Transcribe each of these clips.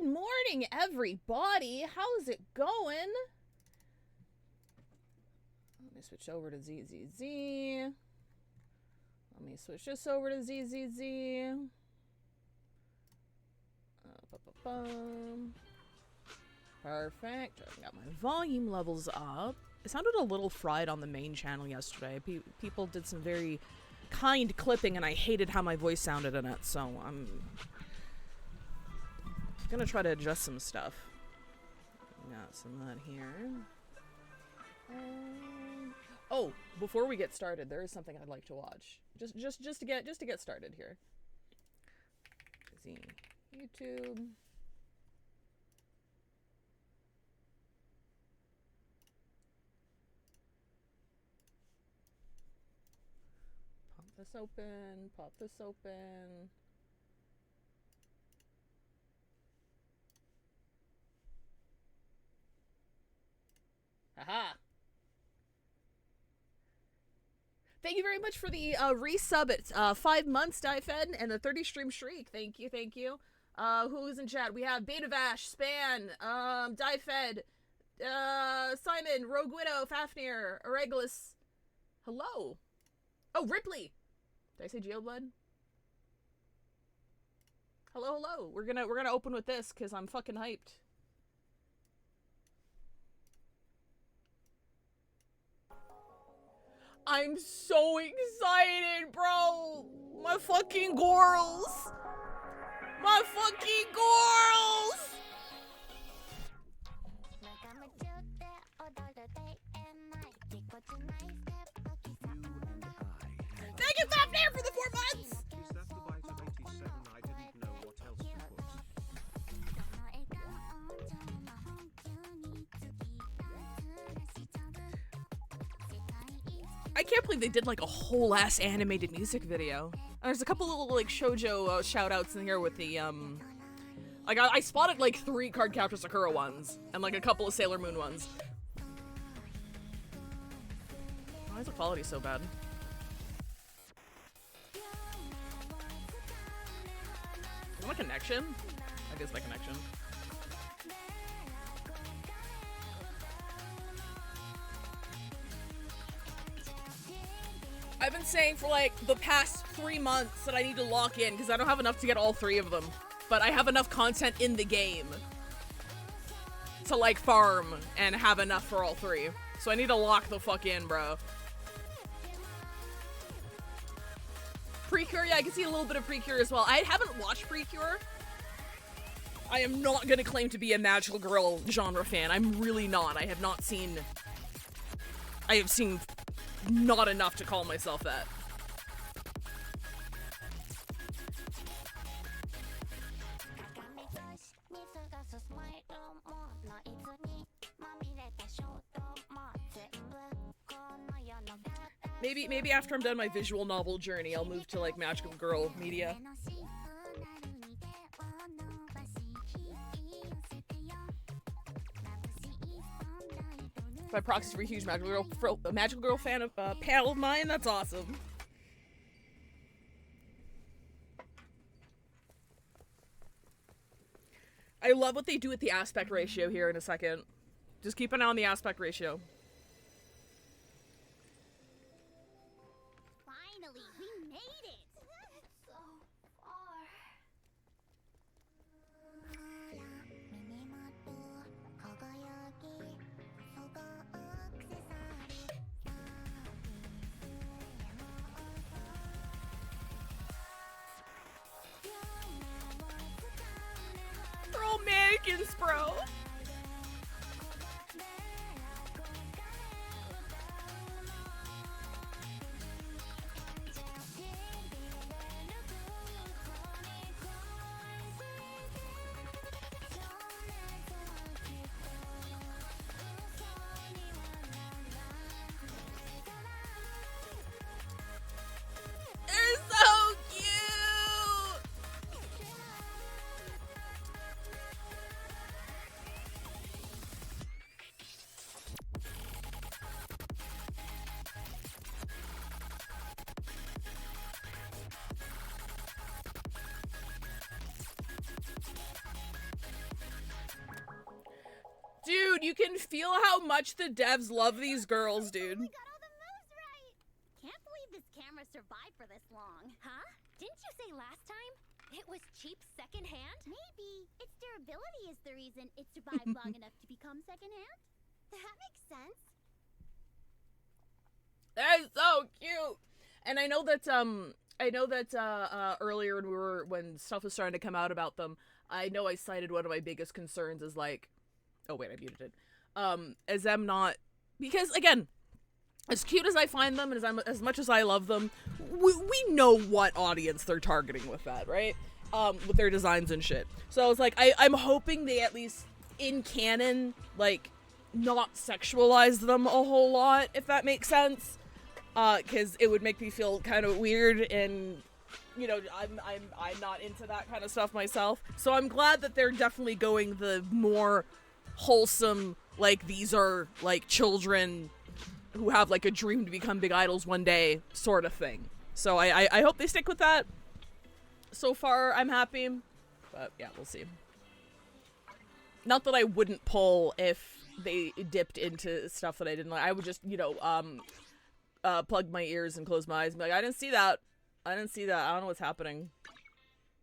Good morning, everybody. How's it going? Let me switch over to ZZZ. Let me switch this over to ZZZ. Perfect. I got my volume levels up. It sounded a little fried on the main channel yesterday. People did some very kind clipping, and I hated how my voice sounded in it, so I'm gonna try to adjust some stuff. Got some of that here. Oh, before we get started, there is something I'd like to watch. Just to get started here. See, YouTube. Pop this open. Pop this open. Haha. Thank you very much for the resub at 5 months, DieFed, and the 30 stream streak. Thank you, thank you. Who's in chat? We have Beta Vash, Span, DieFed, Simon, Rogue Widow, Fafnir, Areglis. Hello. Oh, Ripley. Did I say Geoblood? Hello, hello. We're gonna open with this because I'm fucking hyped. I'm so excited, bro! My fucking girls! My fucking girls! Thank you, Fafnir, for the 4 months! Is that the bite of 87? I didn't know what else to put. I can't believe they did like a whole ass animated music video. There's a couple little like shoujo shout outs in here with the like I spotted like 3 Cardcaptor Sakura ones and like a couple of Sailor Moon ones. Why is the quality so bad? Is my connection? I guess my connection. I've been saying for like the past 3 months that I need to lock in because I don't have enough to get all 3 of them. But I have enough content in the game to like farm and have enough for all 3. So I need to lock the fuck in, bro. Precure, yeah, I can see a little bit of Precure as well. I haven't watched Precure. I am not gonna claim to be a magical girl genre fan. I'm really not. I have seen not enough to call myself that. Maybe after I'm done my visual novel journey, I'll move to like magical girl media. By proxy for a huge magical girl fan of pal of mine. That's awesome. I love what they do with the aspect ratio here in a second. Just keep an eye on the aspect ratio. Finally, we made it! So far. They're all mannequins, bro. They're so cute! you can feel how much the devs love these girls, dude. We got all the moves right. Can't believe this camera survived for this long. Huh? Didn't you say last time it was cheap secondhand? Maybe. Its durability is the reason it survived long enough to become secondhand. That makes sense. That is so cute. And I know that earlier when stuff was starting to come out about them, I know I cited one of my biggest concerns as like, oh wait, I muted it. As them not, because again, as cute as I find them and as much as I love them, we know what audience they're targeting with that, right? With their designs and shit. So I was like, I'm hoping they at least in canon like not sexualize them a whole lot, if that makes sense. Because it would make me feel kind of weird, and you know, I'm not into that kind of stuff myself. So I'm glad that they're definitely going the more wholesome, like these are like children who have like a dream to become big idols one day sort of thing. So I hope they stick with that. So far, I'm happy, but yeah, we'll see. Not that I wouldn't pull if they dipped into stuff that I didn't like. I would just, you know, plug my ears and close my eyes and be like, I didn't see that. I didn't see that. I don't know what's happening.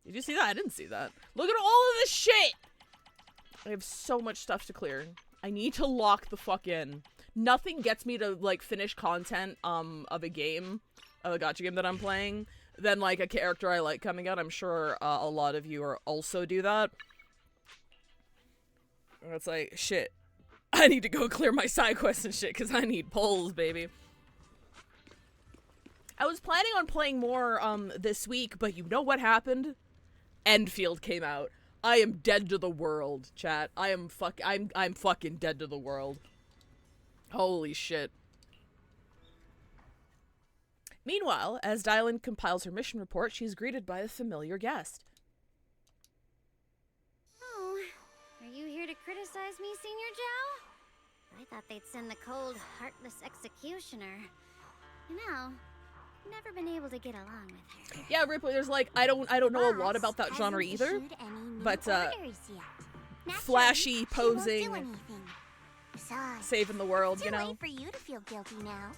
Did you see that? I didn't see that. Look at all of this shit! I have so much stuff to clear. I need to lock the fuck in. Nothing gets me to, like, finish content, of a game, of a gacha game that I'm playing, than, like, a character I like coming out. I'm sure, a lot of you also do that. And it's like, shit. I need to go clear my side quests and shit, because I need pulls, baby. I was planning on playing more, this week, but you know what happened? Enfield came out. I am dead to the world, chat. I'm fucking dead to the world. Holy shit. Meanwhile, as Dylan compiles her mission report, she's greeted by a familiar guest. Oh, are you here to criticize me, Senior Joe? I thought they'd send the cold, heartless executioner. You know, never been able to get along with her. Yeah, Ripley, there's like, I don't know a lot about that genre either, but, flashy, posing, saving the world, you know? Too late for you to feel guilty now.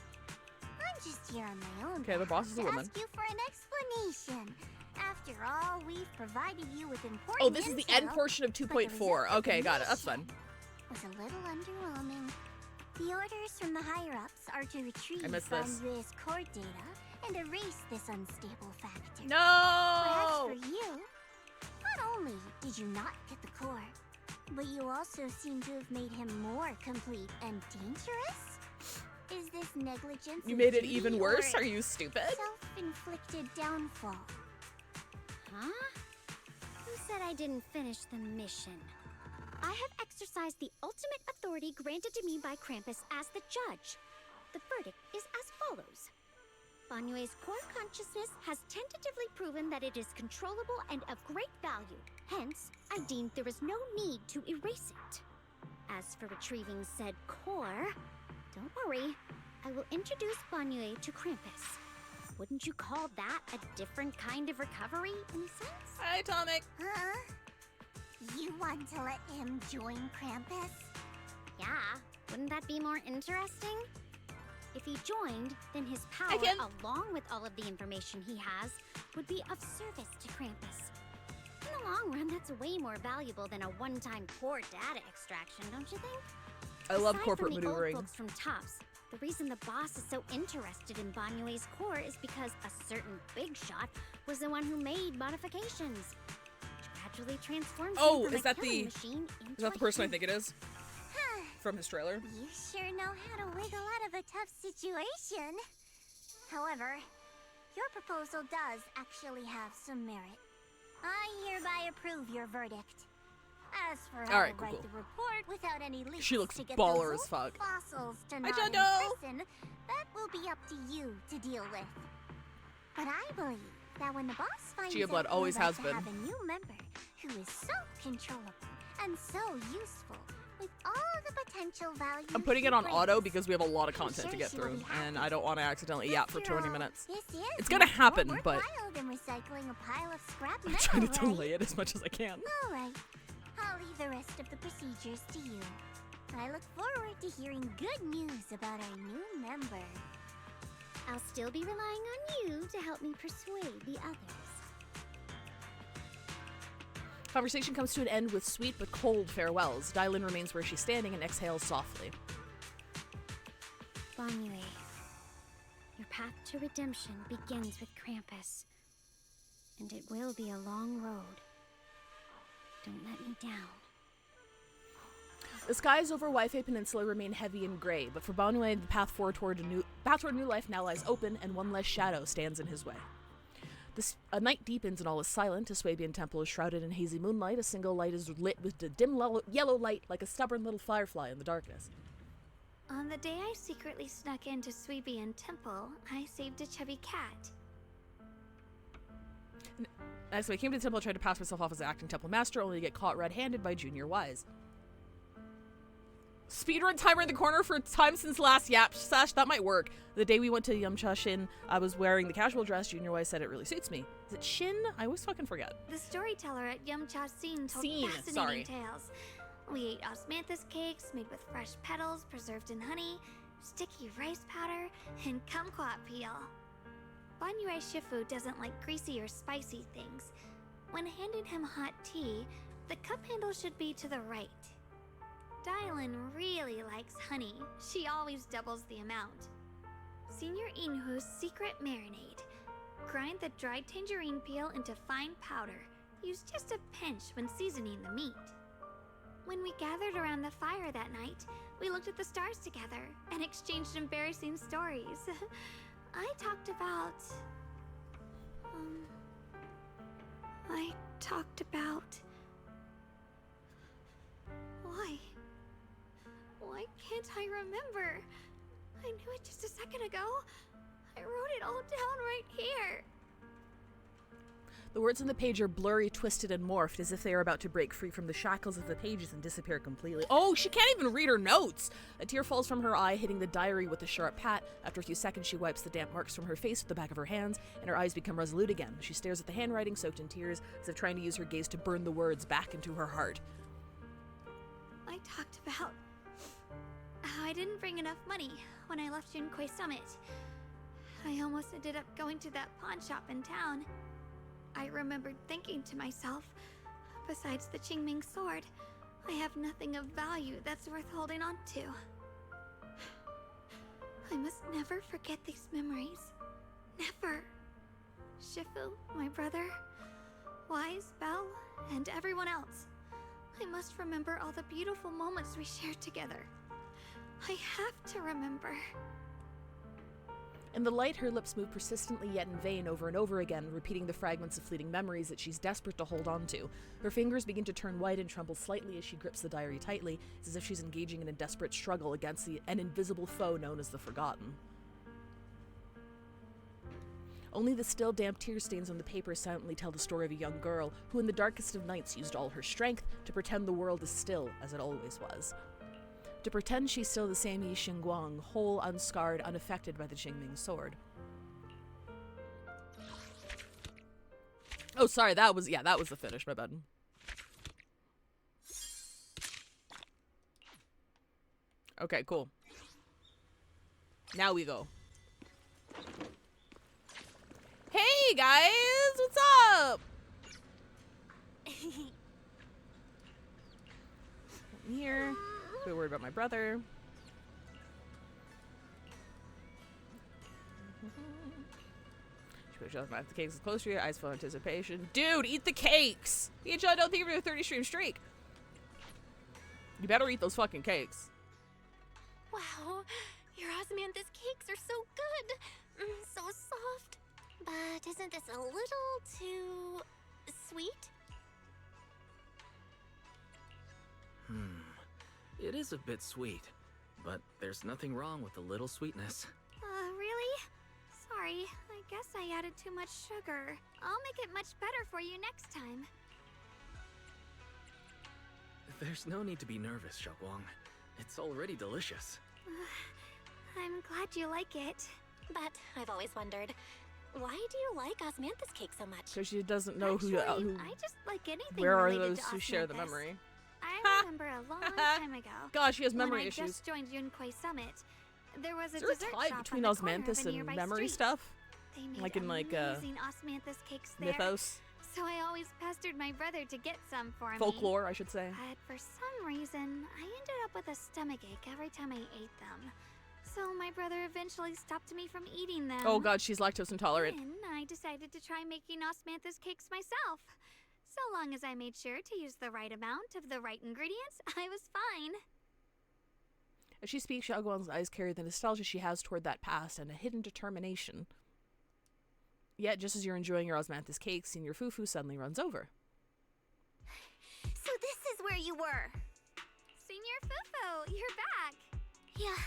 I'm just here on my own. Okay, the boss is a woman. Ask you for an explanation. After all, we've provided you with important Oh, this is the end intel, portion of but the 2.4. result of Okay, the got it. That's fun. mission was a little underwhelming. The orders from the higher-ups are to retrieve I missed this. Banbui's core data and erase this unstable factor. But No! as for you, not only did you not get the core, but you also seem to have made him more complete and dangerous? Is this negligence? You of made it duty even worse? or Are you stupid? self-inflicted downfall? Huh? Who said I didn't finish the mission? I have exercised the ultimate authority granted to me by Krampus as the judge. The verdict is as follows. Banyue's core consciousness has tentatively proven that it is controllable and of great value. Hence, I deemed there is no need to erase it. As for retrieving said core, don't worry. I will introduce Banyue to Krampus. Wouldn't you call that a different kind of recovery, in a sense? Hi, Atomic. Huh? You want to let him join Krampus? Yeah, wouldn't that be more interesting? If he joined, then his power, can- along with all of the information he has, would be of service to Krampus. In the long run, that's way more valuable than a one-time core data extraction, don't you think? I love Aside corporate from the maneuvering. old books from Tops, the reason the boss is so interested in Banyue's core is because a certain big shot was the one who made modifications. Gradually transformed Oh, him from is a that killing the- machine into Is that the a person I human. think it is? From his trailer? You sure know how to wiggle out of a tough situation. However, your proposal does actually have some merit. I hereby approve your verdict. As for how Alright, to write cool. the report without any leaks She looks to get baller those as fuck. fossils to Hi, not Jondo. imprison, that will be up to you to deal with. But I believe that when the boss finds Gia Blood out always you're has about to been. have a new member who is so controllable and so useful with all the potential value I'm putting he it on brings. auto because we have a lot of I'm content to sure get she will through, be happy and I don't want to accidentally yap for After 20 all, minutes. This is It's gonna much happen, more but- worthwhile than recycling a pile of scrap I'm metal, trying to right? delay it as much as I can. All right. I'll leave the rest of the procedures to you. I look forward to hearing good news about our new member. I'll still be relying on you to help me persuade the others. Conversation comes to an end with sweet but cold farewells. Dylan remains where she's standing and exhales softly. Banyue, your path to redemption begins with Krampus. And it will be a long road. Don't let me down. The skies over Waifei Peninsula remain heavy and gray, but for Banyue, the path toward new life now lies open, and one less shadow stands in his way. A night deepens and all is silent. A Swabian temple is shrouded in hazy moonlight. A single light is lit with a dim yellow light like a stubborn little firefly in the darkness. On the day I secretly snuck into Swabian Temple, I saved a chubby cat. So I came to the temple and tried to pass myself off as an acting temple master, only to get caught red-handed by Junior Wise. Speedrun timer in the corner for time since last Yap Sash. That might work. The day we went to Yumcha Shin, I was wearing the casual dress. Junior Wise said it really suits me. Is it Shin? I always fucking forget. The storyteller at Yumcha Scene told fascinating tales. We ate osmanthus cakes made with fresh petals preserved in honey, sticky rice powder, and kumquat peel. Banyue Shifu doesn't like greasy or spicy things. When handing him hot tea, the cup handle should be to the right. Dylan really likes honey. She always doubles the amount. Senior Inhu's secret marinade. Grind the dried tangerine peel into fine powder. Use just a pinch when seasoning the meat. When we gathered around the fire that night, we looked at the stars together and exchanged embarrassing stories. I talked about... Why can't I remember? I knew it just a second ago. I wrote it all down right here. The words on the page are blurry, twisted, and morphed, as if they are about to break free from the shackles of the pages and disappear completely. Oh, she can't even read her notes! A tear falls from her eye, hitting the diary with a sharp pat. After a few seconds, she wipes the damp marks from her face with the back of her hands, and her eyes become resolute again. She stares at the handwriting, soaked in tears, as if trying to use her gaze to burn the words back into her heart. I talked about how I didn't bring enough money when I left Junkoi Summit. I almost ended up going to that pawn shop in town. I remembered thinking to myself, besides the Qingming sword, I have nothing of value that's worth holding on to. I must never forget these memories. Never. Shifu, my brother, Wise, Belle, and everyone else. I must remember all the beautiful moments we shared together. I have to remember. In the light, her lips move persistently yet in vain over and over again, repeating the fragments of fleeting memories that she's desperate to hold on to. Her fingers begin to turn white and tremble slightly as she grips the diary tightly, as if she's engaging in a desperate struggle against an invisible foe known as the Forgotten. Only the still damp tear stains on the paper silently tell the story of a young girl who in the darkest of nights used all her strength to pretend the world is still as it always was. To pretend she's still the same Yi Xingguang, whole, unscarred, unaffected by the Qingming sword. Oh, sorry, that was the finish, my bad. Okay, cool. Now we go. Hey, guys! What's up? I'm here. Bit worried about my brother. She pushes off the cakes close to your eyes full of anticipation. Dude, eat the cakes! I don't think you're doing a 30-stream streak. You better eat those fucking cakes. Wow, your osmanthus cakes are so good. So soft. But isn't this a little too sweet? It is a bit sweet, but there's nothing wrong with a little sweetness. Really? Sorry, I guess I added too much sugar. I'll make it much better for you next time. There's no need to be nervous, Xiaoguang. It's already delicious. I'm glad you like it. But I've always wondered, why do you like osmanthus cake so much? Because she doesn't know Actually, who I just like anything where are related those to who share the osmanthus. memory? I I remember a long time ago. Gosh, she has memory when I issues. just joined Yunquay Summit. There was a Is there dessert a tie shop between on the corner of osmanthus a and nearby memory street. stuff? They made Like in, like, amazing osmanthus cakes there. Mythos? So I always pestered my brother to get some for me. Folklore, I should say. But for some reason, I ended up with a stomachache every time I ate them. So my brother eventually stopped me from eating them. Oh god, she's lactose intolerant. Then I decided to try making osmanthus cakes myself. So long as I made sure to use the right amount of the right ingredients, I was fine. As she speaks, Xiaoguang's eyes carry the nostalgia she has toward that past and a hidden determination. Yet, just as you're enjoying your osmanthus cake, Senior Fufu suddenly runs over. So this is where you were. Senior Fufu, you're back. Yeah,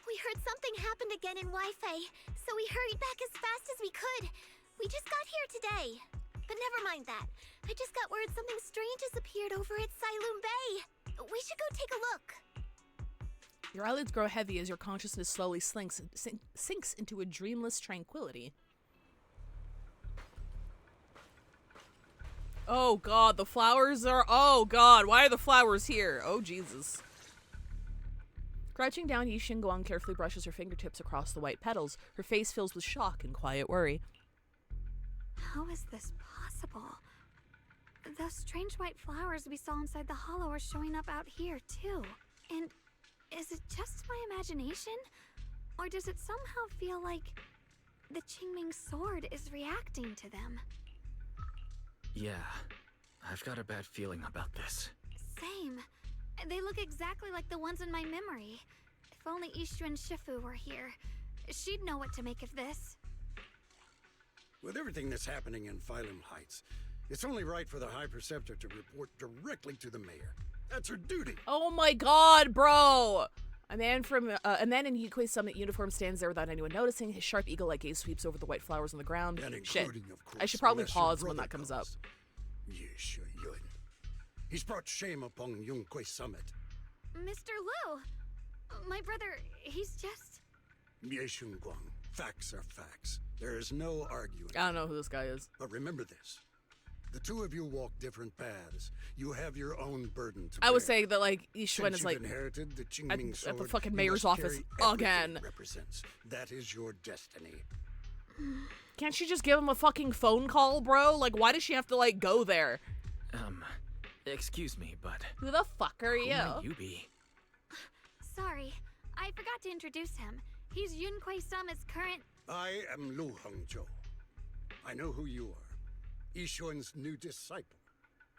we heard something happened again in Wi-Fi, so we hurried back as fast as we could. We just got here today. But never mind that. I just got word something strange has appeared over at Sailoon Bay. We should go take a look. Your eyelids grow heavy as your consciousness slowly sinks into a dreamless tranquility. Oh god, the flowers are... Oh god, why are the flowers here? Oh Jesus. Crouching down, Yi Xingguang carefully brushes her fingertips across the white petals. Her face fills with shock and quiet worry. How is this possible? Those strange white flowers we saw inside the hollow are showing up out here, too. And is it just my imagination? Or does it somehow feel like the Qingming sword is reacting to them? Yeah, I've got a bad feeling about this. Same. They look exactly like the ones in my memory. If only Yishuan Shifu were here, she'd know what to make of this. With everything that's happening in Phylum Heights, it's only right for the High Preceptor to report directly to the mayor. That's her duty. Oh my god, bro! A man in Yunquay Summit uniform stands there without anyone noticing. His sharp eagle-like gaze sweeps over the white flowers on the ground. And Shit. including, of course, I should probably unless your pause when brother that comes up. Yes, Yun. He's brought shame upon Yunquay Summit. Mr. Liu! My brother, he's just... Yeshunguang, facts are facts. There is no arguing. I don't know who this guy is. But remember this. The two of you walk different paths. You have your own burden to I would bear. say that, like, Yishuan Since is, you've like, inherited the Qingming at sword, the fucking you mayor's must office carry again. everything it represents. That is your destiny. Can't she just give him a fucking phone call, bro? Like, why does she have to, like, go there? Excuse me, but Who the fuck are who you? might you be? Sorry, I forgot to introduce him. He's Yunquay Summit's current... I am Lu Hengzhou. I know who you are. Yishuan's new disciple.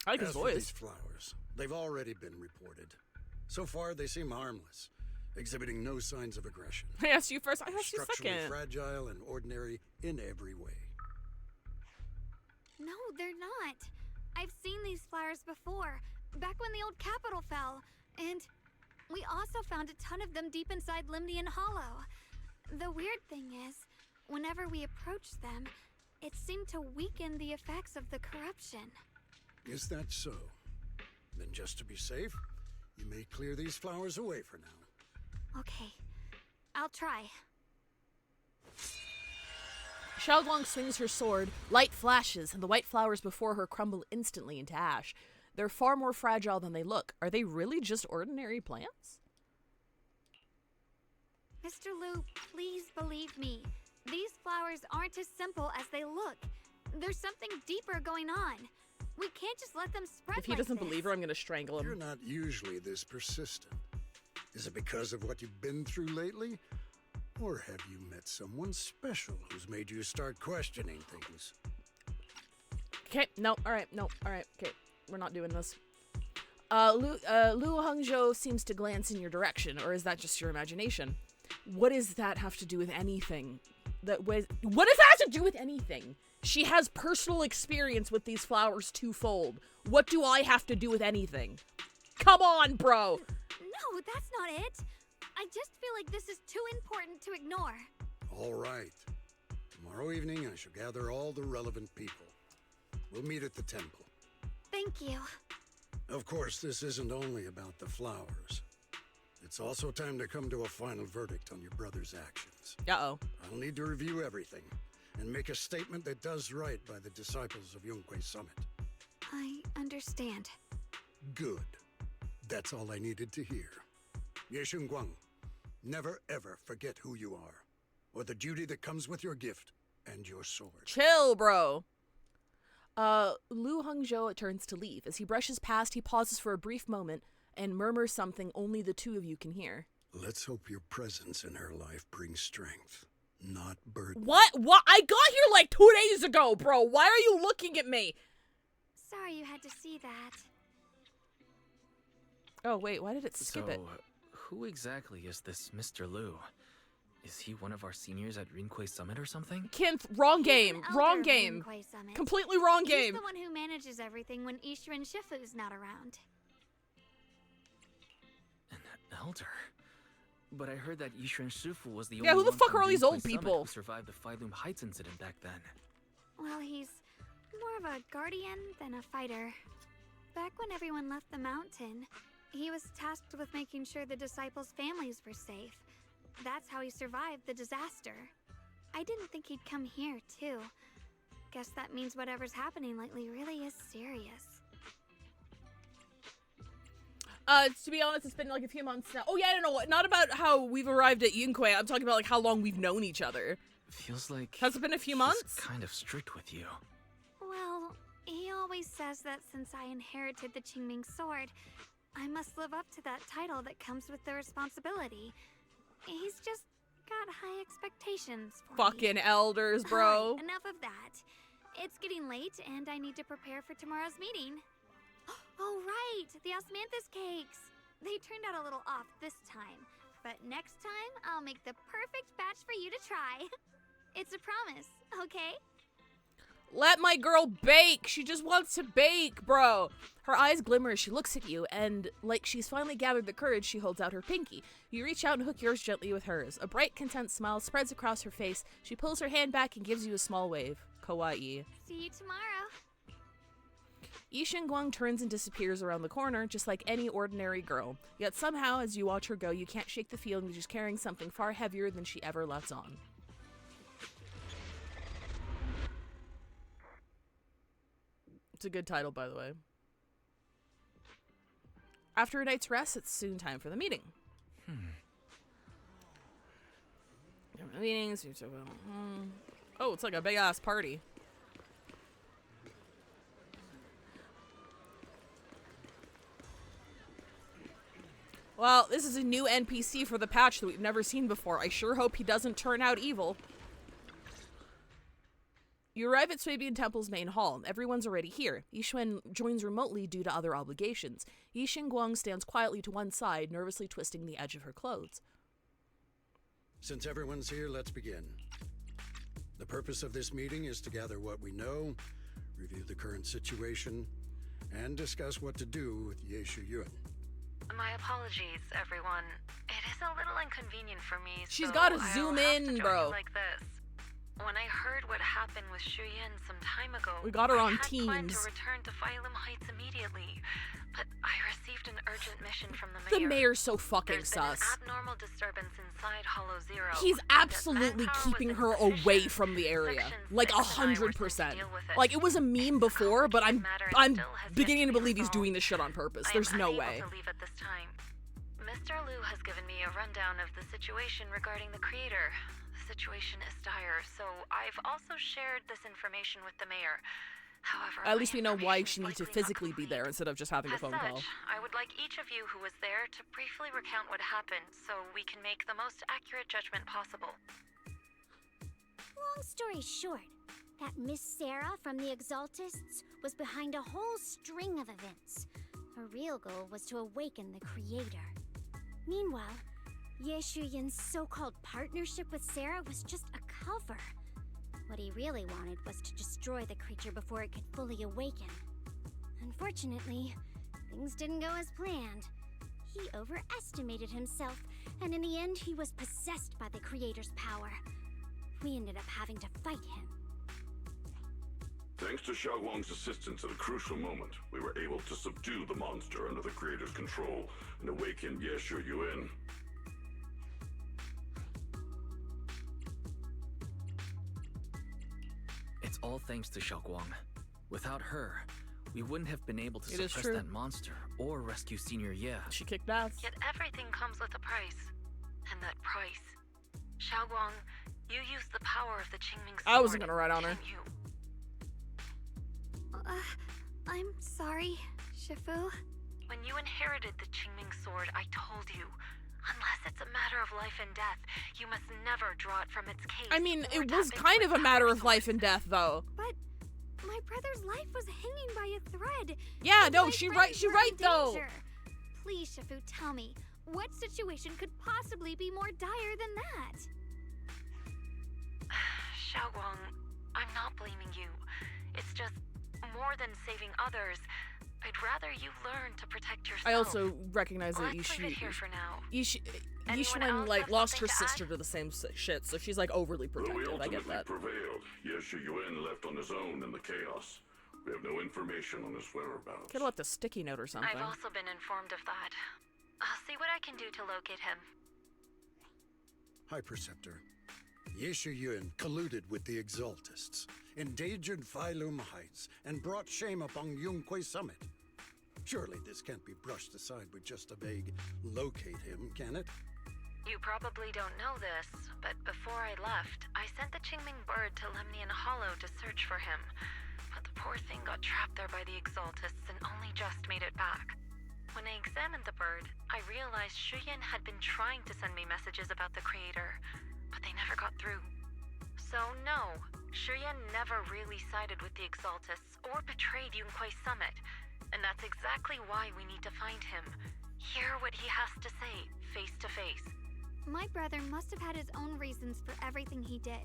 I like his As for these voice. flowers, they've already been reported. So far, they seem harmless, exhibiting no signs of aggression. I asked you first, I They're asked you structurally second. fragile and ordinary in every way. No, they're not. I've seen these flowers before, back when the old capital fell, and we also found a ton of them deep inside Limnian Hollow. The weird thing is, whenever we approached them, it seemed to weaken the effects of the corruption. Is that so? Then just to be safe, you may clear these flowers away for now. Okay, I'll try. Xiaoguang swings her sword, light flashes, and the white flowers before her crumble instantly into ash. They're far more fragile than they look. Are they really just ordinary plants? Mr. Liu, please believe me. These flowers aren't as simple as they look. There's something deeper going on. We can't just let them spread If he like doesn't this. believe her, I'm gonna strangle You're him. not usually this persistent. Is it because of what you've been through lately? Or have you met someone special who's made you start questioning things? Okay, no, alright, okay. We're not doing this. Lu Hengzhou seems to glance in your direction, or is that just your imagination? What does that have to do with anything? What does that have to do with anything? She has personal experience with these flowers twofold. What do I have to do with anything? Come on, bro! No, that's not it. I just feel like this is too important to ignore. All right. Tomorrow evening, I shall gather all the relevant people. We'll meet at the temple. Thank you. Of course, this isn't only about the flowers. It's also time to come to a final verdict on your brother's actions. Uh-oh. I'll need to review everything and make a statement that does right by the disciples of Yunquay Summit. I understand. Good. That's all I needed to hear. Yeshun Guang, never ever forget who you are, or the duty that comes with your gift and your sword. Chill, bro. Lu Hongzhou turns to leave. As he brushes past, he pauses for a brief moment and murmurs something only the two of you can hear. Let's hope your presence in her life brings strength, not burden. What? I got here like 2 days ago, bro. Why are you looking at me? Sorry you had to see that. Oh, wait, why did it skip it? Who exactly is this Mr. Liu? Is he one of our seniors at Rinquay Summit or something? Kinth, wrong He's game. an Wrong elder game. Rinquay Summit. Completely wrong He's game. the one who manages everything when Ishirin Shifu's not around. An elder? But I heard that Yishuan Shifu was the Yeah, only who the one fuck from are all these Rinquay old Summit people? who survived the Phylum Heights incident back then. Well, he's more of a guardian than a fighter. Back when everyone left the mountain, he was tasked with making sure the disciples' families were safe. That's how he survived the disaster. I didn't think he'd come here, too. Guess that means whatever's happening lately really is serious. To be honest, it's been like a few months now. Oh yeah, no, not about how we've arrived at Yunquay. I'm talking about like how long we've known each other. Feels like Has it been a few he's months? kind of strict with you. Well, he always says that since I inherited the Qingming sword, I must live up to that title that comes with the responsibility. He's just got high expectations for me. Fucking elders, bro. Alright, enough of that. It's getting late, and I need to prepare for tomorrow's meeting. Oh, right, the osmanthus cakes. They turned out a little off this time, but next time I'll make the perfect batch for you to try. It's a promise, okay? Let my girl bake. She just wants to bake, bro. Her eyes glimmer as she looks at you, and like she's finally gathered the courage, she holds out her pinky. You reach out and hook yours gently with hers. A bright, content smile spreads across her face. She pulls her hand back and gives you a small wave. Kawaii. See you tomorrow. Yishin Guang turns and disappears around the corner, just like any ordinary girl. Yet somehow, as you watch her go, you can't shake the feeling that she's carrying something far heavier than she ever lets on. It's a good title, by the way. After a night's rest, it's soon time for the meeting. Meetings. Oh, it's like a big-ass party. Well, this is a new NPC for the patch that we've never seen before. I sure hope he doesn't turn out evil. You arrive at Swabian Temple's main hall. Everyone's already here. Yishuan joins remotely due to other obligations. Yishin Guang stands quietly to one side, nervously twisting the edge of her clothes. Since everyone's here, let's begin. The purpose of this meeting is to gather what we know, review the current situation, and discuss what to do with Yeshu Yuan. My apologies, everyone. It is a little inconvenient for me. She's so gotta I'll zoom have in, to join bro. you like this. When I heard what happened with Shuyan some time ago, We got her on I had planned Teams. to return to Phylum Heights immediately, but I received an urgent mission from the The mayor. mayor's so fucking There's been sus. an abnormal disturbance inside Hollow Zero. He's and absolutely manpower keeping was her insufficient. away from the area. Sections Like 6 and I were sent to 100%. deal with it. Like, it was a meme before, but I'm Matter still has yet beginning to be believe he's resolved. doing this shit on purpose. I There's am no unable way. to leave at this time. Mr. Liu has given me a rundown of the situation regarding the creator. The situation is dire, so I've also shared this information with the mayor. However, At least we know why she information needs to is likely not physically be there complete. instead of just having a As phone such, call. I would like each of you who was there to briefly recount what happened so we can make the most accurate judgment possible. Long story short, that Miss Sarah from the Exaltists was behind a whole string of events. Her real goal was to awaken the creator. Meanwhile, Yeshuyin's so-called partnership with Sarah was just a cover. What he really wanted was to destroy the creature before it could fully awaken. Unfortunately, things didn't go as planned. He overestimated himself, and in the end, he was possessed by the creator's power. We ended up having to fight him. Thanks to Xiaoguang's assistance at a crucial moment, we were able to subdue the monster under the creator's control and awaken Yeshu Yuan. It's all thanks to Xiaoguang. Without her, we wouldn't have been able to It is suppress true. that monster or rescue Senior Ye. She kicked ass. Yet everything comes with a price. And that price. Xiaoguang, you used the power of the Qingming sword. I wasn't gonna write on her. didn't you? I'm sorry, Shifu. When you inherited the Qingming sword, I told you, unless it's a matter of life and death, you must never draw it from its case. I mean, or it tap was into kind its of a matter power of life source. and death, though. But my brother's life was hanging by a thread. Yeah, And no, my she friends right, were in though. danger. Please, Shifu, tell me, what situation could possibly be more dire than that? Xiaoguang, I'm not blaming you. It's just, more than saving others, I'd rather you learn to protect yourself. I also recognize that Let's leave it here for now. Anyone Yishuan, else like, have lost her something to add? sister to the same shit, so she's, like, overly Though we protective. I get ultimately that. prevailed, Yeshu Yuen left on his own in the chaos. We have no information on his whereabouts. Could've left a sticky note or something. I've also been informed of that. I'll see what I can do to locate him. High Preceptor, Yeshu Yun colluded with the Exaltists, endangered Phylum Heights, and brought shame upon Yunquay Summit. Surely this can't be brushed aside with just a vague locate him, can it? You probably don't know this, but before I left, I sent the Qingming bird to Lemnian Hollow to search for him. But the poor thing got trapped there by the Exaltists and only just made it back. When I examined the bird, I realized Shuyan had been trying to send me messages about the Creator, but they never got through. So no, Shuyan never really sided with the Exaltists or betrayed Yunquay Summit, and that's exactly why we need to find him. Hear what he has to say, face to face. My brother must have had his own reasons for everything he did.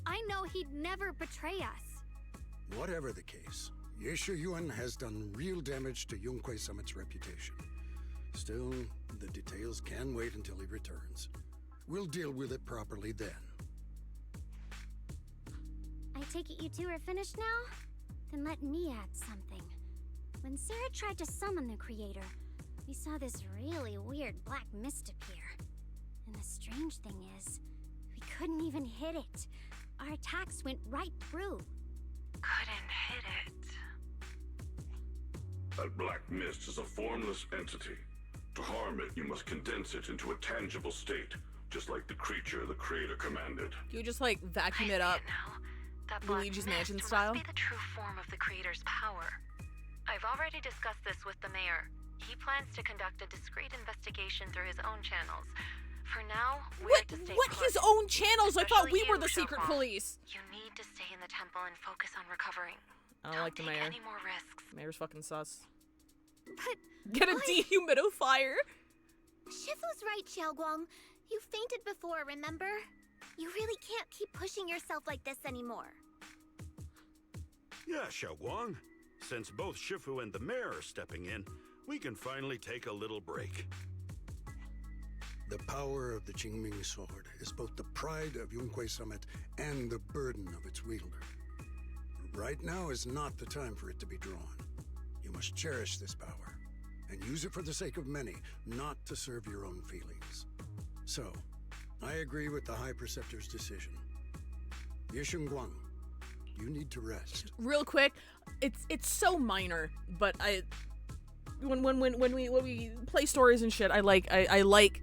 I know he'd never betray us. Whatever the case, Yeshu Yuan has done real damage to Yunquay Summit's reputation. Still, the details can wait until he returns. We'll deal with it properly then. I take it you two are finished now? Then let me add something. When Sarah tried to summon the Creator, we saw this really weird black mist appear. And the strange thing is, we couldn't even hit it. Our attacks went right through. Couldn't hit it. That black mist is a formless entity. To harm it, you must condense it into a tangible state, just like the creature the Creator commanded. You just, like, vacuum I it see up. now. That black Luigi's mist Mansion must style? be the true form of the Creator's power. I've already discussed this with the mayor. He plans to conduct a discreet investigation through his own channels. For now, we're What? to stay What? put. His own channels? I thought Especially we were you, the secret Xiaoguang. police. You need to stay in the temple and focus on recovering. I don't like the take mayor. any more risks. Mayor's fucking sus. But Get a dehumidifier. Shifu's right, Xiaoguang. You fainted before, remember? You really can't keep pushing yourself like this anymore. Yeah, Xiaoguang. Since both Shifu and the mayor are stepping in, we can finally take a little break. The power of the Qingming sword is both the pride of Yunquay Summit and the burden of its wielder. Right now is not the time for it to be drawn. You must cherish this power and use it for the sake of many, not to serve your own feelings. So, I agree with the High Preceptor's decision. Yishun Guang, you need to rest. Real quick, it's so minor, but when we play stories and shit, I like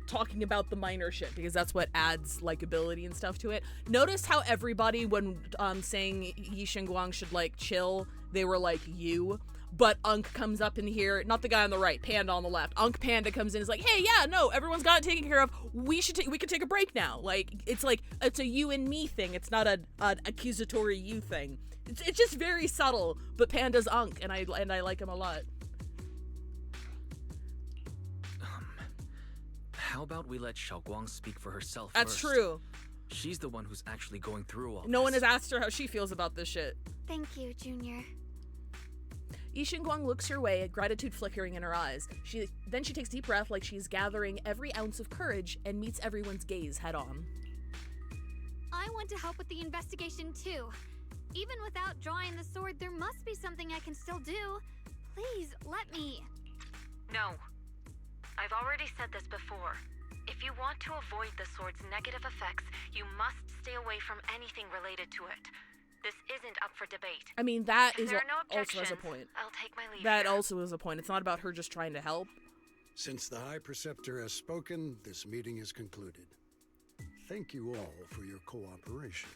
talking about the minor shit because that's what adds likability and stuff to it. Notice how everybody, when saying Yishin Guang should like chill, they were like you. But Unk comes up in here, not the guy on the right, Panda on the left. Unk Panda comes in, is like, hey, yeah, no, everyone's got it taken care of. We could take a break now. Like it's a you and me thing. It's not an accusatory you thing. It's just very subtle. But Panda's Unk, and I like him a lot. How about we let Xiaoguang speak for herself That's first? true. She's the one who's actually going through all No this. one has asked her how she feels about this shit. Thank you, Junior. Yishin Guang looks your way, gratitude flickering in her eyes. Then she takes a deep breath like she's gathering every ounce of courage and meets everyone's gaze head on. I want to help with the investigation too. Even without drawing the sword, there must be something I can still do. Please, let me. No. I've already said this before. If you want to avoid the sword's negative effects, you must stay away from anything related to it. This isn't up for debate. I mean, that If is there are no also objections, as a point. I'll take my leave That here. also is a point. It's not about her just trying to help. Since the High Preceptor has spoken, this meeting is concluded. Thank you all for your cooperation.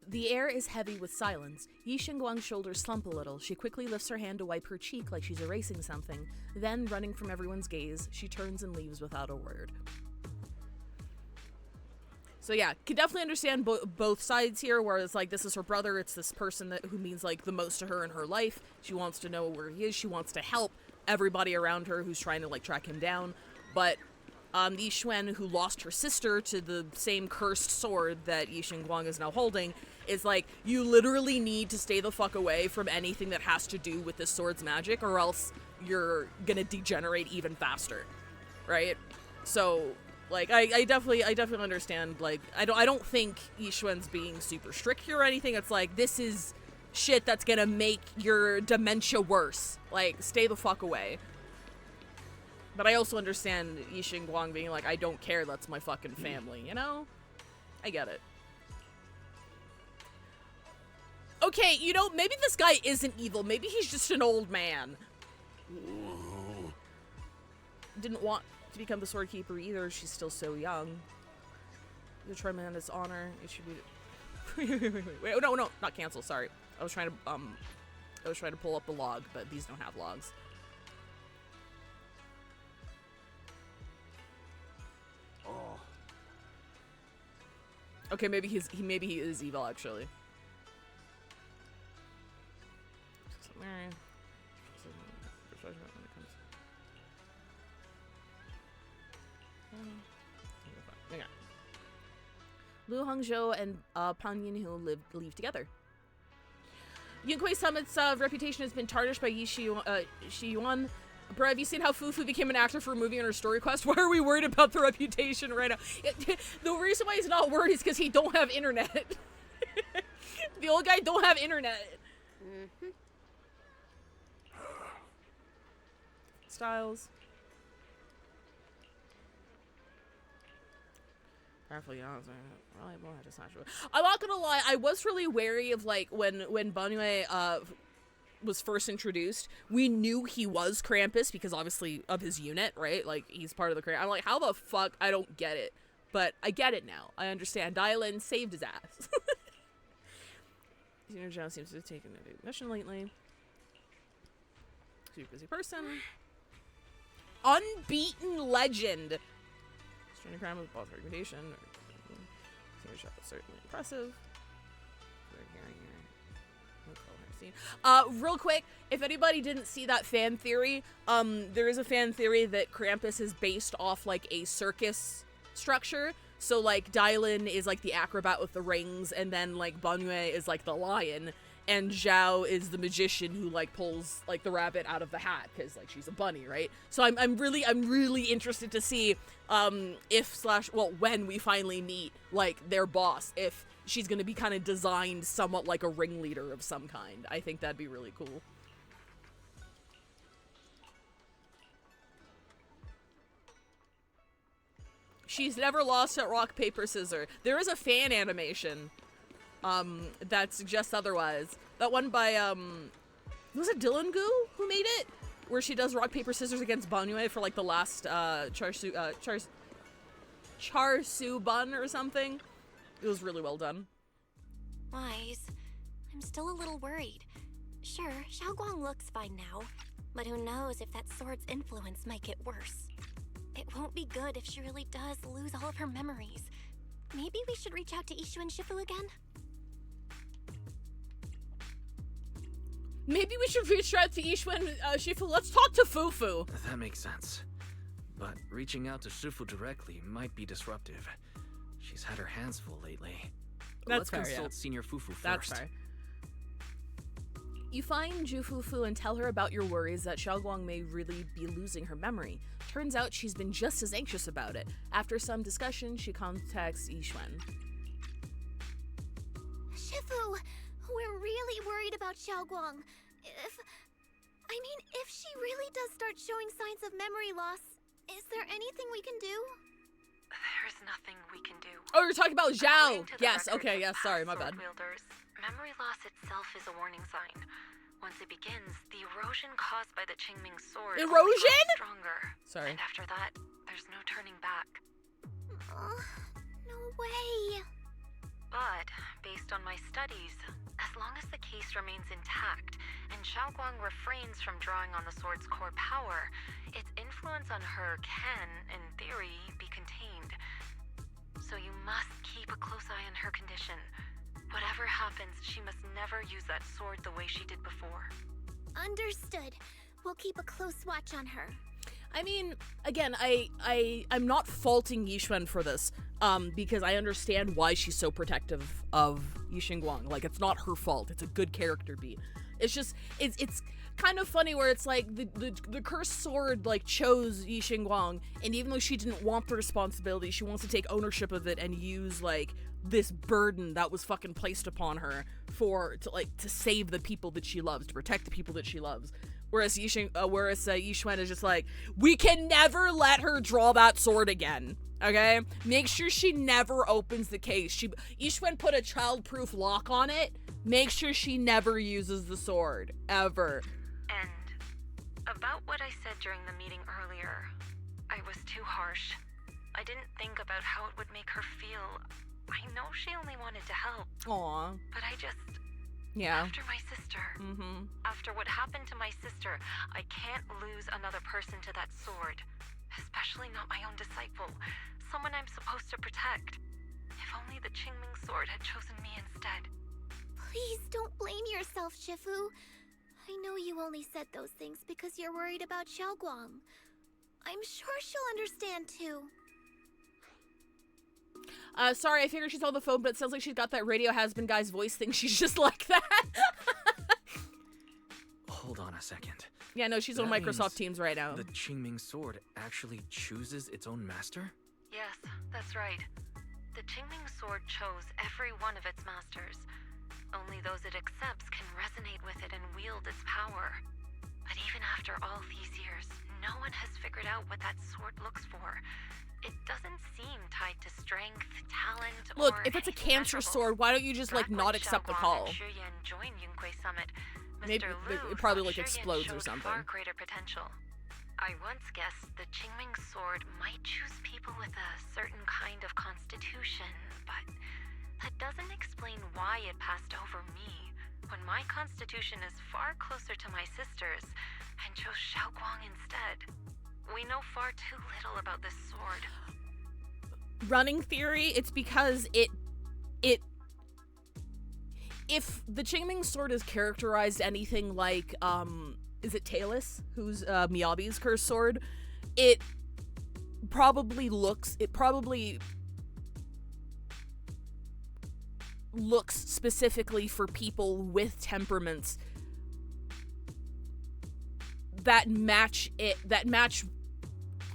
The air is heavy with silence. Yi Xingguang's shoulders slump a little. She quickly lifts her hand to wipe her cheek like she's erasing something. Then, running from everyone's gaze, she turns and leaves without a word. So yeah, can definitely understand both sides here, where it's like, this is her brother, it's this person who means like the most to her in her life. She wants to know where he is, she wants to help everybody around her who's trying to like track him down. But Yi Xuan, who lost her sister to the same cursed sword that Yi Xingguang is now holding, is like, you literally need to stay the fuck away from anything that has to do with this sword's magic, or else you're gonna degenerate even faster, right? So, like, I definitely understand. Like, I don't think Yi Xuan's being super strict here or anything. It's like, this is shit that's gonna make your dementia worse. Like, stay the fuck away. But I also understand Yi Xingguang being like, I don't care, that's my fucking family, you know? I get it. Okay, you know, maybe this guy isn't evil. Maybe he's just an old man. Didn't want to become the sword keeper either. She's still so young. The tremendous honor. It should be. Wait, oh, no, not cancel. Sorry, I was trying to pull up the log, but these don't have logs. Oh. Okay, maybe he is evil actually. Okay. Lu Hongzhou and Pan Yinhu leave together. Yunquei Summit's reputation has been tarnished by Shi Yuan. Bro, have you seen how Fufu became an actor for a movie on her story quest? Why are we worried about the reputation right now? The reason why he's not worried is because he don't have internet. The old guy don't have internet. Mm-hmm. Styles. Powerfully honest, reliable, just not sure. I'm not gonna lie, I was really wary of like when Banyue was first introduced. We knew he was Krampus because obviously of his unit, right? Like he's part of the Krampus. I'm like, how the fuck? I don't get it, but I get it now. I understand. Dylan saved his ass. Senior Joe seems to have taken a big mission lately. Super busy person. Unbeaten legend. Stranger crime with boss recommendation. Senior shot was certainly impressive. Real quick, if anybody didn't see that fan theory, there is a fan theory that Krampus is based off like a circus structure. So like Dylan is like the acrobat with the rings, and then like Banyue is like the lion, and Zhao is the magician who like pulls like the rabbit out of the hat because like she's a bunny, right? So I'm really interested to see when we finally meet like their boss, if she's gonna be kind of designed somewhat like a ringleader of some kind. I think that'd be really cool. She's never lost at rock, paper, scissors. There is a fan animation that suggests otherwise. That one by was it Dylan Gu who made it? Where she does rock, paper, scissors against Banyue for like the last Char Su Bun or something. It was really well done. Wise, I'm still a little worried. Sure, Xiaoguang looks fine now, but who knows if that sword's influence might get worse. It won't be good if she really does lose all of her memories. Maybe we should reach out to Ishu and Shifu again? Maybe we should reach out to Ishu and Shifu. Let's talk to Fufu. That makes sense. But reaching out to Shifu directly might be disruptive. She's had her hands full lately. That's Let's fair, consult yeah. Senior Fufu first. That's fair. You find Zhu Fufu and tell her about your worries that Xiaoguang may really be losing her memory. Turns out she's been just as anxious about it. After some discussion, she contacts Yixuan. Shifu, we're really worried about Xiaoguang. If she really does start showing signs of memory loss, is there anything we can do? There's nothing we can do. Oh, you're talking about Zhao. According to the Yes, records okay, of yes, past sorry, my sword bad. Wielders, memory loss itself is a warning sign. Once it begins, the erosion caused by the Qingming sword only grows Erosion? stronger. Sorry. And after that, there's no turning back. No way. But, based on my studies, as long as the case remains intact and Xiaoguang refrains from drawing on the sword's core power, its influence on her can, in theory, be contained. So you must keep a close eye on her condition. Whatever happens, she must never use that sword the way she did before. Understood. We'll keep a close watch on her. I mean, again, I'm not faulting Yixuan for this, because I understand why she's so protective of Yixingguang. Like, it's not her fault. It's a good character beat. It's just, it's kind of funny where it's like the cursed sword like chose Yixingguang, and even though she didn't want the responsibility, she wants to take ownership of it and use like this burden that was fucking placed upon her to save the people that she loves, to protect the people that she loves. Whereas Yixuan is just like, we can never let her draw that sword again. Okay? Make sure she never opens the case. Yixuan put a childproof lock on it. Make sure she never uses the sword. Ever. And about what I said during the meeting earlier, I was too harsh. I didn't think about how it would make her feel. I know she only wanted to help. Aw. But I just... Yeah. After my sister. Mm-hmm. After what happened to my sister, I can't lose another person to that sword. Especially not my own disciple. Someone I'm supposed to protect. If only the Qingming sword had chosen me instead. Please don't blame yourself, Shifu. I know you only said those things because you're worried about Xiaoguang. I'm sure she'll understand too. Sorry, I figured she's on the phone, but it sounds like she's got that Radio Has-Been guy's voice thing. She's just like that. Hold on a second. Yeah, no, she's on That Microsoft means Teams right now. The Qingming sword actually chooses its own master? Yes, that's right. The Qingming sword chose every one of its masters. Only those it accepts can resonate with it and wield its power. But even after all these years, no one has figured out what that sword looks for. It doesn't seem tied to strength, talent, Look, or if it's a anything cancer measurable. sword, why don't you just, like, Back not when accept the Xiaoguang call? and Shiyan joined Yunque Summit, Maybe Mr. Liu it probably, thought like, Shiyan explodes or showed something. far greater potential. I once guessed the Qingming sword might choose people with a certain kind of constitution, but that doesn't explain why it passed over me, when my constitution is far closer to my sister's, and chose Xiaoguang instead. We know far too little about this sword. Running theory, it's because it if the Qingming sword is characterized anything like is it Talus, who's Miyabi's cursed sword, it probably looks specifically for people with temperaments that match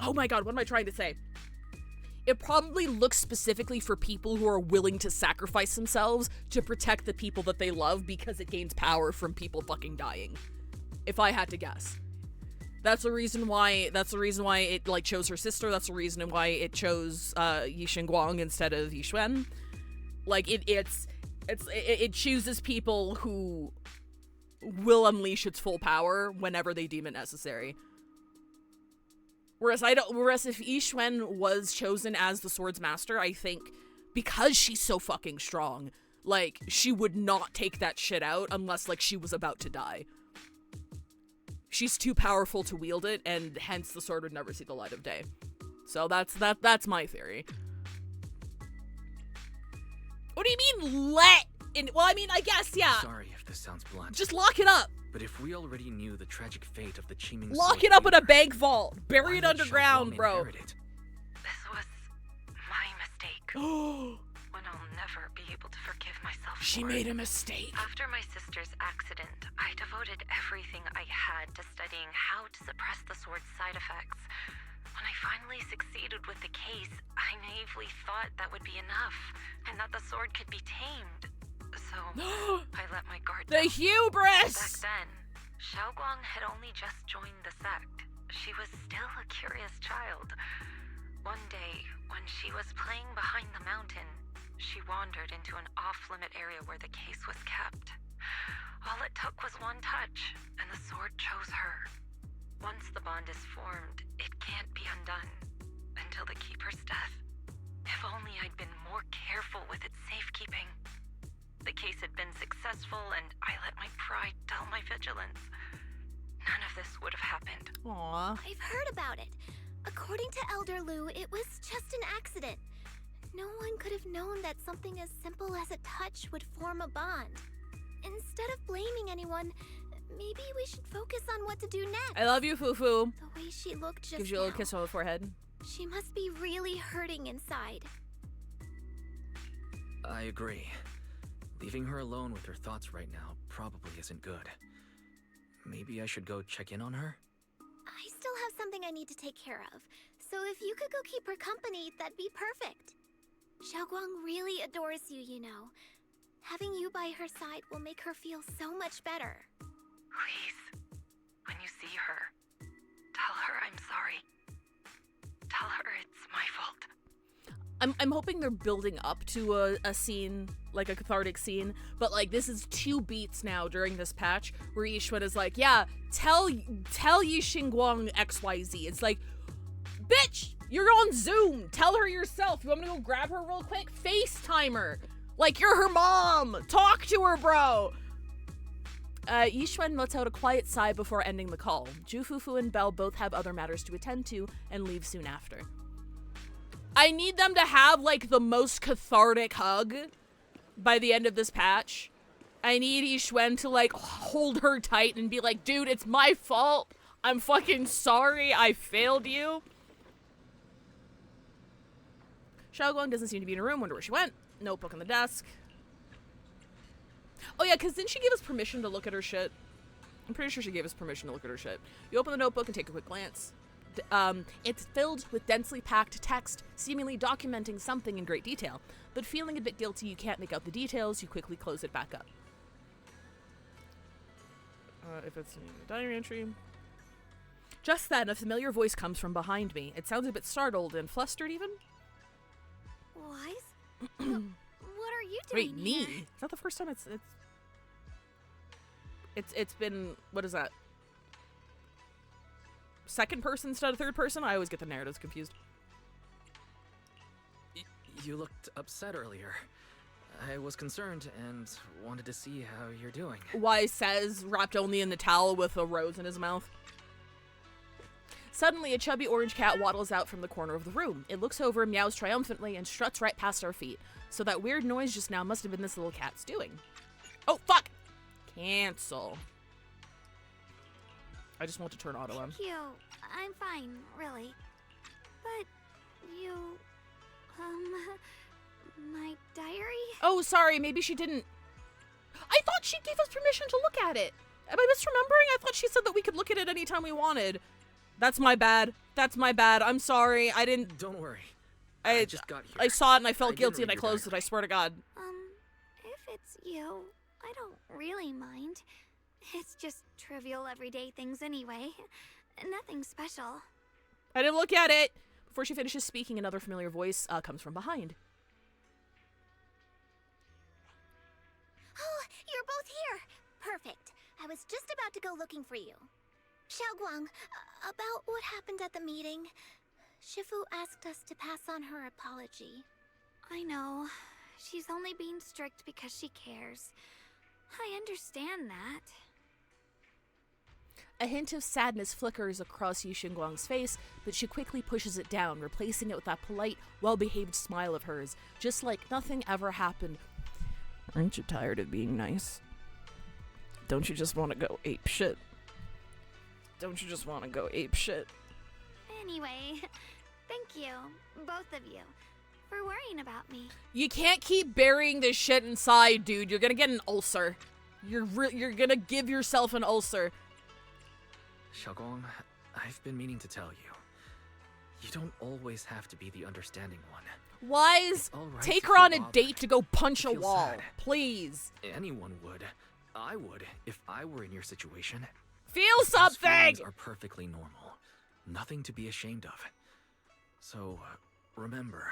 oh my god, what am I trying to say? It probably looks specifically for people who are willing to sacrifice themselves to protect the people that they love because it gains power from people fucking dying. If I had to guess. That's the reason why it like chose her sister. That's the reason why it chose Yixingguang instead of Yixuan. Like it chooses people who will unleash its full power whenever they deem it necessary. Whereas if Yixuan was chosen as the sword's master, I think because she's so fucking strong, like she would not take that shit out unless like she was about to die. She's too powerful to wield it, and hence the sword would never see the light of day. So that's my theory. What do you mean let in? Well, I mean, I guess, yeah. Sorry if this sounds blunt. Just lock it up. But if we already knew the tragic fate of the Qingming Lock sword it up in a wielder, bank vault. Bury why it would underground, Xiaoguang bro. inherit it? This was my mistake. One I'll never be able to forgive myself She for. made a mistake. After my sister's accident, I devoted everything I had to studying how to suppress the sword's side effects. When I finally succeeded with the case, I naively thought that would be enough, and that the sword could be tamed. So, I let my guard The down. hubris! Back then, Xiaoguang had only just joined the sect. She was still a curious child. One day, when she was playing behind the mountain, she wandered into an off-limit area where the case was kept. All it took was one touch, and the sword chose her. Once the bond is formed, it can't be undone. Until the Keeper's death. If only I'd been more careful with its safekeeping. The case had been successful, and I let my pride dull my vigilance. None of this would have happened. Aww. I've heard about it. According to Elder Lou, it was just an accident. No one could have known that something as simple as a touch would form a bond. Instead of blaming anyone, maybe we should focus on what to do next. I love you, Fufu. The way she looked just Gives you a little now, kiss on the forehead. she must be really hurting inside. I agree. Leaving her alone with her thoughts right now probably isn't good. Maybe I should go check in on her? I still have something I need to take care of, so if you could go keep her company, that'd be perfect. Xiaoguang really adores you, you know. Having you by her side will make her feel so much better. Please, when you see her, tell her I'm sorry. Tell her it's my fault. I'm hoping they're building up to a scene, like a cathartic scene, but like this is 2 beats now during this patch where Yixuan is like, yeah, tell Yi Xingguang XYZ. It's like, bitch, you're on Zoom. Tell her yourself. You want me to go grab her real quick? FaceTime her. Like you're her mom. Talk to her, bro. Yixuan lets out a quiet sigh before ending the call. Ju Fufu and Belle both have other matters to attend to and leave soon after. I need them to have, like, the most cathartic hug by the end of this patch. I need Yixuan to, like, hold her tight and be like, dude, it's my fault. I'm fucking sorry. I failed you. Xiaoguang doesn't seem to be in a room. Wonder where she went. Notebook on the desk. Oh, yeah, because didn't she give us permission to look at her shit? I'm pretty sure she gave us permission to look at her shit. You open the notebook and take a quick glance. It's filled with densely packed text, seemingly documenting something in great detail. But feeling a bit guilty you can't make out the details, you quickly close it back up. If it's a diary entry... Just then, a familiar voice comes from behind me. It sounds a bit startled and flustered, even. Wise? What are you doing Wait, me? here? Is that the first time it's been... What is that? Second person instead of third person? I always get the narratives confused. You looked upset earlier. I was concerned and wanted to see how you're doing. Wise says, wrapped only in the towel with a rose in his mouth. Suddenly, a chubby orange cat waddles out from the corner of the room. It looks over, meows triumphantly, and struts right past our feet. So that weird noise just now must have been this little cat's doing. Oh, fuck! Cancel. I just want to turn auto on. Thank you. I'm fine, really. But you... my diary? Oh, sorry, maybe she didn't... I thought she gave us permission to look at it. Am I misremembering? I thought she said that we could look at it anytime we wanted. That's my bad. That's my bad. I'm sorry. I didn't... Don't worry. I just got here. I saw it and I felt I didn't guilty and read I your closed it. I swear to God. If it's you, I don't really mind. It's just trivial everyday things anyway. Nothing special. I didn't look at it. Before she finishes speaking, another familiar voice comes from behind. Oh, you're both here. Perfect. I was just about to go looking for you. Xiaoguang, about what happened at the meeting. Shifu asked us to pass on her apology. I know. She's only being strict because she cares. I understand that. A hint of sadness flickers across Yi Xingguang's face, but she quickly pushes it down, replacing it with that polite, well-behaved smile of hers, just like nothing ever happened. Aren't you tired of being nice? Don't you just want to go ape shit? Don't you just want to go ape shit? Anyway, thank you, both of you, for worrying about me. You can't keep burying this shit inside, dude. You're gonna get an ulcer. You're gonna give yourself an ulcer. Xiaoguang, I've been meaning to tell you. You don't always have to be the understanding one. Wise, It's all right take to her feel on a bothered. date to go punch a Feel wall. sad. Please. Anyone would. I would, if I were in your situation. Feel Those something! feelings are perfectly normal. Nothing to be ashamed of. So, remember,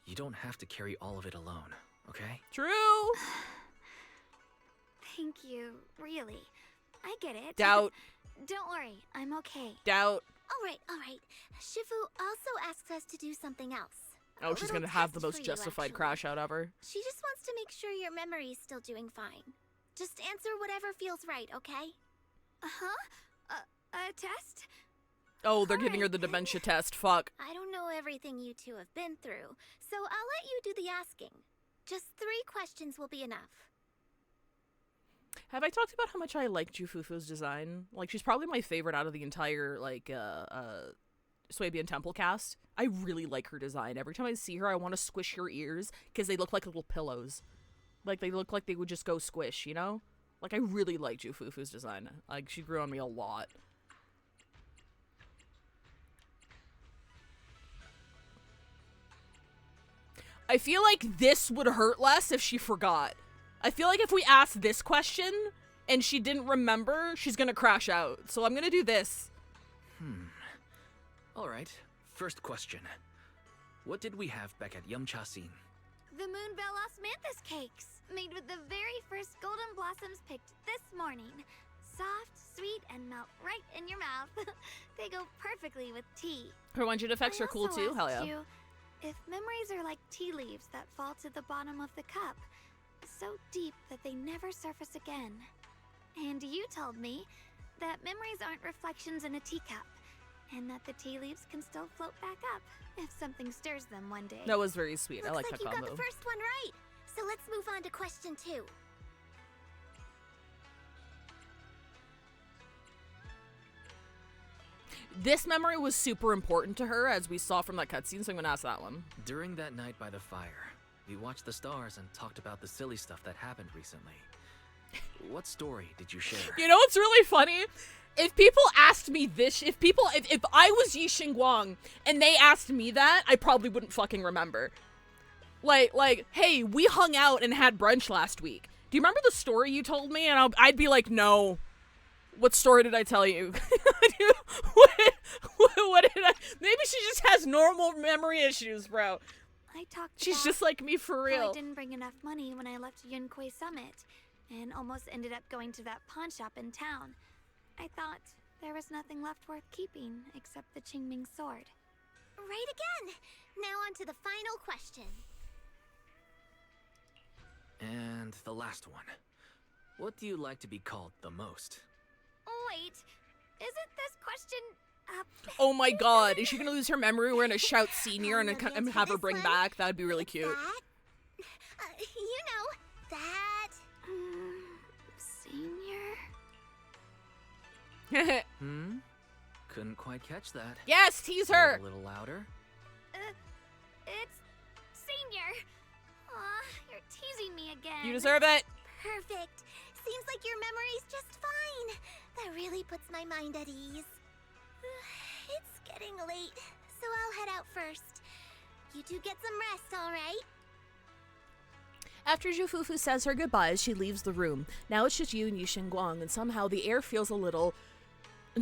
you don't have to carry all of it alone, okay? True. Thank you, really. I get it. Doubt. Don't worry, I'm okay. Doubt. All right. Shifu also asks us to do something else. Oh, A she's little gonna have the test most for you, justified actually. crash out ever. She just wants to make sure your memory's still doing fine. Just answer whatever feels right, okay? Uh-huh. A test? Oh, they're giving her Alright, the then. dementia test. Fuck. I don't know everything you two have been through, so I'll let you do the asking. Just 3 questions will be enough. Have I talked about how much I like Jufufu's design? Like, she's probably my favorite out of the entire, like, Swabian Temple cast. I really like her design. Every time I see her, I want to squish her ears, because they look like little pillows. Like, they look like they would just go squish, you know? Like, I really like Jufufu's design. Like, she grew on me a lot. I feel like this would hurt less if she forgot. I feel like if we asked this question and she didn't remember, she's gonna crash out. So I'm gonna do this. Alright, first question. What did we have back at Yumchasin? The Moonbell Osmanthus cakes, made with the very first golden blossoms picked this morning. Soft, sweet, and melt right in your mouth. They go perfectly with tea. Her one effects I are cool also too. Hell asked yeah. you if memories are like tea leaves that fall to the bottom of the cup, so deep that they never surface again. And you told me that memories aren't reflections in a teacup, and that the tea leaves can still float back up if something stirs them one day. That was very sweet. I like Looks that like you combo. got the first one right. So let's move on to question 2. This memory was super important to her, as we saw from that cutscene, so I'm gonna ask that one. During that night by the fire, we watched the stars and talked about the silly stuff that happened recently. What story did you share? You know what's really funny? If people asked me this, if I was Yi Xingguang and they asked me that, I probably wouldn't fucking remember. Like, hey, we hung out and had brunch last week. Do you remember the story you told me? And I'd be like, no. What story did I tell you? what did I? Maybe she just has normal memory issues, bro. I talked She's about just like me for how real. I didn't bring enough money when I left Yunquei Summit, and almost ended up going to that pawn shop in town. I thought there was nothing left worth keeping except the Qingming sword. Right again! Now on to the final question. And the last one. What do you like to be called the most? Wait, isn't this question Oh my god, is she gonna lose her memory? We're gonna shout senior and have her bring back? That'd be really cute. You know, that... senior? Couldn't quite catch that. Yes, tease Say it her! a little louder. It's senior. Aw, you're teasing me again. You deserve it! Perfect. Seems like your memory's just fine. That really puts my mind at ease. It's getting late, so I'll head out first. You two get some rest, all right? After Jufufu says her goodbyes, she leaves the room. Now it's just you and Yi Xingguang, and somehow the air feels a little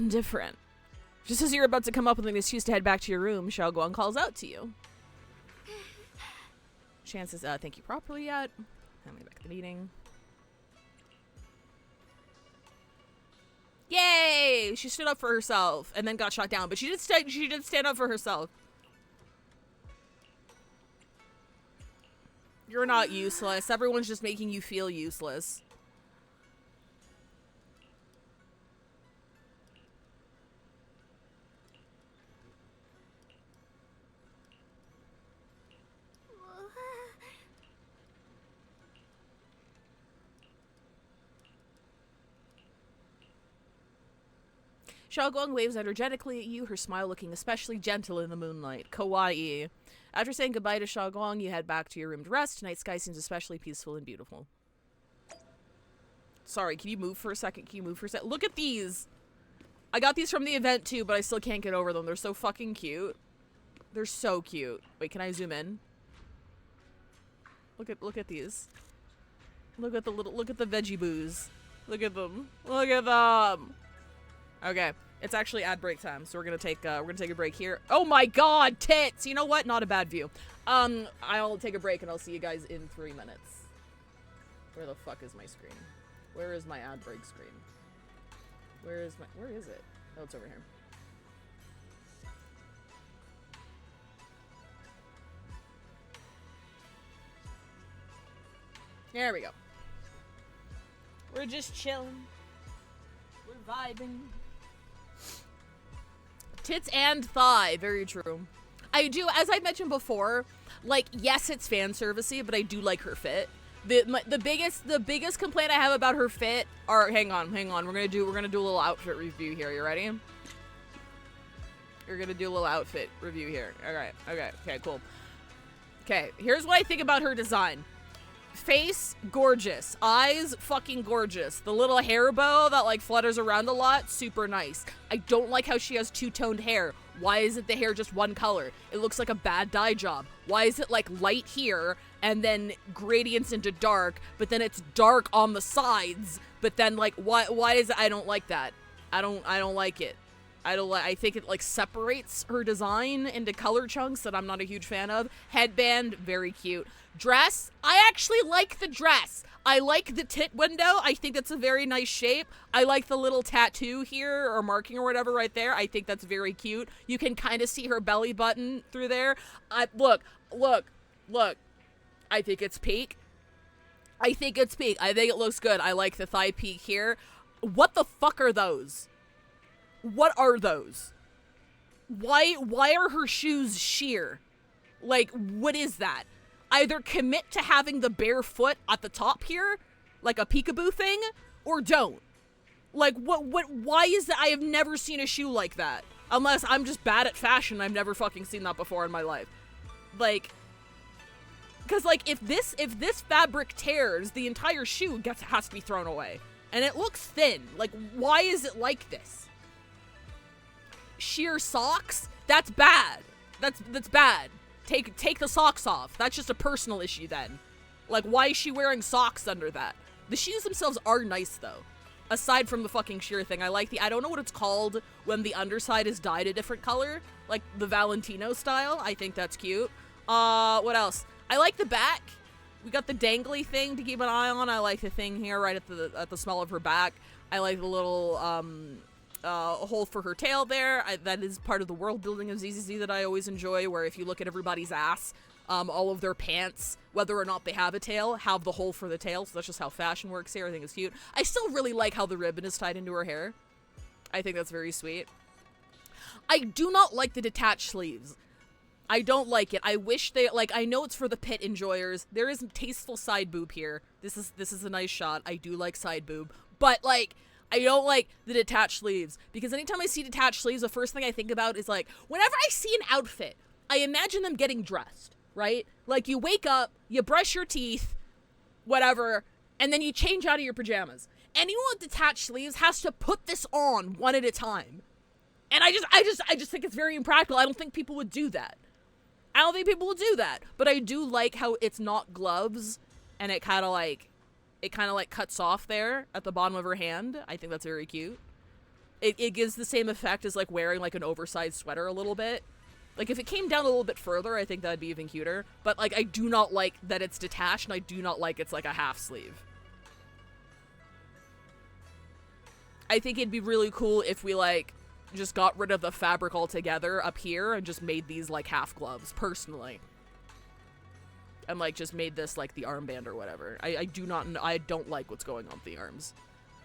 different. Just as you're about to come up with an excuse to head back to your room, Xiao Guang calls out to you. Chances, thank you properly yet. Let me back at the meeting. Yay! She stood up for herself and then got shot down, but she did stand up for herself. You're not useless. Everyone's just making you feel useless. Xiao Guang waves energetically at you, her smile looking especially gentle in the moonlight. Kawaii. After saying goodbye to Xiao Guang, you head back to your room to rest. Night sky seems especially peaceful and beautiful. Sorry, can you move for a second? Look at these! I got these from the event too, but I still can't get over them. They're so fucking cute. They're so cute. Wait, can I zoom in? Look at these. Look at the veggie boos. Look at them. Look at them! Okay. It's actually ad break time, so we're gonna take a break here. Oh my god, tits! You know what? Not a bad view. I'll take a break and I'll see you guys in 3 minutes. Where the fuck is my screen? Where is my ad break screen? Where is it? Oh, it's over here. There we go. We're just chilling. We're vibing. Tits and thigh, very true. I do, as I mentioned before, like, yes, it's fan servicey, but I do like her fit. The biggest complaint I have about her fit are, hang on, we're gonna do a little outfit review here. You ready? You're gonna do a little outfit review here. Alright, okay, cool. Okay, here's what I think about her design. Face, gorgeous. Eyes, fucking gorgeous. The little hair bow that like flutters around a lot, super nice. I don't like how she has two-toned hair. Why isn't the hair just one color? It looks like a bad dye job. Why is it like light here and then gradients into dark, but then it's dark on the sides, but then like why is it? I don't like that. I don't like it. I think it like separates her design into color chunks that I'm not a huge fan of. Headband, very cute. Dress, I actually like the dress. I like the tit window. I think that's a very nice shape. I like the little tattoo here or marking or whatever right there. I think that's very cute. You can kind of see her belly button through there. Look. I think it's peak. I think it looks good. I like the thigh peak here. What the fuck are those? What are those? Why are her shoes sheer? Like, what is that? Either commit to having the bare foot at the top here, like a peekaboo thing, or don't. Like, why is that? I have never seen a shoe like that. Unless I'm just bad at fashion, I've never fucking seen that before in my life. Like, because like, if this fabric tears, the entire shoe has to be thrown away. And it looks thin. Like, why is it like this? Sheer socks? That's bad. That's bad. Take the socks off. That's just a personal issue then. Like, why is she wearing socks under that? The shoes themselves are nice though. Aside from the fucking sheer thing, I don't know what it's called when the underside is dyed a different color, like the Valentino style. I think that's cute. What else? I like the back. We got the dangly thing to keep an eye on. I like the thing here right at the small of her back. I like the little hole for her tail there. That is part of the world building of ZZZ that I always enjoy, where if you look at everybody's ass, all of their pants, whether or not they have a tail, have the hole for the tail. So that's just how fashion works here. I think it's cute. I still really like how the ribbon is tied into her hair. I think that's very sweet. I do not like the detached sleeves. I don't like it. I wish they, like, I know it's for the pit enjoyers. There is tasteful side boob here. This is a nice shot. I do like side boob. But, like, I don't like the detached sleeves, because anytime I see detached sleeves, the first thing I think about is, like, whenever I see an outfit, I imagine them getting dressed, right? Like, you wake up, you brush your teeth, whatever, and then you change out of your pajamas. Anyone with detached sleeves has to put this on one at a time. And I just think it's very impractical. I don't think people would do that. But I do like how it's not gloves, and it kind of like cuts off there at the bottom of her hand. I think that's very cute. It gives the same effect as like wearing like an oversized sweater a little bit. Like if it came down a little bit further, I think that'd be even cuter. But like I do not like that it's detached, and I do not like it's like a half sleeve. I think it'd be really cool if we like just got rid of the fabric altogether up here and just made these like half gloves, personally. And like just made this like the armband or whatever. I don't like what's going on with the arms.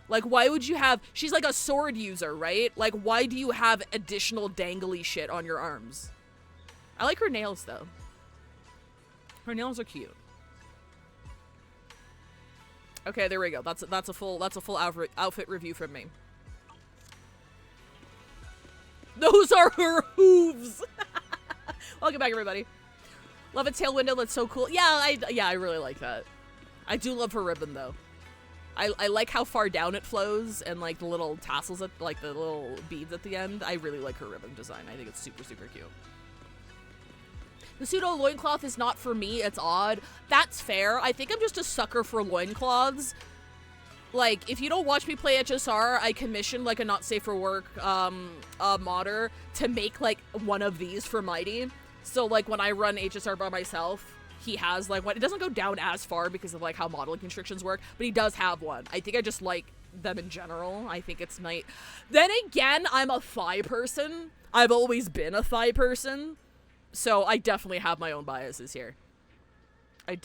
Like, why would you have, she's like a sword user, right? Like, why do you have additional dangly shit on your arms? I like her nails though. Her nails are cute. Okay, there we go. That's a full outfit review from me. Those are her hooves. Welcome back, everybody. Love a tail window. That's so cool. Yeah, I really like that. I do love her ribbon though. I like how far down it flows, and like the little tassels at like the little beads at the end. I really like her ribbon design. I think it's super, super cute. The pseudo loincloth is not for me. It's odd. That's fair. I think I'm just a sucker for loincloths. like, if you don't watch me play HSR, I commissioned, like, a not safe for work, modder to make, like, one of these for Mighty. So, like, when I run HSR by myself, he has, like, one. It doesn't go down as far because of, like, how modeling constrictions work, but he does have one. I think I just like them in general. I think it's nice. Then again, I'm a thigh person. I've always been a thigh person. So I definitely have my own biases here. I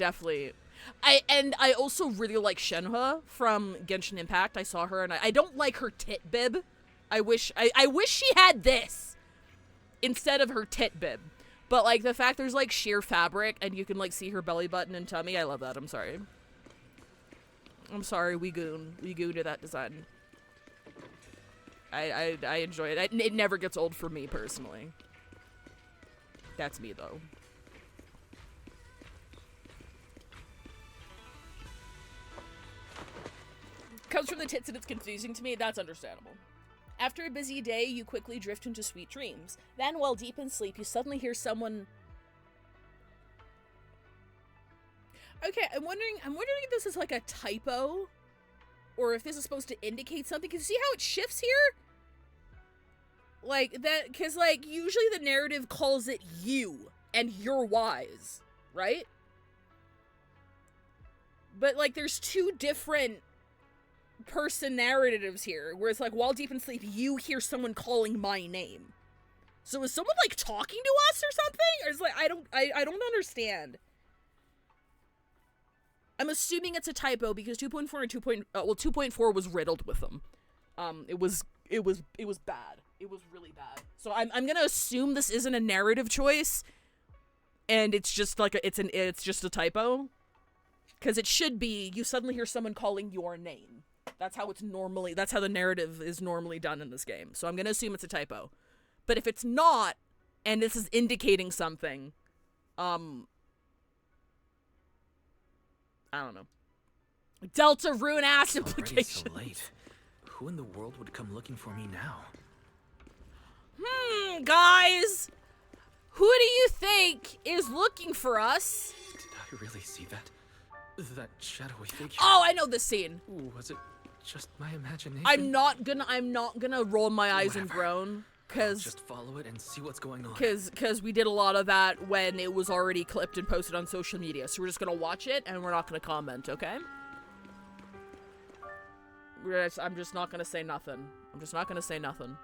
also really like Shenhe from Genshin Impact. I saw her and I don't like her tit bib. I wish she had this instead of her tit bib. But, like, the fact there's, like, sheer fabric and you can, like, see her belly button and tummy, I love that. I'm sorry. I'm sorry, we goon to that design. I enjoy it. It never gets old for me, personally. That's me, though. Comes from the tits and it's confusing to me. That's understandable. After a busy day, you quickly drift into sweet dreams. Then, while deep in sleep, you suddenly hear someone... Okay, I'm wondering if this is like a typo, or if this is supposed to indicate something. Can you see how it shifts here? Like, that, because, like, usually the narrative calls it you, and you're wise, right? But, like, there's two different person narratives here, where it's like, while deep in sleep, you hear someone calling my name. So is someone, like, talking to us or something? Or is, like, I don't understand. I'm assuming it's a typo because 2.4 and 2.4 was riddled with them. It was bad. It was really bad. So I'm gonna assume this isn't a narrative choice, and it's just like it's just a typo, because it should be you suddenly hear someone calling your name. That's how the narrative is normally done in this game. So I'm gonna assume it's a typo. But if it's not, and this is indicating something, I don't know. Delta Rune ass implications. So late. Who in the world would come looking for me now? Guys, who do you think is looking for us? Did I really see that? That shadowy figure? Oh, I know this scene. Ooh, was it just my imagination? I'm not gonna roll my eyes and groan, cause just follow it and see what's going on. Cause we did a lot of that when it was already clipped and posted on social media. So we're just gonna watch it and we're not gonna comment, okay? I'm just not gonna say nothing. I'm just not gonna say nothing.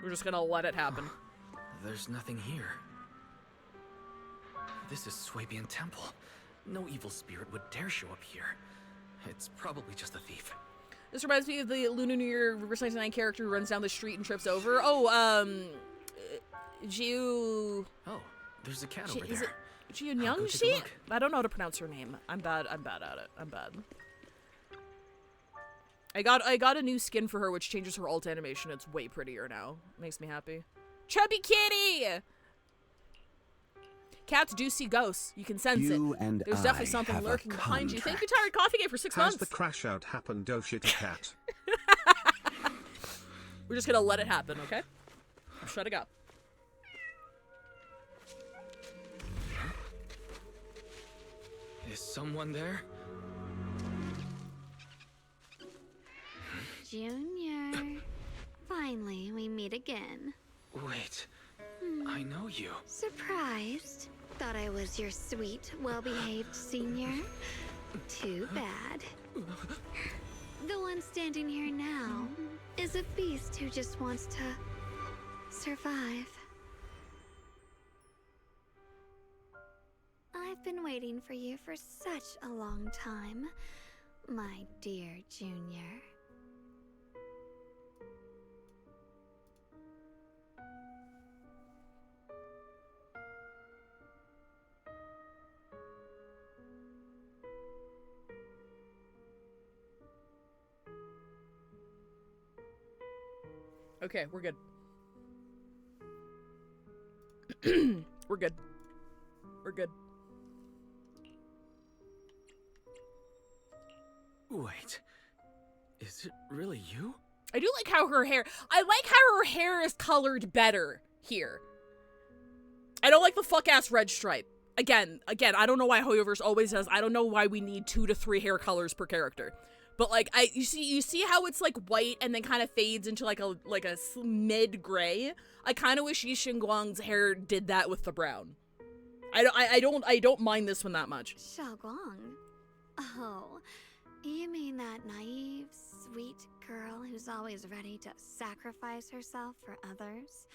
We're just gonna let it happen. There's nothing here. This is Swabian Temple. No evil spirit would dare show up here. It's probably just a thief. This reminds me of the Lunar New Year Reverse 99 character who runs down the street and trips over. Oh, Jiu... Oh, there's a cat over there. Is it Jiu Nyangxi? I don't know how to pronounce her name. I'm bad at it. I'm bad. I got a new skin for her, which changes her alt animation. It's way prettier now. Makes me happy. Chubby kitty! Cats do see ghosts. You can sense it. There's definitely something lurking behind you. Thank you, Tired Coffee Game, for 6 months. Has the crash out happened, oh shit, cat? We're just gonna let it happen, okay? I'm shutting up. Is someone there? Junior. Finally, we meet again. Wait. I know you. Surprised? Thought I was your sweet, well-behaved senior? Too bad. The one standing here now is a beast who just wants to survive. I've been waiting for you for such a long time, my dear Junior. Okay, we're good. We're good. We're good. Wait. Is it really you? I do like how her hair... I like how her hair is colored better here. I don't like the fuck-ass red stripe. Again, I don't know why Hoyoverse always says, I don't know why we need 2 to 3 hair colors per character. But like you see how it's like white and then kind of fades into like a mid gray. I kind of wish Yi Xingguang's hair did that with the brown. I don't mind this one that much. Xiaoguang? Oh, you mean that naive, sweet girl who's always ready to sacrifice herself for others?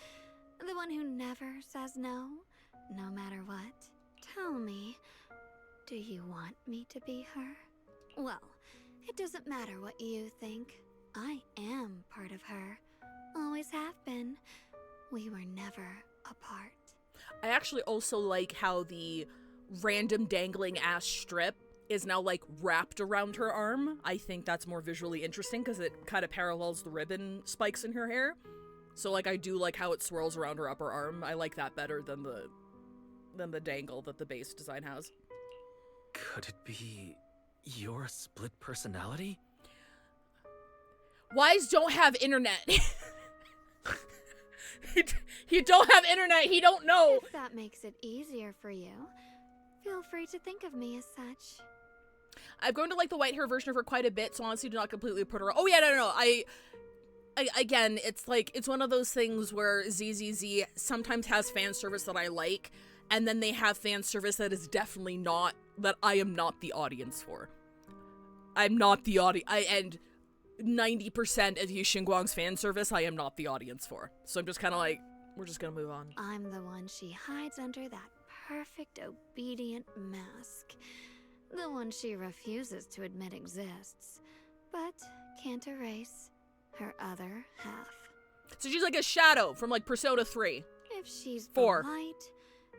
The one who never says no, no matter what? Tell me, do you want me to be her? Well, it doesn't matter what you think. I am part of her. Always have been. We were never apart. I actually also like how the random dangling ass strip is now like wrapped around her arm. I think that's more visually interesting because it kind of parallels the ribbon spikes in her hair. So like I do like how it swirls around her upper arm. I like that better than the dangle that the base design has. Could it be your split personality? Wise don't have internet. He don't have internet. He don't know. If that makes it easier for you, feel free to think of me as such. I'm going to like the white hair version of her quite a bit, so honestly do not completely put her... Oh yeah, no. I again, it's like, it's one of those things where ZZZ sometimes has fan service that I like, and then they have fan service that is definitely not, that I am not the audience for. I'm not the and 90% of Yi Xingguang's fan service, I am not the audience for. So I'm just kind of like, we're just gonna move on. I'm the one she hides under that perfect obedient mask. The one she refuses to admit exists, but can't erase her other half. So she's like a shadow from like Persona 3. If she's 4. the light,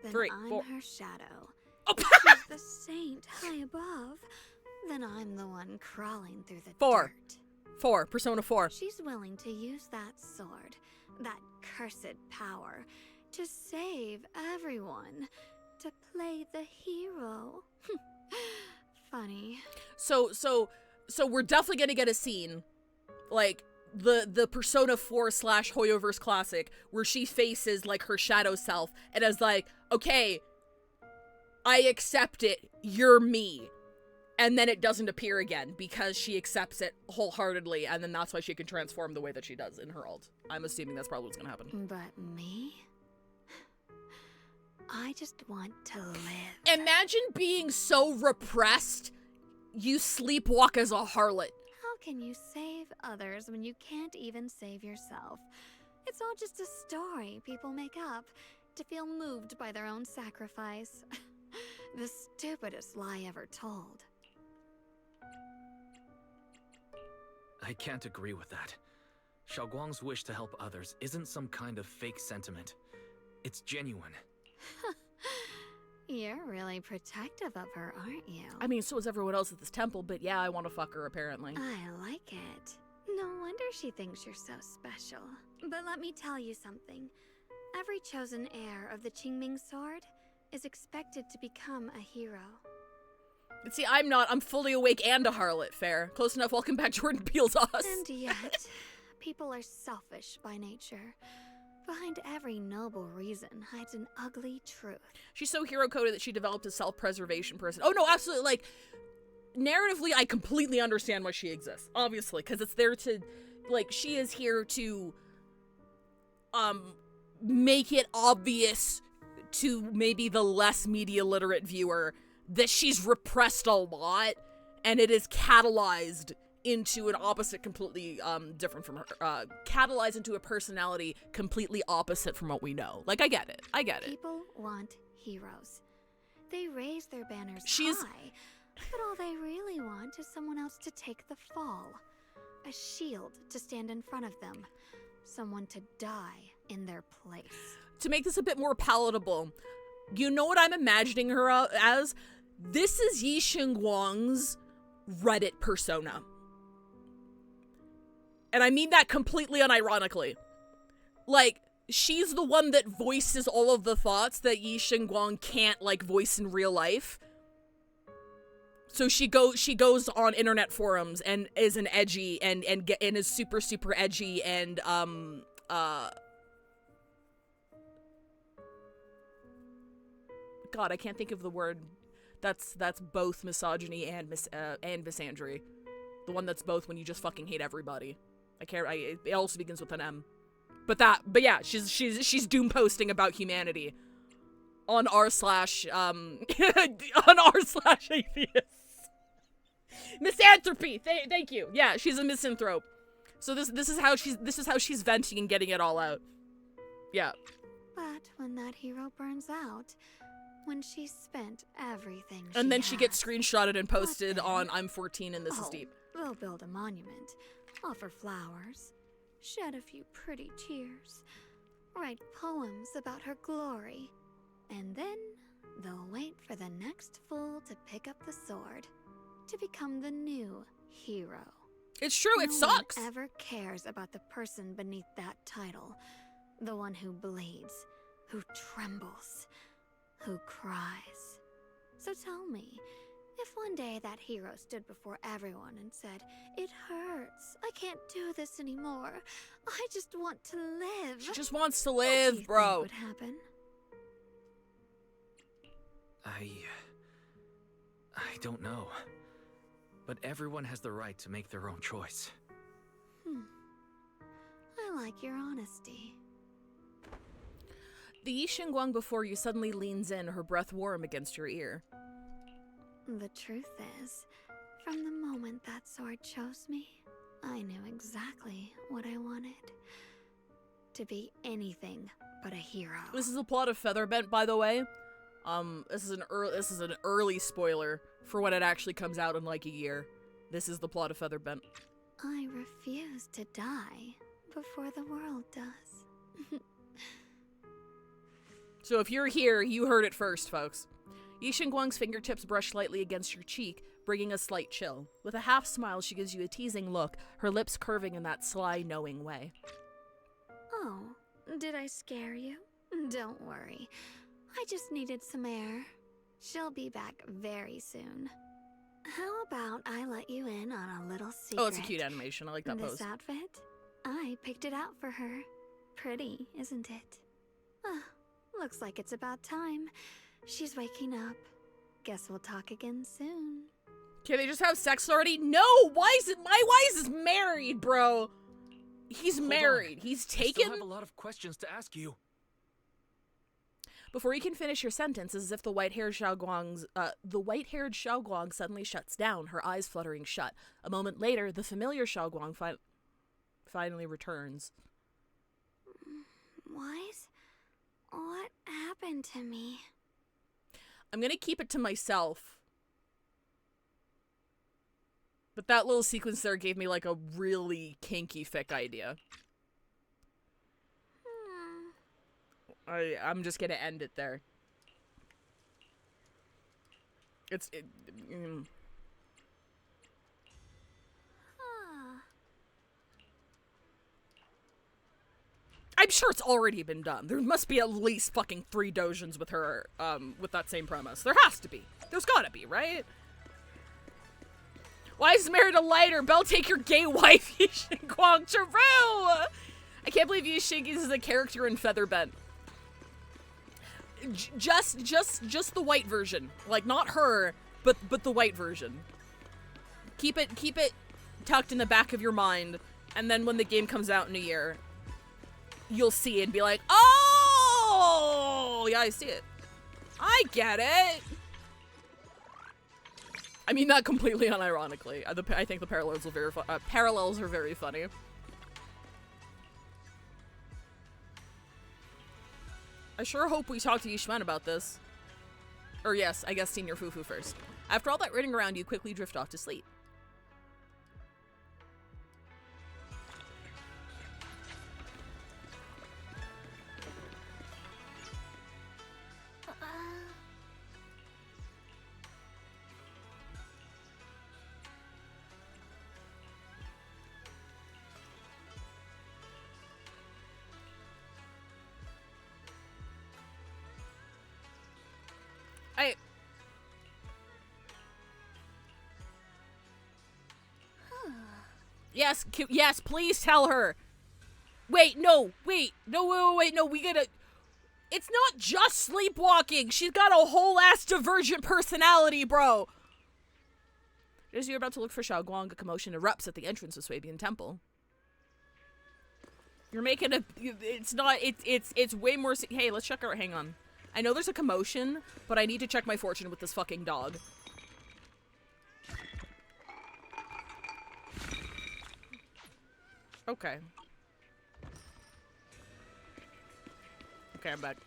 then 3, I'm 4. her shadow. Oh. If she's the saint high above, then I'm the one crawling through the 4. dirt. 4. Persona 4. She's willing to use that sword, that cursed power, to save everyone, to play the hero. Funny. So we're definitely gonna get a scene, like the Persona 4 / Hoyoverse classic, where she faces like her shadow self and is like, okay, I accept it, you're me. And then it doesn't appear again because she accepts it wholeheartedly, and then that's why she can transform the way that she does in her ult. I'm assuming that's probably what's gonna happen. But me? I just want to live. Imagine being so repressed, you sleepwalk as a harlot. How can you save others when you can't even save yourself? It's all just a story people make up to feel moved by their own sacrifice. The stupidest lie ever told. I can't agree with that. Xiaoguang's wish to help others isn't some kind of fake sentiment. It's genuine. You're really protective of her, aren't you? I mean, so is everyone else at this temple, but yeah, I want to fuck her, apparently. I like it. No wonder she thinks you're so special. But let me tell you something. Every chosen heir of the Qingming sword is expected to become a hero. But see, I'm not. I'm fully awake and a harlot. Fair. Close enough. Welcome back, Jordan Peele's Us. And yet, people are selfish by nature. Behind every noble reason hides an ugly truth. She's so hero-coded that she developed a self-preservation person. Oh, no, absolutely. Like, narratively, I completely understand why she exists. Obviously, because it's there to... Like, she is here to... make it obvious to maybe the less media-literate viewer that she's repressed a lot, and it is catalyzed into an opposite completely different from her, catalyzed into a personality completely opposite from what we know. Like, I get it. People want heroes. They raise their banners She's... high, but all they really want is someone else to take the fall. A shield to stand in front of them. Someone to die in their place. To make this a bit more palatable, you know what I'm imagining her as? This is Yi Xingguang's Reddit persona. And I mean that completely unironically. Like, she's the one that voices all of the thoughts that Yi Xingguang can't, like, voice in real life. So she goes on internet forums and is an edgy and is super, super edgy and, God, I can't think of the word that's both misogyny and misandry. The one that's both when you just fucking hate everybody. It also begins with an M. But yeah, she's doom posting about humanity on r/atheists. Misanthropy. Thank you. Yeah, she's a misanthrope. So this is how she's venting and getting it all out. Yeah. But when that hero burns out, when she's spent everything and then she gets screenshotted and posted on I'm 14 and this is deep. We'll build a monument, offer flowers, shed a few pretty tears, write poems about her glory, and then they'll wait for the next fool to pick up the sword to become the new hero. It's true, it sucks. No one ever cares about the person beneath that title, the one who bleeds, who trembles, who cries. So tell me, if one day that hero stood before everyone and said, "It hurts, I can't do this anymore, I just want to live." She just wants to live, bro. What would happen? I don't know. But everyone has the right to make their own choice. I like your honesty. The Yi Xingguang before you suddenly leans in, her breath warm against your ear. The truth is, from the moment that sword chose me, I knew exactly what I wanted. To be anything but a hero. This is a plot of Featherbent, by the way. This is an early spoiler for when it actually comes out in like a year. This is the plot of Featherbent. I refuse to die before the world does. So if you're here, you heard it first, folks. Yi Xingguang's fingertips brush lightly against your cheek, bringing a slight chill. With a half smile, she gives you a teasing look, her lips curving in that sly, knowing way. Oh, did I scare you? Don't worry. I just needed some air. She'll be back very soon. How about I let you in on a little secret? Oh, it's a cute animation. I like that pose. This outfit? I picked it out for her. Pretty, isn't it? Looks like it's about time. She's waking up. Guess we'll talk again soon. Can they just have sex already? No! Why is this married, bro? He's married. He's taken. I still have a lot of questions to ask you. Before you can finish your sentence, as if the white-haired Xiaoguang suddenly shuts down, her eyes fluttering shut. A moment later, the familiar Xiaoguang finally returns. Wise? What happened to me? I'm gonna keep it to myself. But that little sequence there gave me like a really kinky fic idea. I'm just gonna end it there. I'm sure it's already been done. There must be at least fucking 3 dojins with her, with that same premise. There has to be. There's gotta be, right? Why is married a lighter? Belle, take your gay wife, Yi Xingguang. True! I can't believe Yi Xingguang is a character in Featherbent. Just the white version. Like, not her, but the white version. Keep it tucked in the back of your mind, and then when the game comes out in a year, you'll see it and be like, oh, yeah, I see it. I get it. I mean that completely unironically. I think the parallels are very funny. I sure hope we talk to Yishman about this. Or yes, I guess Senior Fufu first. After all that running around, you quickly drift off to sleep. Yes, please tell her. Wait, no, we gotta... It's not just sleepwalking. She's got a whole ass divergent personality, bro. As you're about to look for Xiaoguang, a commotion erupts at the entrance of Swabian Temple. You're making a... It's way more... Hey, let's check out... Hang on. I know there's a commotion, but I need to check my fortune with this fucking dog. Okay. Okay, I'm back.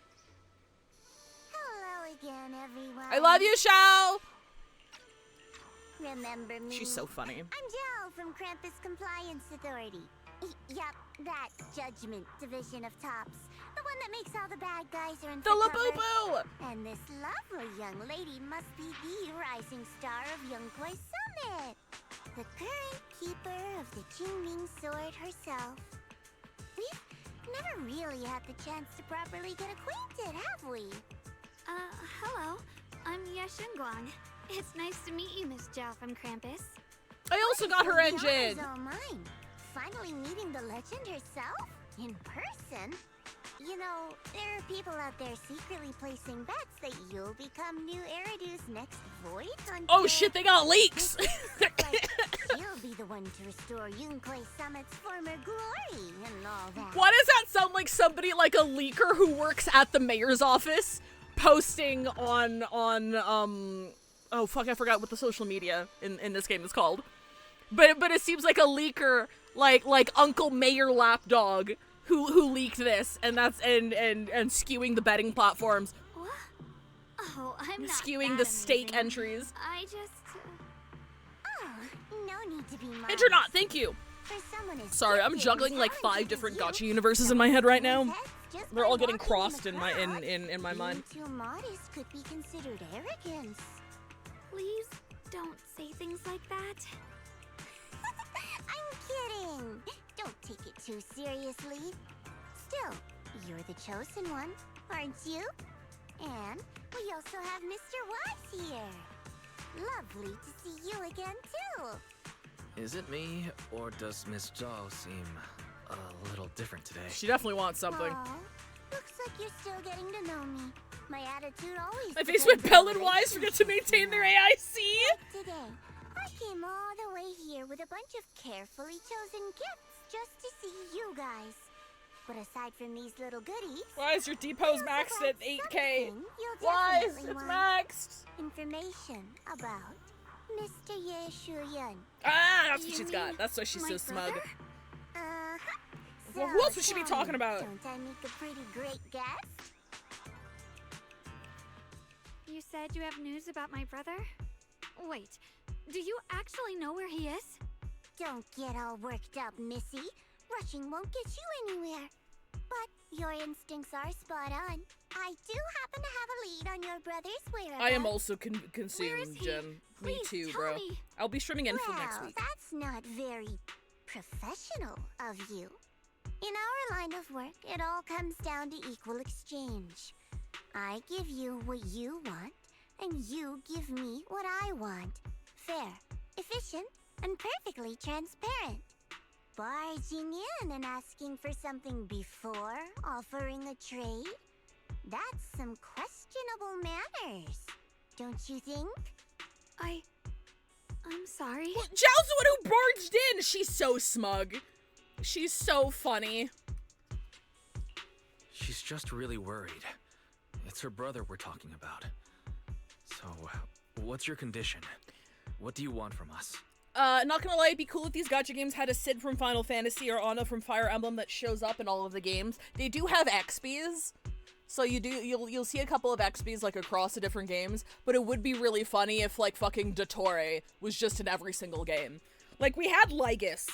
Hello again, everyone. I love you, Xiao! Remember me? She's so funny. I'm Jill from Krampus Compliance Authority. Yup, that Judgment Division of Tops. The one that makes all the bad guys are in The Labubu! And this lovely young lady must be the rising star of Yongkoi Summit. The current keeper of the Qingming Sword herself. We've never really had the chance to properly get acquainted, have we? Hello. I'm Yashunguang. It's nice to meet you, Miss Zhao from Krampus. I also got her The engine! honor's all mine. Finally meeting the legend herself? In person? You know, there are people out there secretly placing bets that you'll become new Eridu's next void hunter. Oh shit, they got leaks! You'll be the one to restore Yongkoi Summit's former glory and all that. Why does that sound like somebody, like a leaker who works at the mayor's office, posting on oh fuck, I forgot what the social media in this game is called. But it seems like a leaker, like Uncle Mayor Lapdog, who leaked this, and that's and skewing the betting platforms. What? Oh, I'm not skewing that the stake amazing. entries. I just... Oh, no need to be modest. Enter not, thank you. For someone as Sorry, I'm gifted juggling and like 5 talented different as you, gacha universes in my head right now. pets just They're by all getting walking crossed the in my crowd, in my mind. being too modest could be considered arrogance. Please don't say things like that. I'm kidding. Don't take it too seriously. Still, you're the chosen one, aren't you? And we also have Mr. Wise here. Lovely to see you again, too. Is it me, or does Miss Zhao seem a little different today? She definitely wants something. Aw, looks like you're still getting to know me. My attitude always... My face depends went Bell on and Wise forget to relationships, maintain you their know. AIC. Today, I came all the way here with a bunch of carefully chosen gifts just to see you guys. But aside from these little goodies... Wise, your depot's I maxed also at have 8K. something you'll Wise, definitely it's want. maxed. Information about Mr. Ye Shuyan. Ah, that's what You she's got. mean That's why she's my so smug. brother? Uh-huh. Well, who else would she be tell talking me, about? Don't I make a pretty great guest? You said you have news about my brother? Wait, do you actually know where he is? Don't get all worked up, Missy. Rushing won't get you anywhere. But your instincts are spot on. I do happen to have a lead on your brother's whereabouts. I am also Where is consumed, he? Jen. Me Please too, tell bro. me. I'll be streaming Info Well, next week. that's not very professional of you. In our line of work, it all comes down to equal exchange. I give you what you want, and you give me what I want. Fair, efficient, and perfectly transparent. Barging in and asking for something before offering a trade? That's some questionable manners, don't you think? I'm sorry. Well, Zhao's the one who barged in. She's so smug. She's so funny. She's just really worried. It's her brother we're talking about. So, what's your condition? What do you want from us? Not gonna lie, it'd be cool if these gacha games had a Sid from Final Fantasy or Anna from Fire Emblem that shows up in all of the games. They do have XPs, so you'll see a couple of XPs like across the different games, but it would be really funny if like fucking Dottore was just in every single game. Like we had Lygus,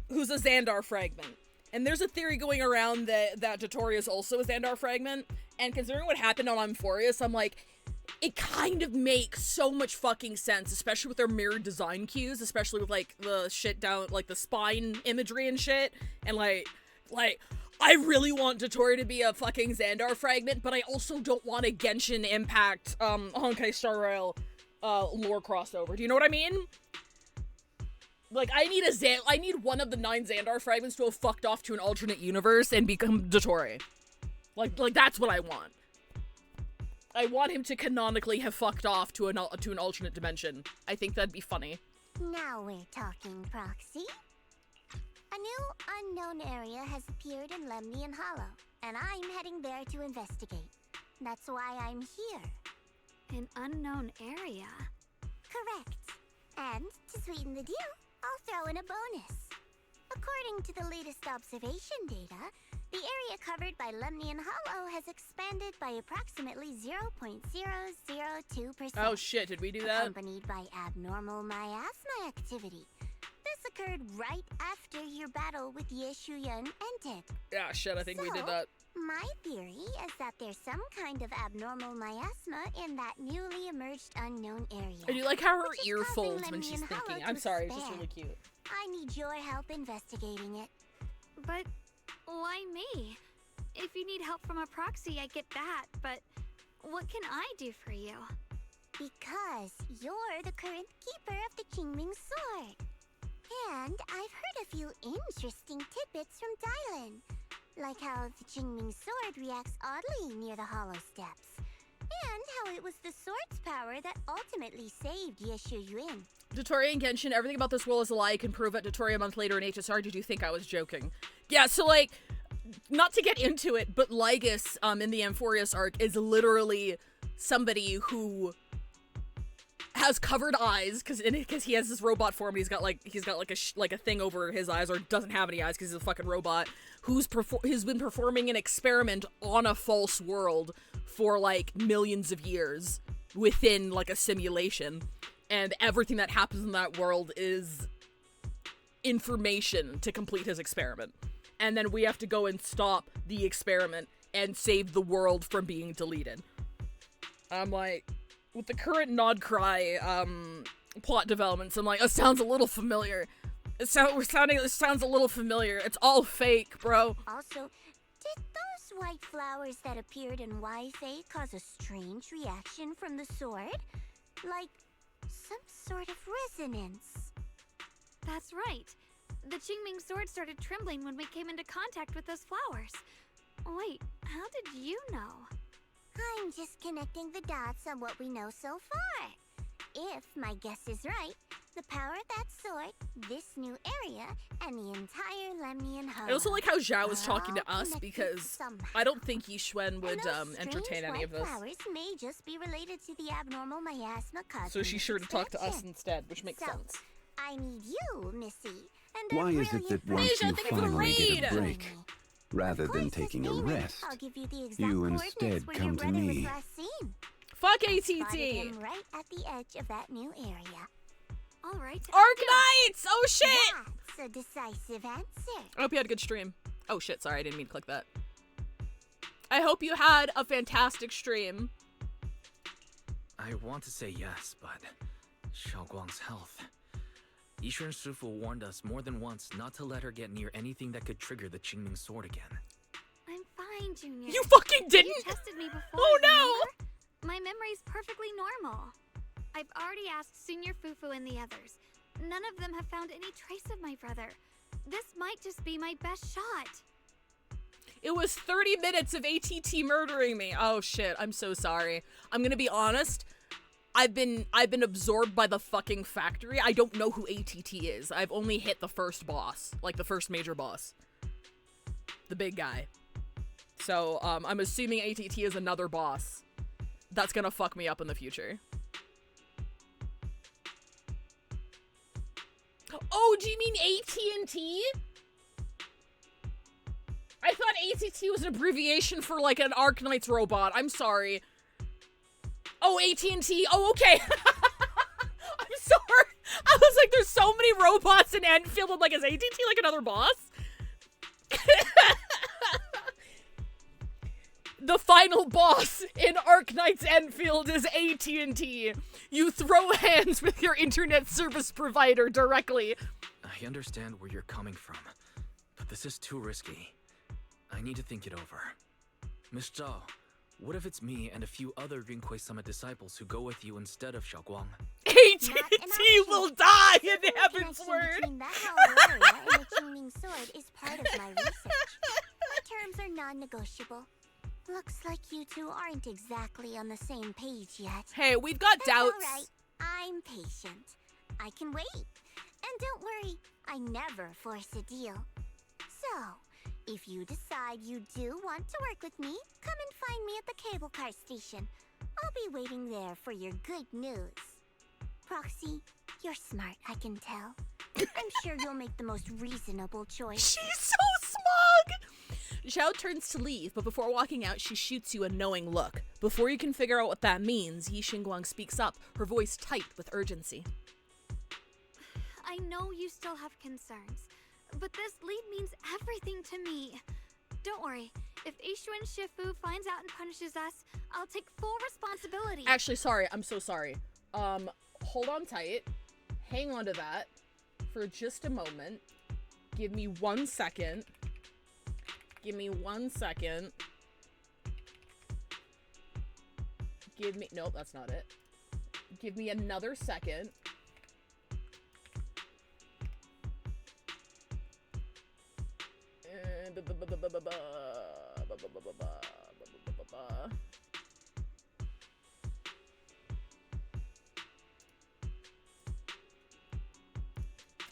who's a Xandar fragment. And there's a theory going around that Dottore is also a Xandar fragment, and considering what happened on Amphorius, I'm like, it kind of makes so much fucking sense, especially with their mirrored design cues, especially with like the shit down, like the spine imagery and shit, and like I really want Dottore to be a fucking Xandar fragment, but I also don't want a Genshin Impact Honkai Star Rail lore crossover. Do you know what I mean? Like, I need one of the 9 Xandar fragments to have fucked off to an alternate universe and become Dottore. Like that's what I want. I want him to canonically have fucked off to an alternate dimension. I think that'd be funny. Now we're talking, Proxy. A new unknown area has appeared in Lemnian Hollow, and I'm heading there to investigate. That's why I'm here. An unknown area? Correct. And to sweeten the deal, I'll throw in a bonus. According to the latest observation data, the area covered by Lemnian Hollow has expanded by approximately 0.002%. Oh shit, did we do that? Accompanied by abnormal miasma activity. This occurred right after your battle with Yeshuyun ended. Yeah, shit, I think we did that. My theory is that there's some kind of abnormal miasma in that newly emerged unknown area. I do like how her which is ear causing folds when she's Lemnian thinking. Hollow I'm to sorry, it's just really expand. cute. I need your help investigating it. But why me? If you need help from a proxy, I get that, but what can I do for you? Because you're the current keeper of the Qingming Sword. And I've heard a few interesting tidbits from Dylan. Like how the Qingming Sword reacts oddly near the Hollow Steps. And how it was the sword's power that ultimately saved Yeshuyun. Dotoria and Genshin, everything about this world is a lie. I can prove it. Dotoria a month later in HSR, did you think I was joking? Yeah, so like, not to get into it, but Lygus in the Amphorius arc is literally somebody who has covered eyes because he has this robot form. And he's got like a thing over his eyes, or doesn't have any eyes because he's a fucking robot. Who's been performing an experiment on a false world for like millions of years within like a simulation, and everything that happens in that world is information to complete his experiment. And then we have to go and stop the experiment and save the world from being deleted. I'm like, with the current Nod Cry plot developments, I'm like, it sounds a little familiar. It sounds a little familiar. It's all fake, bro. Also, did those white flowers that appeared in Wi-Fi cause a strange reaction from the sword? Like, some sort of resonance. That's right. The Qingming sword started trembling when we came into contact with those flowers. Wait, how did you know? I'm just connecting the dots on what we know so far. If my guess is right, the power of that sword, this new area, and the entire Lemnian Hollow. I also like how Zhao was talking to us, because somehow. I don't think Yixuan would And those entertain strange any of white this. flowers may just be related to the abnormal miasma causing So she's this sure to talk to us expansion. instead, which makes So, sense. I need you, Missy. And Why is it that once you thank you for the finally get a raid. break, rather Of than course, as taking a payment, rest, I'll give you the exact you coordinates instead where come your to brother was me? last seen. Fuck Spotted ATT! him right at the edge of that new area. All right. Arknights! Oh shit! That's a decisive answer. I hope you had a good stream. Oh shit, sorry, I didn't mean to click that. I hope you had a fantastic stream. I want to say yes, but Xiaoguang's health. Yishun Shifu warned us more than once not to let her get near anything that could trigger the Qingming sword again. I'm fine, Junior. You fucking didn't! You tested me before. Oh no! remember? My memory's perfectly normal. I've already asked Senior Fufu and the others. None of them have found any trace of my brother. This might just be my best shot. It was 30 minutes of ATT murdering me. Oh shit, I'm so sorry. I'm gonna be honest. I've been absorbed by the fucking factory. I don't know who ATT is. I've only hit the first boss, like the first major boss. The big guy. So, I'm assuming ATT is another boss. That's gonna fuck me up in the future. Oh, do you mean AT&T? I thought ATT was an abbreviation for like an Arknights robot. I'm sorry. Oh, AT&T. Oh, okay. I'm sorry. I was like, there's so many robots in Enfield. I'm like, is AT&T like another boss? The final boss in Arknights Enfield is AT&T. You throw hands with your internet service provider directly. I understand where you're coming from, but this is too risky. I need to think it over. Miss Zhao, what if it's me and a few other Rinkwei Summit disciples who go with you instead of Xiaoguang? AT&T will die in heaven's word. Between that hollow area and the Qingming sword is part of my research. My terms are non-negotiable. Looks like you two aren't exactly on the same page yet. Hey, we've got That's doubts. all right. I'm patient. I can wait. And don't worry, I never force a deal. So, if you decide you do want to work with me, come and find me at the cable car station. I'll be waiting there for your good news. Proxy, you're smart, I can tell. I'm sure you'll make the most reasonable choice. She's so smug! Zhao turns to leave, but before walking out, she shoots you a knowing look. Before you can figure out what that means, Yi Xingguang speaks up, her voice tight with urgency. I know you still have concerns, but this lead means everything to me. Don't worry, if Ishuan Shifu finds out and punishes us, I'll take full responsibility. Actually, sorry, I'm so sorry. Hold on tight. Hang on to that for just a moment. Give me 1 second. Give me 1 second. Give me... Nope, that's not it. Give me another second.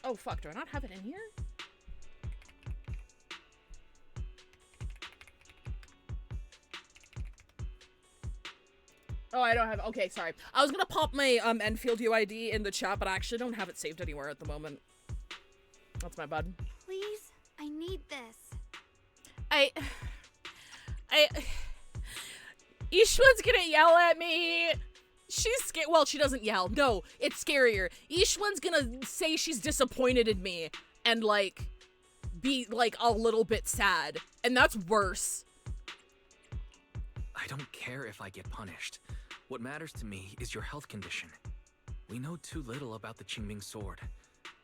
Oh, fuck. Do I not have it in here? Oh, I don't have... Okay, sorry. I was gonna pop my Enfield UID in the chat, but I actually don't have it saved anywhere at the moment. That's my bad. Please, I need this. Ishwan's gonna yell at me. She's scared. Well, she doesn't yell. No, it's scarier. Ishwan's gonna say she's disappointed in me and, like, be, like, a little bit sad. And that's worse. I don't care if I get punished. What matters to me is your health condition. We know too little about the Qingming sword.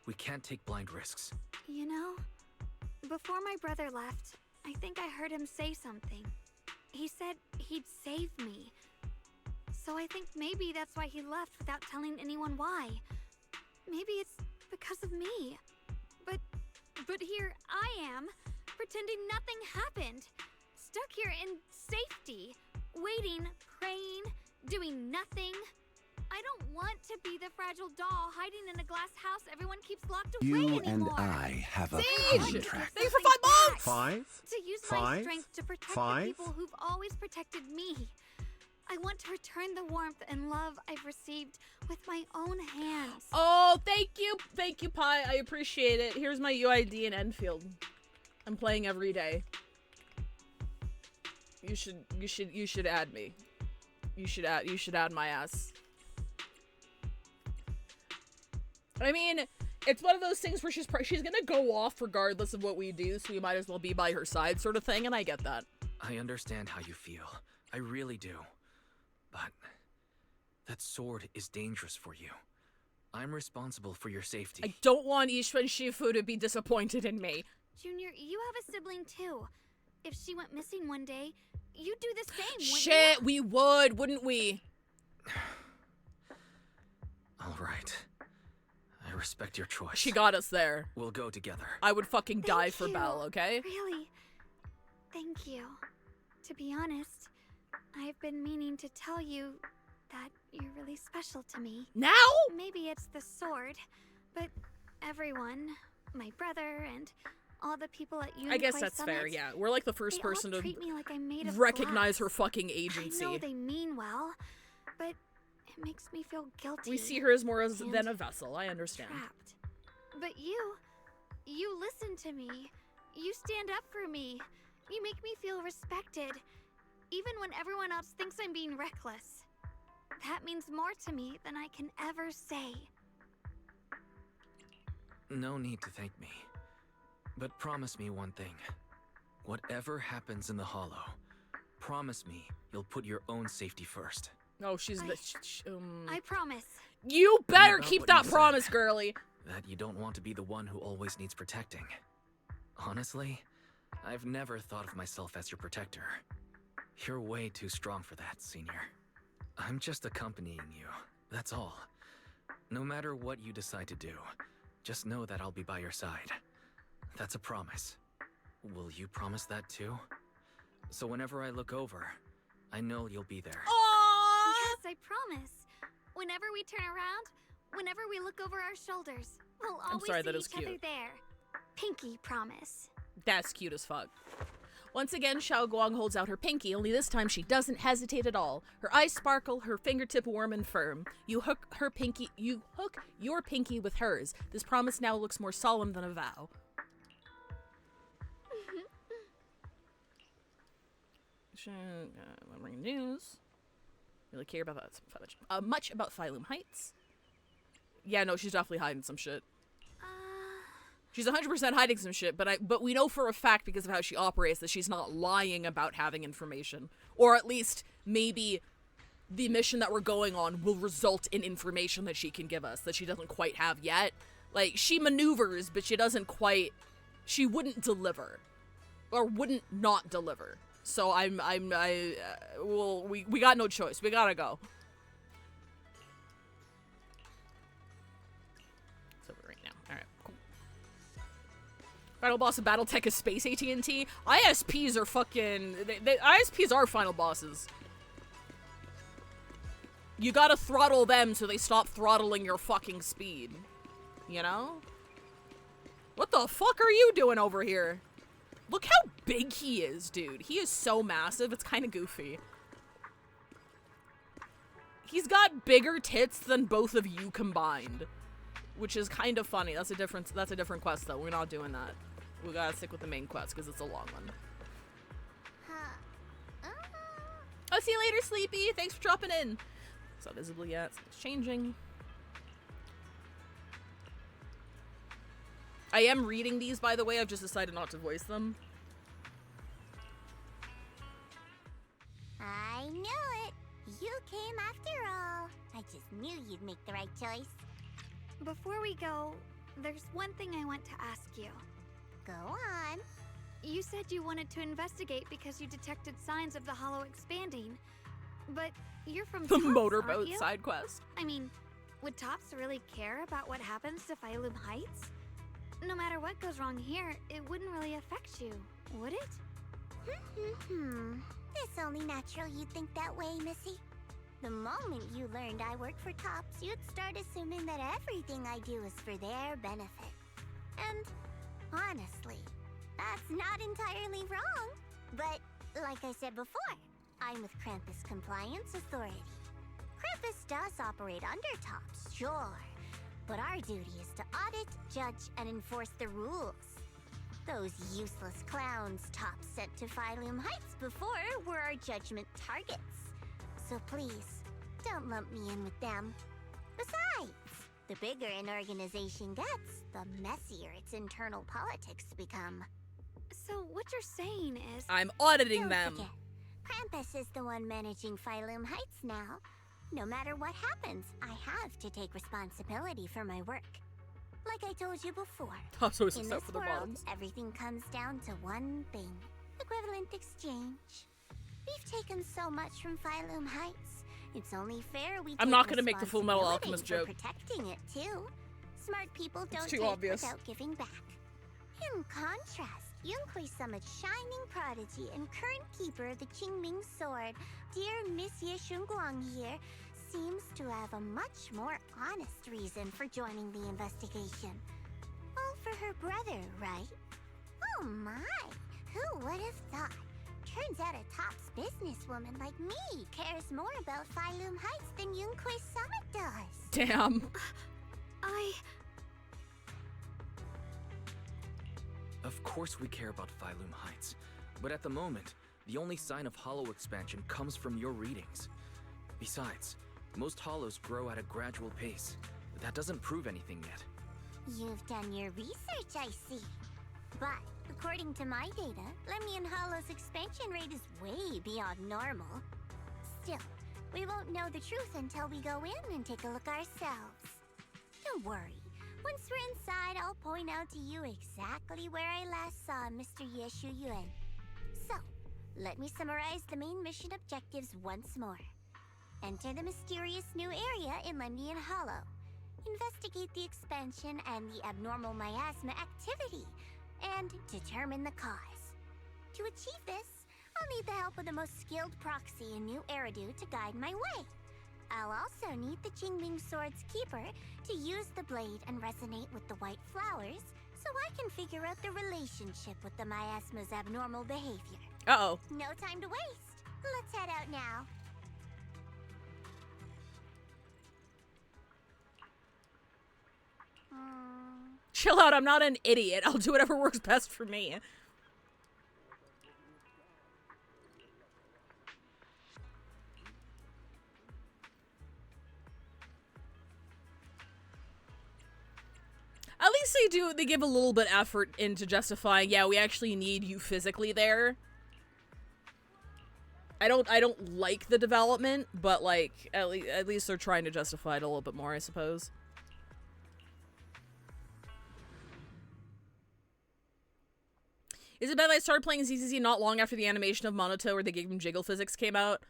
We can't take blind risks. You know, before my brother left, I think I heard him say something. He said he'd save me. So I think maybe that's why he left without telling anyone why. Maybe it's because of me. But here I am, pretending nothing happened. Stuck here in safety, waiting, praying, doing nothing. I don't want to be the fragile doll hiding in a glass house everyone keeps locked away You anymore. and I have a Siege! contract. Thank you for 5 months! Five? To use my Five? strength to protect the Five? people who've always protected me. I want to return the warmth and love I've received with my own hands. Oh, thank you. Thank you, Pi. I appreciate it. Here's my UID in Enfield. I'm playing every day. You should add me. You should add my ass. I mean, it's one of those things where she's gonna go off regardless of what we do, so we might as well be by her side, sort of thing, and I get that. I understand how you feel. I really do. But that sword is dangerous for you. I'm responsible for your safety. I don't want Ishwan Shifu to be disappointed in me. Junior, you have a sibling too. If she went missing one day, you'd do the same, wouldn't Shit, you? we would, wouldn't we? All right. I respect your choice. She got us there. We'll go together. I would fucking die Thank for you. Belle, okay? Really? Thank you. To be honest, I've been meaning to tell you that you're really special to me. Now? Maybe it's the sword, but everyone, my brother and all the people at Unicorn I guess that's fair, yeah. We're like the first they person all to treat me like I'm made of recognize glass. her fucking agency. I know they mean well, but it makes me feel guilty. We see her as more as and than a vessel, I understand. trapped. But you listen to me. You stand up for me. You make me feel respected, even when everyone else thinks I'm being reckless. That means more to me than I can ever say. No need to thank me. But promise me one thing. Whatever happens in the Hollow, promise me you'll put your own safety first. Oh, she's the... I promise. You better About keep what that you promise, said. girly. That you don't want to be the one who always needs protecting. Honestly, I've never thought of myself as your protector. You're way too strong for that, Senior. I'm just accompanying you, that's all. No matter what you decide to do, just know that I'll be by your side. That's a promise. Will you promise that too? So whenever I look over, I know you'll be there. Aww! Yes, I promise. Whenever we turn around, whenever we look over our shoulders, we'll I'm always sorry, see that is each other cute. there. Pinky promise. That's cute as fuck. Once again, Xiao Guang holds out her pinky, only this time she doesn't hesitate at all. Her eyes sparkle, her fingertip warm and firm. You hook your pinky with hers. This promise now looks more solemn than a vow. News. Really care about that much about Phylum Heights. Yeah, no, she's definitely hiding some shit. She's 100% hiding some shit, but we know for a fact because of how she operates that she's not lying about having information. Or at least maybe the mission that we're going on will result in information that she can give us that she doesn't quite have yet. Like, she maneuvers, but she wouldn't deliver. Or wouldn't not deliver. So we got no choice. We gotta go. It's over right now. Alright, cool. Final boss of Battletech is Space AT&T. ISPs are fucking... ISPs are final bosses. You gotta throttle them so they stop throttling your fucking speed. You know? What the fuck are you doing over here? Look how big he is, dude. He is so massive, it's kind of goofy. He's got bigger tits than both of you combined. Which is kind of funny. That's a different quest, though. We're not doing that. We gotta stick with the main quest, because it's a long one. I'll see you later, Sleepy. Thanks for dropping in. It's not visible yet. It's changing. I am reading these, by the way. I've just decided not to voice them. I knew it. You came after all. I just knew you'd make the right choice. Before we go, there's one thing I want to ask you. Go on. You said you wanted to investigate because you detected signs of the Hollow expanding. But you're from The Tops, motorboat aren't you? side quest. I mean, would Tops really care about what happens to Phylum Heights? No matter what goes wrong here, it wouldn't really affect you, would it? It's only natural you'd think that way, Missy. The moment you learned I work for Tops, you'd start assuming that everything I do is for their benefit. And honestly, that's not entirely wrong. But like I said before, I'm with Krampus Compliance Authority. Krampus does operate under Tops, sure. But our duty is to audit, judge, and enforce the rules. Those useless clowns Tops sent to Phylum Heights before were our judgment targets. So please, don't lump me in with them. Besides, the bigger an organization gets, the messier its internal politics become. So what you're saying is... I'm auditing Don't them. forget, Krampus is the one managing Phylum Heights now. No matter what happens, I have to take responsibility for my work. Like I told you before, Tops always in looks out this for the world, bottoms. everything comes down to one thing. Equivalent exchange. We've taken so much from Phylum Heights. It's only fair we I'm take not gonna make the Full Metal responsibility Alchemist for joke. protecting it too. Smart people don't too take obvious. without giving back. In contrast, Yunhui Summit's shining prodigy and current keeper of the Qingming Sword, dear Monsieur Shunguang here, seems to have a much more honest reason for joining the investigation. All for her brother, right? Oh my! Who would have thought? Turns out a Tops businesswoman like me cares more about Phylum Heights than Yunhui Summit does. Damn. Of course we care about Phylum Heights, but at the moment, the only sign of hollow expansion comes from your readings. Besides, most hollows grow at a gradual pace. That doesn't prove anything yet. You've done your research, I see. But according to my data, Lemnian Hollow's expansion rate is way beyond normal. Still, we won't know the truth until we go in and take a look ourselves. Don't worry. Once we're inside, I'll point out to you exactly where I last saw Mr. Yeshu Yuan. So, let me summarize the main mission objectives once more. Enter the mysterious new area in Lemnian Hollow. Investigate the expansion and the abnormal miasma activity, and determine the cause. To achieve this, I'll need the help of the most skilled proxy in New Eridu to guide my way. I'll also need the Qingming Sword's keeper to use the blade and resonate with the white flowers, so I can figure out the relationship with the miasma's abnormal behavior. Uh-oh. No time to waste. Let's head out now. Chill out, I'm not an idiot. I'll do whatever works best for me. At least they give a little bit effort into justifying, yeah, we actually need you physically there. I don't like the development, but like at least they're trying to justify it a little bit more, I suppose. Is it bad that I started playing ZZZ not long after the animation of Monoto where they gave him jiggle physics came out?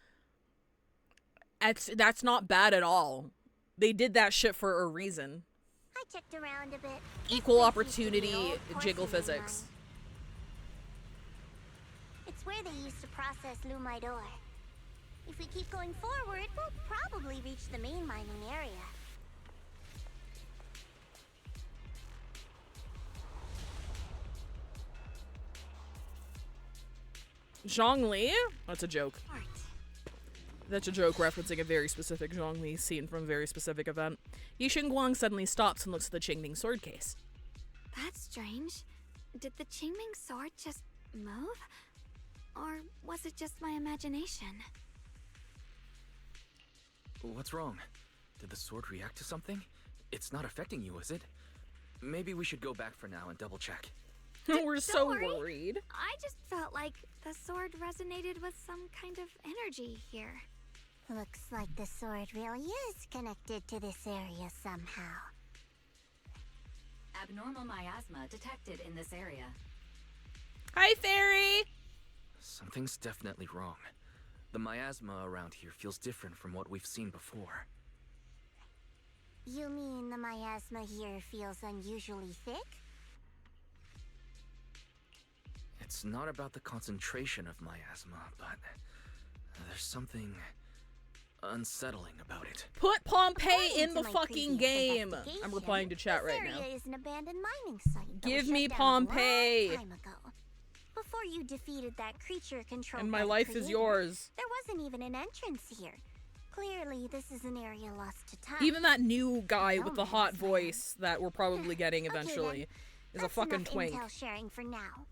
That's not bad at all. They did that shit for a reason. I checked around a bit. Equal opportunity jiggle physics. It's where they used to process Lumite ore. If we keep going forward, we'll probably reach the main mining area. Zhongli? That's a joke. That's a joke referencing a very specific Zhongli scene from a very specific event. Yi Xingguang suddenly stops and looks at the Qingming sword case. That's strange. Did the Qingming sword just move? Or was it just my imagination? What's wrong? Did the sword react to something? It's not affecting you, is it? Maybe we should go back for now and double check. We're so worry. worried. I just felt like the sword resonated with some kind of energy here. Looks like the sword really is connected to this area somehow. Abnormal miasma detected in this area. Hi, Fairy! Something's definitely wrong. The miasma around here feels different from what we've seen before. You mean the miasma here feels unusually thick? It's not about the concentration of miasma, but there's something unsettling about it. Put Pompeii According in to the my fucking previous game! investigation, I'm replying to chat this right now. area is an abandoned mining site that Give was me shut down a long Pompeii! time ago. Before you defeated that creature controlled And by my the life is creator, yours. There wasn't even an entrance here. Clearly, this is an area lost to time. Even that new guy with the No hot man's voice that we're probably getting Okay, eventually then. is a That's fucking enough twink. Intel sharing for now.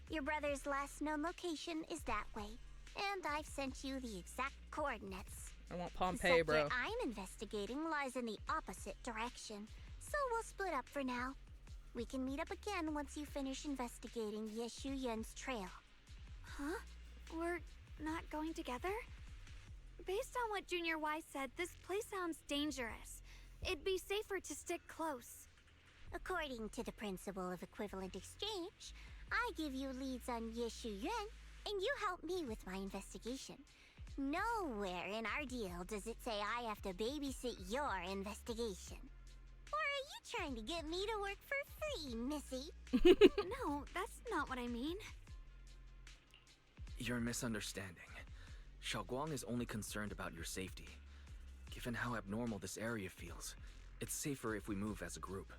Your brother's last known location is that way, and I've sent you the exact coordinates. I want The Pompeii, sector bro. I'm investigating lies in the opposite direction, so we'll split up for now. We can meet up again once you finish investigating Yeshu Yun's trail. Huh? We're not going together? Based on what Junior Y said, this place sounds dangerous. It'd be safer to stick close. According to the principle of equivalent exchange, I give you leads on Yeshu Yun, and you help me with my investigation. Nowhere in our deal does it say I have to babysit your investigation. Or are you trying to get me to work for free, Missy? No, that's not what I mean. You're misunderstanding. Xiaoguang is only concerned about your safety. Given how abnormal this area feels, it's safer if we move as a group.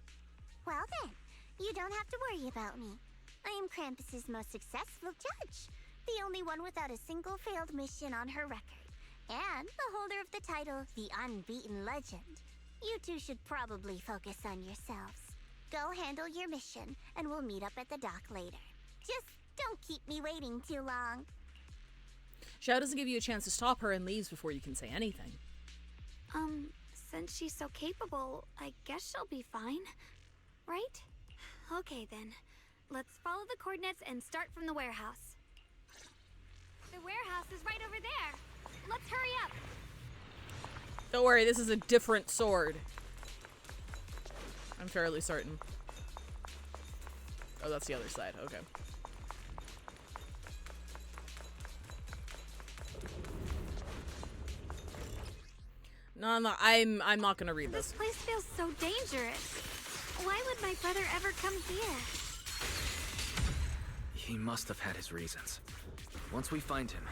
Well then, you don't have to worry about me. I am Krampus's most successful judge, the only one without a single failed mission on her record, and the holder of the title, the Unbeaten Legend. You two should probably focus on yourselves. Go handle your mission, and we'll meet up at the dock later. Just don't keep me waiting too long. Xiao doesn't give you a chance to stop her and leaves before you can say anything. Since she's so capable, I guess she'll be fine. Right? Okay then. Let's follow the coordinates and start from the warehouse. The warehouse is right over there. Let's hurry up. Don't worry, this is a different sword. I'm fairly certain. Oh, that's the other side. Okay. No, I'm not gonna read This this. place feels so dangerous. Why would my brother ever come here? He must have had his reasons. Once we find him,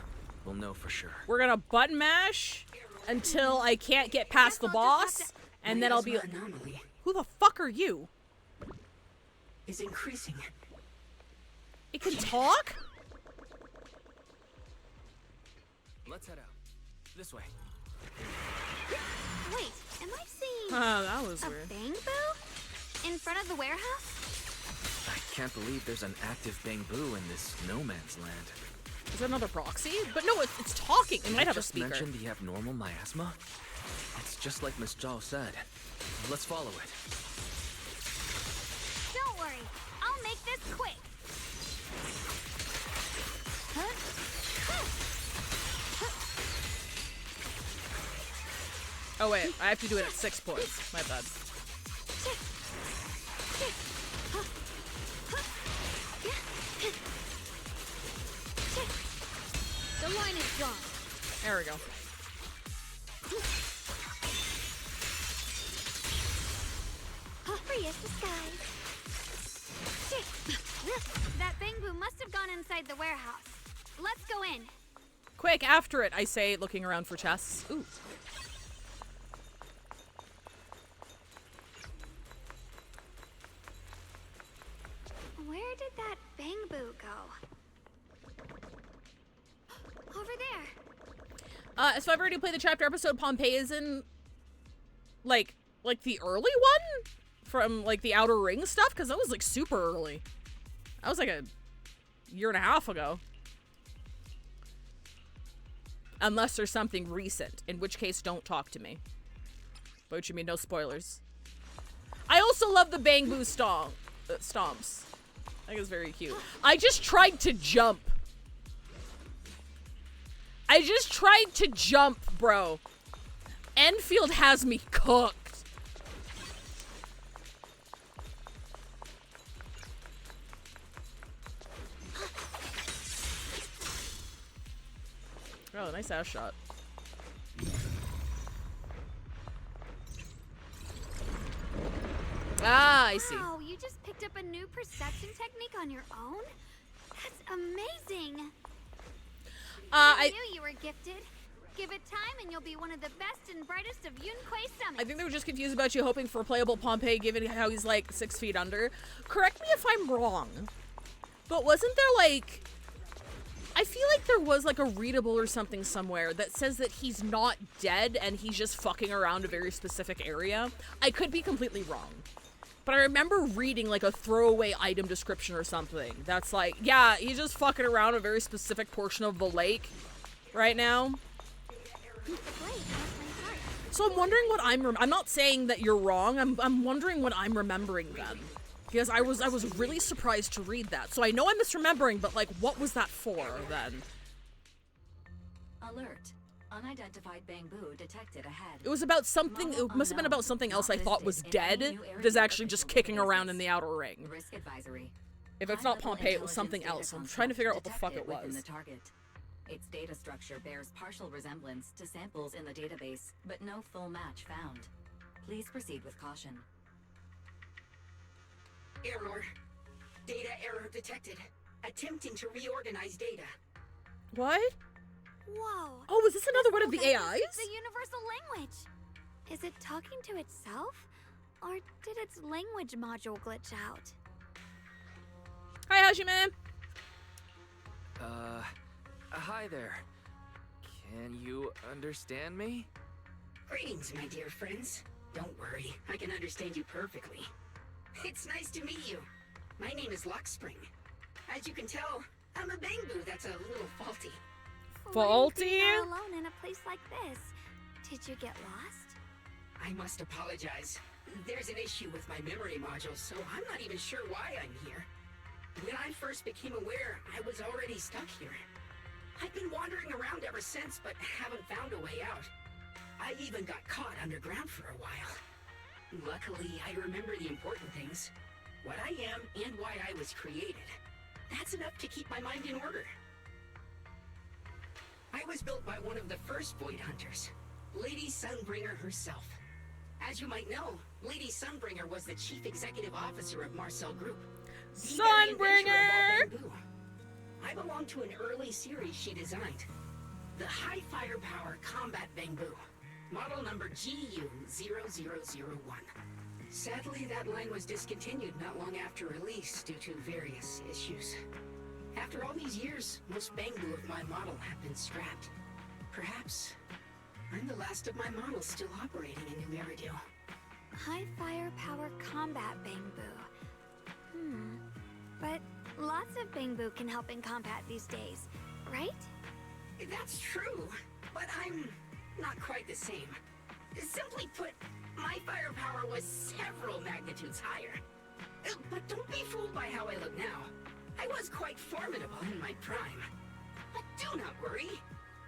we'll know for sure. We're gonna button mash. until I can't get past the boss, and then I'll be. Who the fuck are you? Is increasing. It can talk? Let's head out. This way. Wait, am I seeing Oh, that was a weird. bamboo in front of the warehouse? I can't believe there's an active bamboo in this no man's land. Is that another proxy? But no, it's talking. It might have a speaker. Mentioned the abnormal miasma? It's just like Miss Zhao said. Let's follow it. Don't worry, I'll make this quick. Oh wait, I have to do it at 6 points. My bad. The line is drawn. There we go. Free as the sky. That bamboo must have gone inside the warehouse. Let's go in. Quick, after it, I say, looking around for chests. Ooh. Where did that bamboo go? Over there. So I've already played the chapter episode Pompeii is in, like the early one? From, like, the Outer Ring stuff? Because that was, like, super early. That was, like, a year and a half ago. Unless there's something recent, in which case, don't talk to me. By which you mean no spoilers. I also love the bamboo stomps. I think it's very cute. I just tried to jump. Bro. Enfield has me cooked. Oh, nice ass shot. Ah, I see. Wow, you just picked up a new perception technique on your own? That's amazing. I knew you were gifted. Give it time and you'll be one of the best and brightest of Yunquei summits. I think they were just confused about you hoping for playable Pompeii given how he's like 6 feet under. Correct me if I'm wrong, but wasn't there like... I feel like there was like a readable or something somewhere that says that he's not dead and he's just fucking around a very specific area. I could be completely wrong. But I remember reading like a throwaway item description or something that's like, yeah, he's just fucking around a very specific portion of the lake right now. So I'm wondering what I'm not saying that you're wrong. I'm wondering what I'm remembering then. Because I was really surprised to read that. So I know I'm misremembering, but like what was that for then? Alert. Unidentified bamboo detected ahead. It was about something, it must have been about something else I thought was dead that is actually just kicking around in the Outer Ring. Risk advisory. If it's not Pompeii, it was something else. I'm trying to figure out what the fuck it was. The target. Its data structure bears partial resemblance to samples in the database, but no full match found. Please proceed with caution. Error. Data error detected. Attempting to reorganize data. What? Whoa. Oh, was this another one of the AIs? The universal language. Is it talking to itself? Or did its language module glitch out? Hi, Hajime. Hi there. Can you understand me? Greetings, my dear friends. Don't worry, I can understand you perfectly. It's nice to meet you. My name is Luckspring. As you can tell, I'm a bamboo that's a little faulty. Faulty? Why are you alone in a place like this? Did you get lost? I must apologize. There's an issue with my memory module, so I'm not even sure why I'm here. When I first became aware, I was already stuck here. I've been wandering around ever since, but haven't found a way out. I even got caught underground for a while. Luckily, I remember the important things. What I am and why I was created. That's enough to keep my mind in order. I was built by one of the first Void Hunters, Lady Sunbringer herself. As you might know, Lady Sunbringer was the chief executive officer of Marcel Group. Sunbringer! I belong to an early series she designed. The High Firepower Combat Bamboo. model number GU0001. Sadly, that line was discontinued not long after release due to various issues. After all these years, most Bangbu of my model have been scrapped. Perhaps I'm the last of my models still operating in New Eridu. High firepower combat Bangbu. But lots of Bangbu can help in combat these days, right? That's true, but I'm not quite the same. Simply put, my firepower was several magnitudes higher. But don't be fooled by how I look now. I was quite formidable in my prime. But do not worry.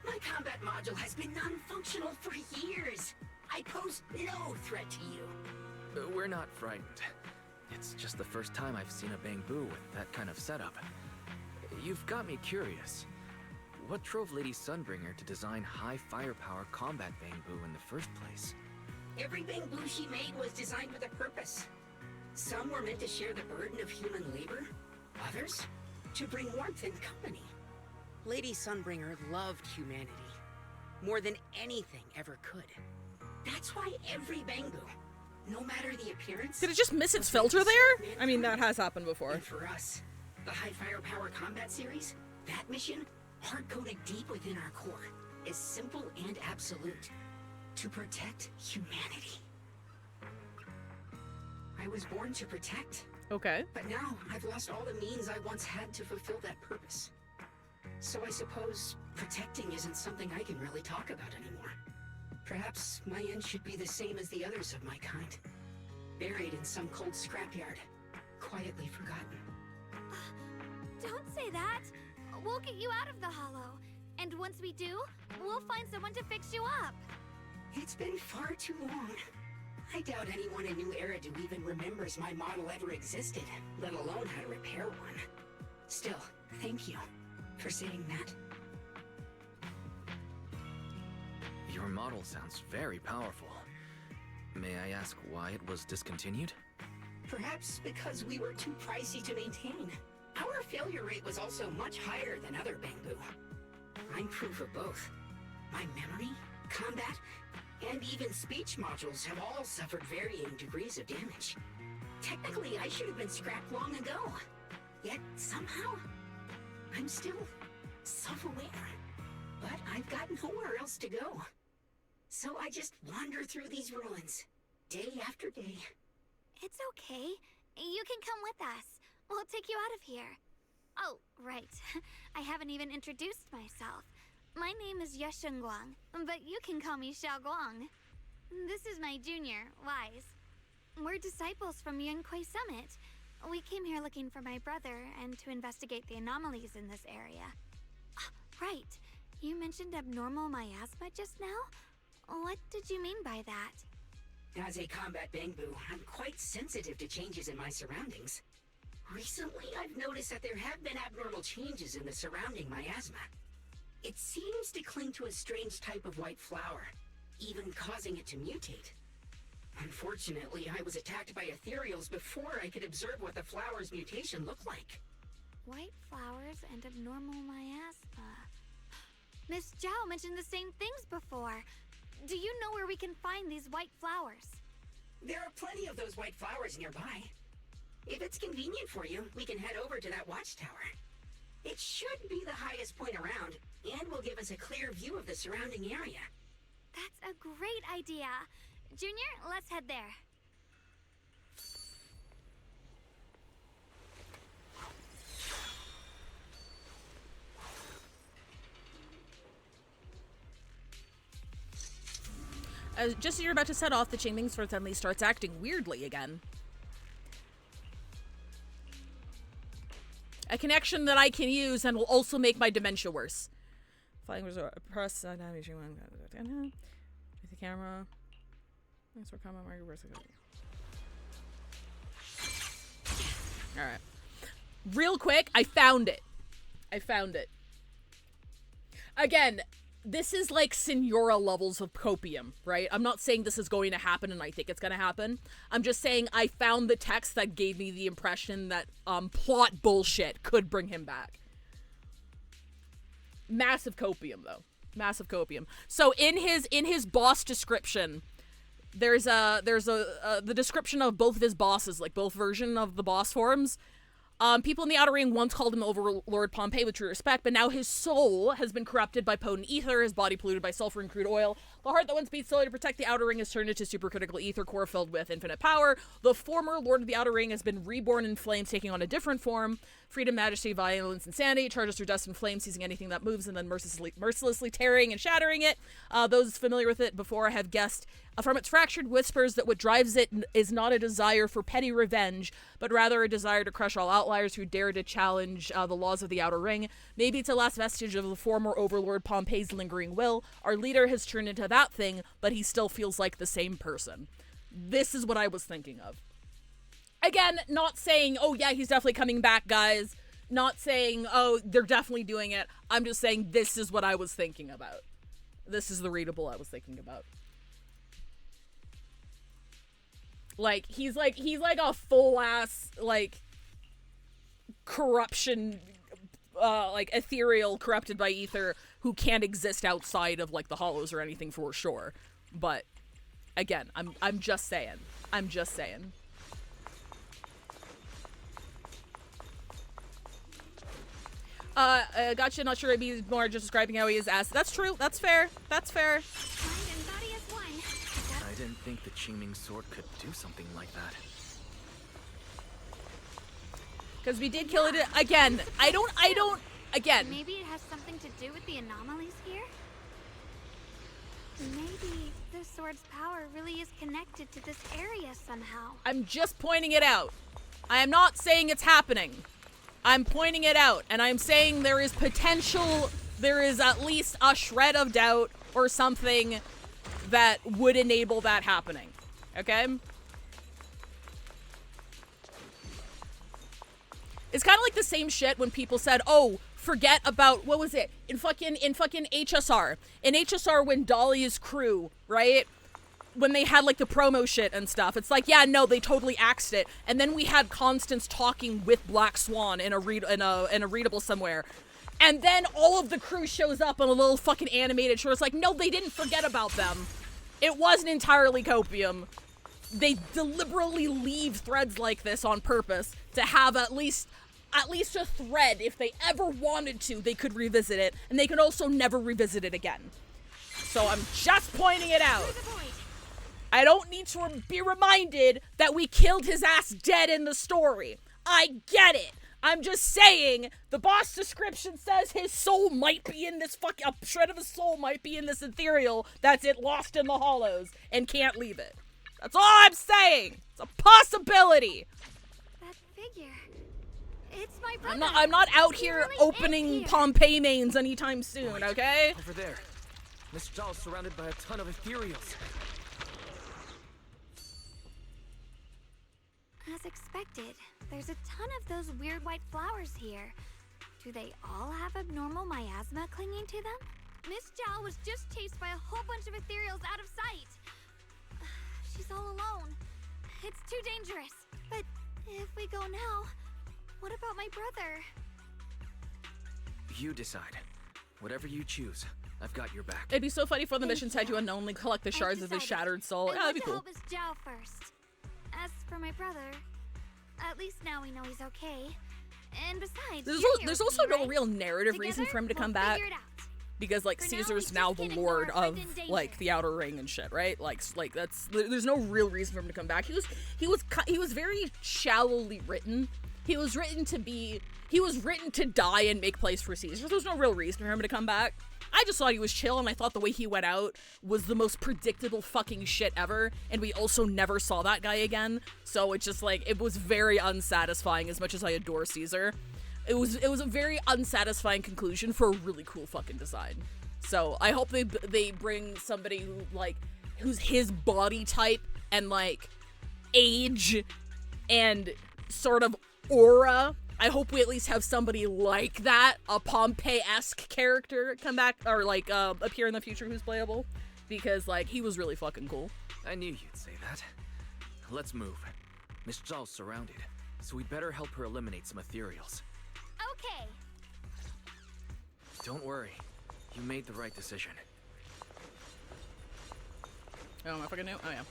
My combat module has been non-functional for years. I pose no threat to you. We're not frightened. It's just the first time I've seen a Bangbu with that kind of setup. You've got me curious. What drove Lady Sunbringer to design high firepower combat Bangbu in the first place? Every Bangbu she made was designed with a purpose. Some were meant to share the burden of human labor. Others, to bring warmth and company. Lady Sunbringer loved humanity. More than anything ever could. That's why every Bangbu, no matter the appearance... Did it just miss its filter there? I mean, that has happened before. And for us, the High Firepower Combat Series, that mission, hard-coded deep within our core, is simple and absolute. To protect humanity. I was born to protect. Okay. But now, I've lost all the means I once had to fulfill that purpose. So I suppose protecting isn't something I can really talk about anymore. Perhaps my end should be the same as the others of my kind. Buried in some cold scrapyard. Quietly forgotten. Don't say that. We'll get you out of the hollow. And once we do, we'll find someone to fix you up. It's been far too long. I doubt anyone in New Eridu even remembers my model ever existed, let alone how to repair one. Still, thank you for saying that. Your model sounds very powerful. May I ask why it was discontinued? Perhaps because we were too pricey to maintain. Our failure rate was also much higher than other Bangbu. I'm proof of both. My memory, combat, and even speech modules have all suffered varying degrees of damage. Technically, I should have been scrapped long ago. Yet, somehow, I'm still self-aware. But I've got nowhere else to go. So I just wander through these ruins, day after day. It's okay. You can come with us. We'll take you out of here. Oh, right. I haven't even introduced myself. My name is Yeshengguang, but you can call me Xiaoguang. This is my junior, Wise. We're disciples from Yunquei Summit. We came here looking for my brother and to investigate the anomalies in this area. Right. You mentioned abnormal miasma just now? What did you mean by that? As a combat Bangbu, I'm quite sensitive to changes in my surroundings. Recently, I've noticed that there have been abnormal changes in the surrounding miasma. It seems to cling to a strange type of white flower, even causing it to mutate. Unfortunately, I was attacked by ethereals before I could observe what the flower's mutation looked like. White flowers and abnormal miasma. Miss Zhao mentioned the same things before. Do you know where we can find these white flowers? There are plenty of those white flowers nearby. If it's convenient for you, we can head over to that watchtower. It should be the highest point around, and will give us a clear view of the surrounding area. That's a great idea. Junior, let's head there. Just as you're about to set off, the Qingming sword suddenly starts acting weirdly again. A connection that I can use and will also make my dementia worse. Flying resort. Press with the camera. Thanks for coming, Margaret. Alright. Real quick, I found it. Again, this is like Senora levels of copium, right? I'm not saying this is going to happen and I think it's going to happen. I'm just saying I found the text that gave me the impression that plot bullshit could bring him back. Massive copium, though. Massive copium. So in his boss description, there's the description of both of his bosses, like both version of the boss forms. People in the Outer Ring once called him Overlord Pompeii with true respect, but now his soul has been corrupted by potent ether, his body polluted by sulfur and crude oil. The heart that once beat slowly to protect the Outer Ring has turned into supercritical ether core filled with infinite power. The former Lord of the Outer Ring has been reborn in flames, taking on a different form. Freedom, majesty, violence, insanity. It charges through dust and flames, seizing anything that moves and then mercilessly tearing and shattering it. Those familiar with it before have guessed from its fractured whispers that what drives it is not a desire for petty revenge, but rather a desire to crush all outliers who dare to challenge the laws of the Outer Ring. Maybe it's a last vestige of the former Overlord Pompeii's lingering will. Our leader has turned into that thing, but he still feels like the same person. This is what I was thinking of. Again, not saying, oh yeah, he's definitely coming back, guys. Not saying, oh, they're definitely doing it. I'm just saying this is what I was thinking about. This is the readable I was thinking about. Like, he's like a full ass, like, corruption, like ethereal, corrupted by ether, who can't exist outside of like the hollows or anything for sure. But again, I'm just saying. I'm just saying. Gotcha, not sure, maybe more just describing how he is ass. That's true, that's fair, that's fair. I didn't think the Qingming sword could do something like that. Because we did kill it again. I don't, again. Maybe it has something to do with the anomalies here? Maybe the sword's power really is connected to this area somehow. I'm just pointing it out. I am not saying it's happening. I'm pointing it out, and I'm saying there is potential, there is at least a shred of doubt or something that would enable that happening. Okay? It's kind of like the same shit when people said, oh, forget about, what was it? In fucking HSR. In HSR when Dahlia's crew, right? When they had like the promo shit and stuff, it's like, yeah, no, they totally axed it. And then we had Constance talking with Black Swan in a readable somewhere. And then all of the crew shows up on a little fucking animated short. It's like, no, they didn't forget about them. It wasn't entirely copium. They deliberately leave threads like this on purpose to have at least a thread. If they ever wanted to, they could revisit it. And they could also never revisit it again. So I'm just pointing it out. I don't need to be reminded that we killed his ass dead in the story. I get it. I'm just saying, the boss description says his soul might be in this a shred of his soul might be in this ethereal that's it lost in the hollows and can't leave it. That's all I'm saying. It's a possibility. That figure. It's my brother. I'm not out here really opening Pompeii mains anytime soon, okay? Over there. Miss Zhao's surrounded by a ton of ethereals. As expected, there's a ton of those weird white flowers here. Do they all have abnormal miasma clinging to them? Miss Zhao was just chased by a whole bunch of ethereals out of sight. She's all alone. It's too dangerous. But if we go now, what about my brother? You decide. Whatever you choose, I've got your back. It'd be so funny if one of the missions had you unknowingly collect the shards of his shattered soul. Yeah, that'd be cool. I want to help Miss Zhao first. As for my brother, at least now we know he's okay. And besides, there's also no real narrative reason for him to come back. Because like Caesar's now the lord of like the Outer Ring and shit, right? Like that's there's no real reason for him to come back. He was very shallowly written. He was written to die and make place for Caesar. There's no real reason for him to come back. I just thought he was chill, and I thought the way he went out was the most predictable fucking shit ever, and we also never saw that guy again, so it's just like, it was very unsatisfying as much as I adore Caesar. It was a very unsatisfying conclusion for a really cool fucking design. So I hope they bring somebody who, like, who's his body type and, like, age and sort of aura. I hope we at least have somebody like that, a Pompeii-esque character come back, or like, appear in the future who's playable. Because, like, he was really fucking cool. I knew you'd say that. Let's move. Miss Zhao's surrounded, so we'd better help her eliminate some ethereals. Okay. Don't worry. You made the right decision. Oh, am I fucking new? Oh, yeah.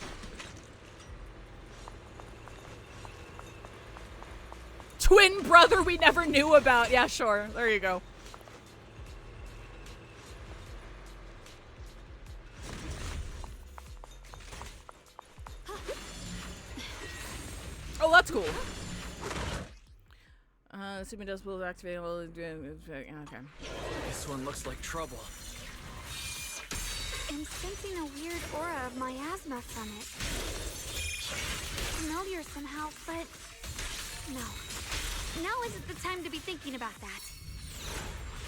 Twin brother we never knew about. Yeah, sure. There you go. Oh, that's cool. Assuming dust will activate. Okay. This one looks like trouble. I'm sensing a weird aura of miasma from it. Familiar somehow, but no. Now isn't the time to be thinking about that.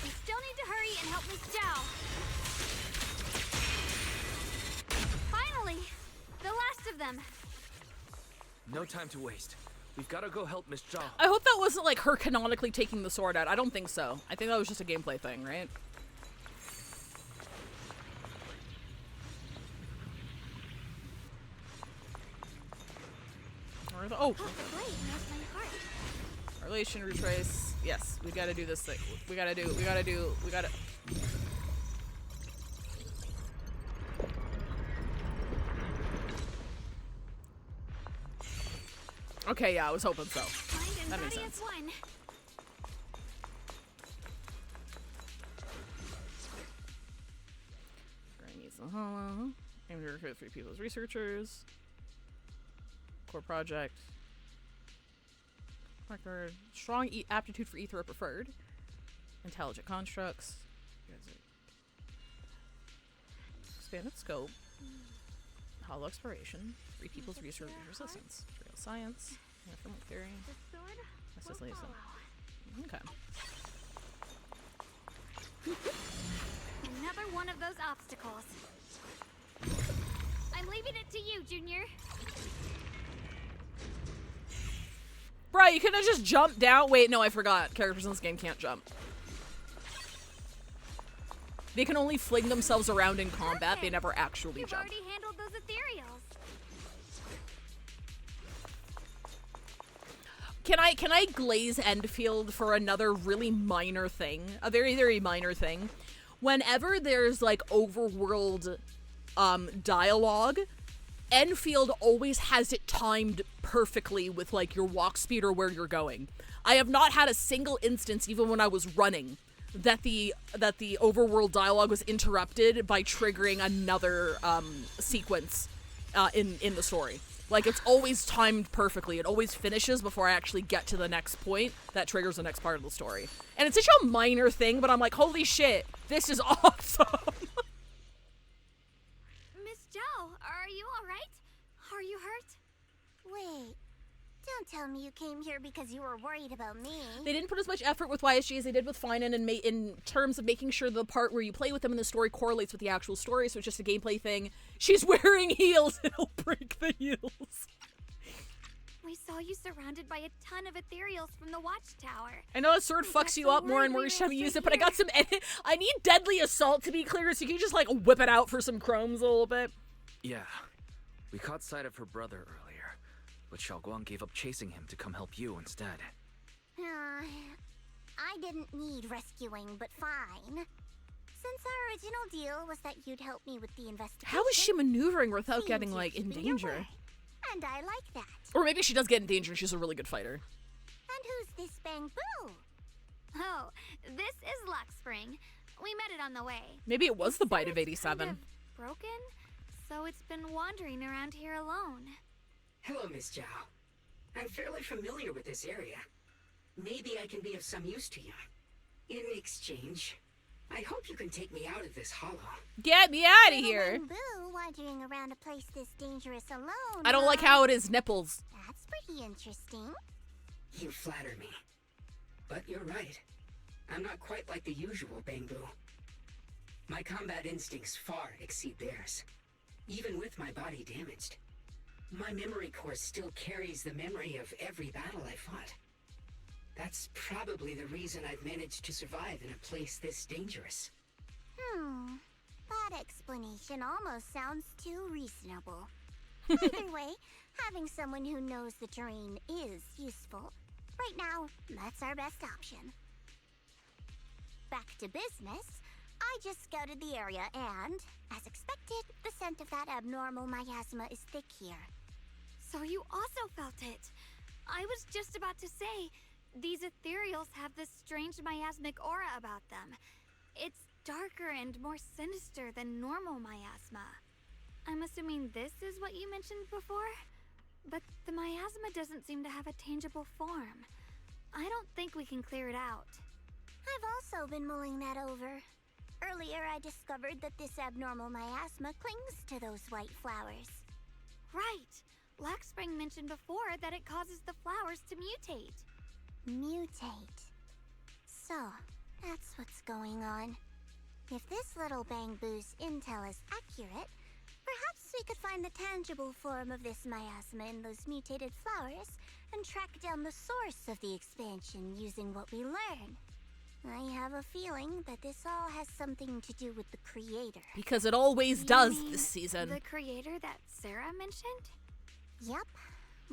We still need to hurry and help Miss Zhao. Finally, the last of them. No time to waste. We've got to go help Miss Zhao. I hope that wasn't like her canonically taking the sword out. I don't think so. I think that was just a gameplay thing, right? Oh! Relation retrace. Yes, we gotta do this thing. We gotta. Okay, yeah, I was hoping so. That makes sense. Aim to recruit 3 people as researchers. Core project. Record. Strong aptitude for ether are preferred. Intelligent constructs. Expanded scope. Hollow exploration. 3 people's research resistance. Real science. Framework theory. That's just okay. Another one of those obstacles. I'm leaving it to you, Junior. Bro, you couldn't have just jumped down. Wait, no, I forgot. Characters in this game can't jump. They can only fling themselves around in combat. They never actually You've jump. already handled those ethereals. Can I glaze Endfield for another really minor thing? A very, very minor thing. Whenever there's like overworld dialogue, Enfield always has it timed perfectly with like your walk speed or where you're going. I have not had a single instance, even when I was running, that the overworld dialogue was interrupted by triggering another sequence in the story. Like, it's always timed perfectly. It always finishes before I actually get to the next point that triggers the next part of the story. And it's such a minor thing, but I'm like, holy shit, this is awesome. Miss Zhao, are you alright? Are you hurt? Wait, don't tell me you came here because you were worried about me. They didn't put as much effort with YSG as they did with Finan in terms of making sure the part where you play with them in the story correlates with the actual story, so it's just a gameplay thing. She's wearing heels, it'll break the heels. We saw you surrounded by a ton of ethereals from the watchtower. I know that sword fucks you up more and more each time you use it, but I got some I need Deadly Assault to be clear, so you can just like whip it out for some chromes a little bit. Yeah, we caught sight of her brother earlier, but Xiaoguang gave up chasing him to come help you instead. I didn't need rescuing, but fine. Since our original deal was that you'd help me with the investigation. How is she maneuvering without getting like in danger? And I like that. Or maybe she does get in danger and she's a really good fighter. And who's this Bamboo? Oh, this is Luxspring. We met it on the way. Maybe it was the bite of 87. Kind of broken, so it's been wandering around here alone. Hello, Miss Zhao. I'm fairly familiar with this area. Maybe I can be of some use to you. In exchange, I hope you can take me out of this hollow. Get me out of here! Bamboo wandering around a place this dangerous alone. I don't like how it is nipples. That's pretty interesting. You flatter me. But you're right. I'm not quite like the usual Bamboo. My combat instincts far exceed theirs. Even with my body damaged, my memory core still carries the memory of every battle I fought. That's probably the reason I've managed to survive in a place this dangerous. That explanation almost sounds too reasonable. Either way, having someone who knows the terrain is useful. Right now, that's our best option. Back to business. I just scouted the area and, as expected, the scent of that abnormal miasma is thick here. So you also felt it. I was just about to say, these ethereals have this strange miasmic aura about them. It's darker and more sinister than normal miasma. I'm assuming this is what you mentioned before? But the miasma doesn't seem to have a tangible form. I don't think we can clear it out. I've also been mulling that over. Earlier I discovered that this abnormal miasma clings to those white flowers. Right! Blackspring mentioned before that it causes the flowers to mutate. Mutate. So, that's what's going on. If this little bamboo's intel is accurate, perhaps we could find the tangible form of this miasma in those mutated flowers and track down the source of the expansion using what we learn. I have a feeling that this all has something to do with the creator. Because it always does this season. The creator that Sarah mentioned? Yep,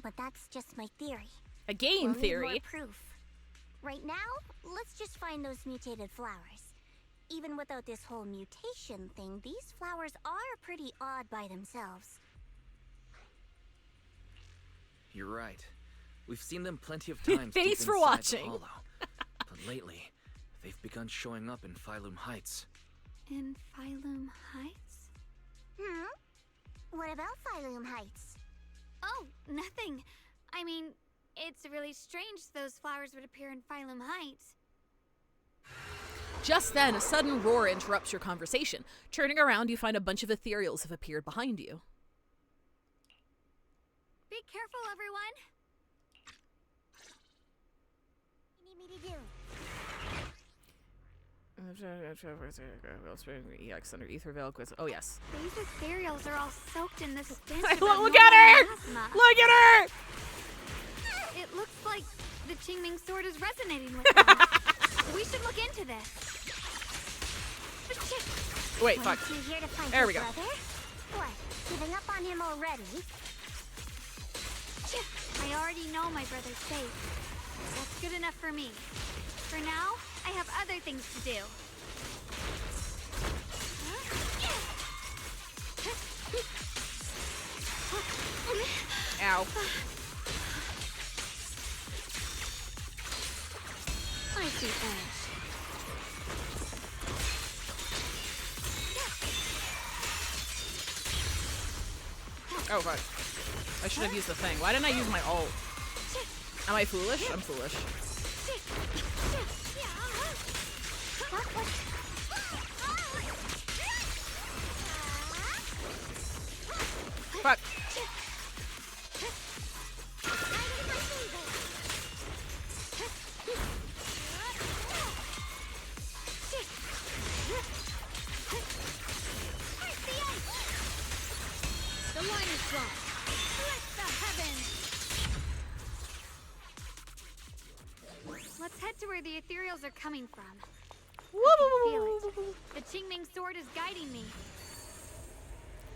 but that's just my theory. A game theory. Need more proof. Right now, let's just find those mutated flowers. Even without this whole mutation thing, these flowers are pretty odd by themselves. You're right. We've seen them plenty of times. Thanks for inside watching. The hollow. But lately, they've begun showing up in Phylum Heights. In Phylum Heights? What about Phylum Heights? Oh, nothing. I mean, it's really strange those flowers would appear in Phylum Heights. Just then, a sudden roar interrupts your conversation. Turning around, you find a bunch of ethereals have appeared behind you. Be careful, everyone! What do you need me to do? EX under Ether Veil quiz. Oh, yes. These ethereals are all soaked in this stench. Look at her! Look at her! It looks like the Qingming sword is resonating with them. We should look into this. Wait, fuck. There we go. What? Giving up on him already? I already know my brother's safe. That's good enough for me. For now, I have other things to do. Ow. I see Ash. Oh, fuck. I should have used the thing. Why didn't I use my ult? Am I foolish? I'm foolish. Fuck. The line is drawn. Let the heavens. Let's head to where the ethereals are coming from. I can feel it. The Qingming sword is guiding me.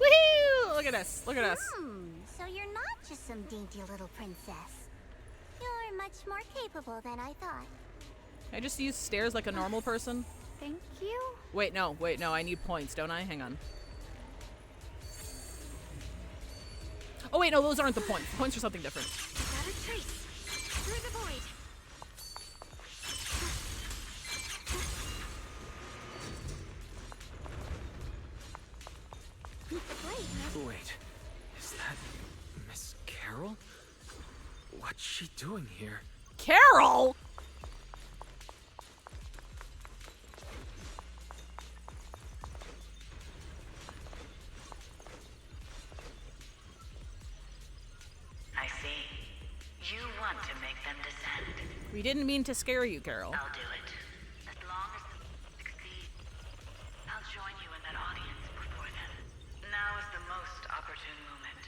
Woohoo! Look at us. Look at us. So you're not just some dainty little princess. You're much more capable than I thought. I just use stairs like a normal person. Thank you. Wait, no. I need points, don't I? Hang on. Oh, wait, no, those aren't the points. The points are something different. Got a trace. Through the void. Wait, is that Miss Carol? What's she doing here? Carol? I see. You want to make them descend. We didn't mean to scare you, Carol. I'll do it. As long as they succeed, I'll join you in that audience before then. Now is the most opportune moment.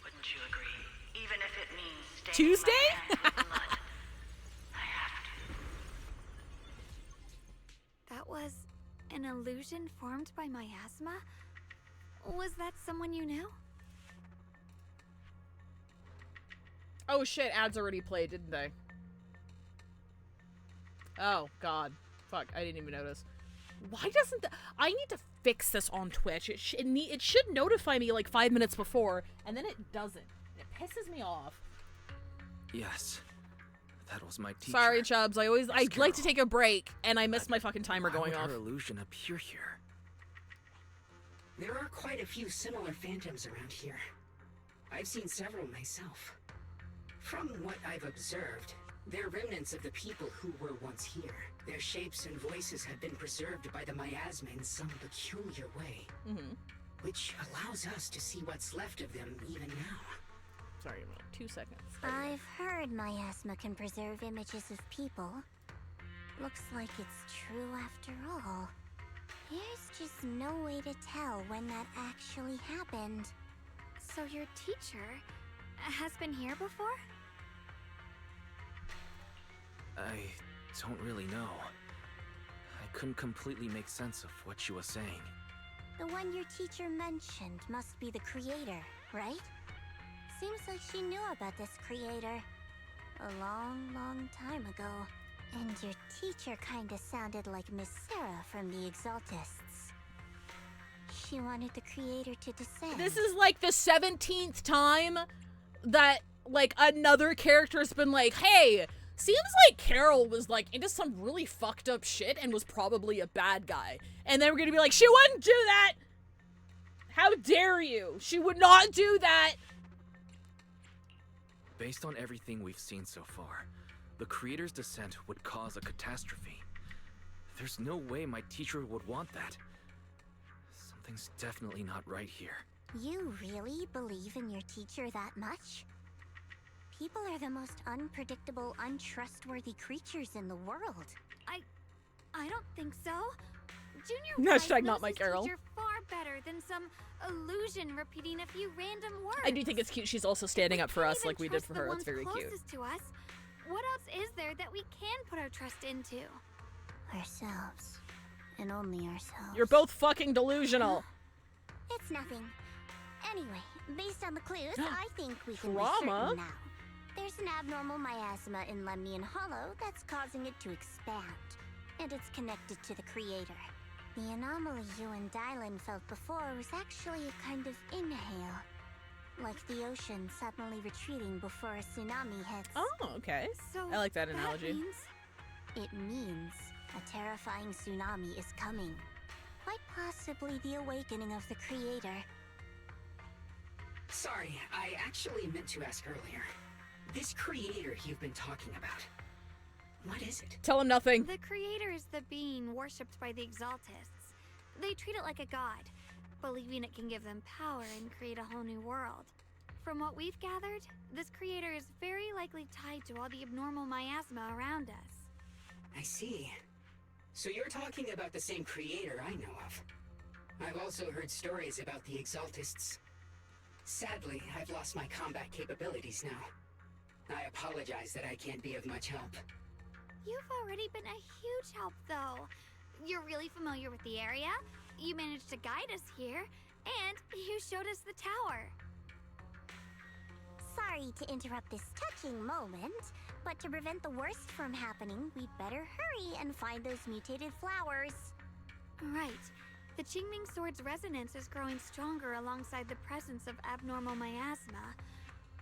Wouldn't you agree? Even if it means staining Tuesday? my hands with blood, I have to. That was an illusion formed by miasma? Was that someone you knew? Oh shit, ads already played, didn't they? Oh, God. Fuck, I didn't even notice. Why doesn't I need to fix this on Twitch. It should notify me like 5 minutes before, and then it doesn't. It pisses me off. Yes. That was my teacher. Sorry, Chubbs. I'd like to take a break, and I missed my fucking timer going Why would off. her illusion appear here? There are quite a few similar phantoms around here. I've seen several myself. From what I've observed, they're remnants of the people who were once here. Their shapes and voices have been preserved by the miasma in some peculiar way, which allows us to see what's left of them even now. Sorry, 2 seconds. I've heard miasma can preserve images of people. Looks like it's true after all. There's just no way to tell when that actually happened. So your teacher has been here before? I don't really know. I couldn't completely make sense of what she was saying. The one your teacher mentioned must be the creator, right? Seems like she knew about this creator a long, long time ago. And your teacher kinda sounded like Miss Sarah from the Exaltists. She wanted the creator to descend. This is like the 17th time that like another character's been like, hey, seems like Carol was like into some really fucked up shit and was probably a bad guy. And then we're gonna be like, she wouldn't do that! How dare you? She would not do that! Based on everything we've seen so far, the creator's descent would cause a catastrophe. There's no way my teacher would want that. Something's definitely not right here. You really believe in your teacher that much? People are the most unpredictable, untrustworthy creatures in the world. I don't think so. Junior Hashtag not my Carol. Teacher far better than some illusion repeating a few random words. I do think it's cute she's also standing up for us like we did for her. It's very cute. To us, what else is there that we can put our trust into? Ourselves. And only ourselves. You're both fucking delusional. It's nothing. Anyway, based on the clues, I think we can be Drama? certain now. There's an abnormal miasma in Lemnian Hollow that's causing it to expand. And it's connected to the creator. The anomaly you and Dylan felt before was actually a kind of inhale. Like the ocean suddenly retreating before a tsunami hits. Oh, okay. So I like that analogy. It means a terrifying tsunami is coming. Quite possibly the awakening of the creator. Sorry, I actually meant to ask earlier. This creator you've been talking about, what is it? Tell him nothing. The creator is the being worshipped by the Exaltists. They treat it like a god, believing it can give them power and create a whole new world. From what we've gathered, this creator is very likely tied to all the abnormal miasma around us. I see. So you're talking about the same creator I know of. I've also heard stories about the Exaltists. Sadly, I've lost my combat capabilities now. I apologize that I can't be of much help. You've already been a huge help, though. You're really familiar with the area, you managed to guide us here, and you showed us the tower. Sorry to interrupt this touching moment, but to prevent the worst from happening, we'd better hurry and find those mutated flowers. Right. The Qingming Sword's resonance is growing stronger alongside the presence of abnormal miasma.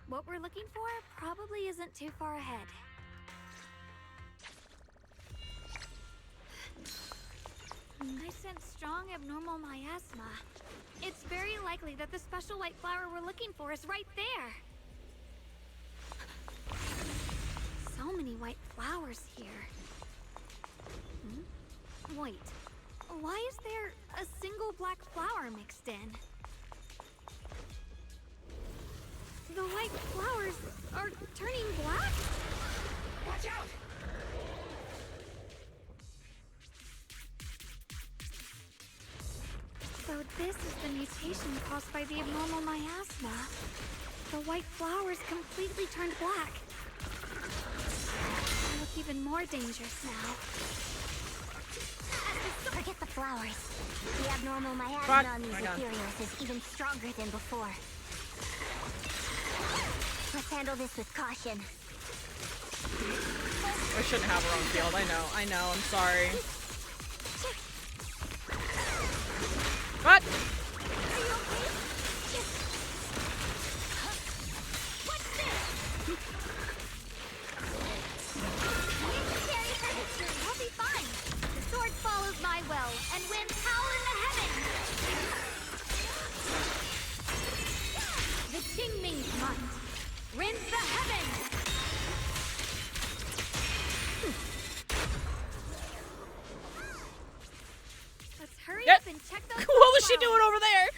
What we're looking for probably isn't too far ahead. I sense strong abnormal miasma. It's very likely that the special white flower we're looking for is right there. So many white flowers here. Wait, why is there a single black flower mixed in? The white flowers are turning black? Watch out! So this is the mutation caused by the abnormal miasma. The white flowers completely turned black. They look even more dangerous now. Forget the flowers. The abnormal miasma on these ethereals is even stronger than before. Let's handle this with caution. I shouldn't have her on field. I know, I'm sorry. What? We'll be fine. The sword follows my will and winds howl in the heavens. The Qingming's might rends the heavens. Let's hurry up and check those. What was she doing over there?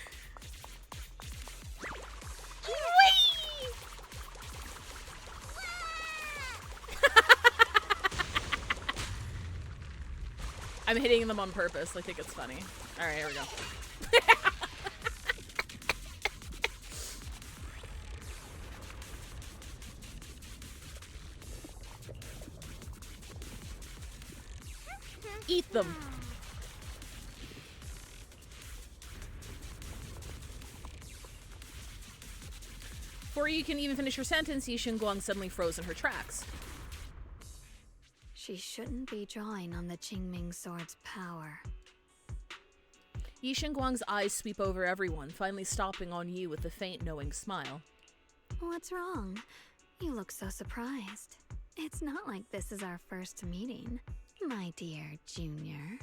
Whee! I'm hitting them on purpose. I think it's funny. All right, here we go. Eat them. Before you can even finish your sentence, Yi Xingguang suddenly froze in her tracks. She shouldn't be drawing on the Qingming sword's power. Yi Xingguang's eyes sweep over everyone, finally stopping on you with a faint, knowing smile. What's wrong? You look so surprised. It's not like this is our first meeting, my dear Junior.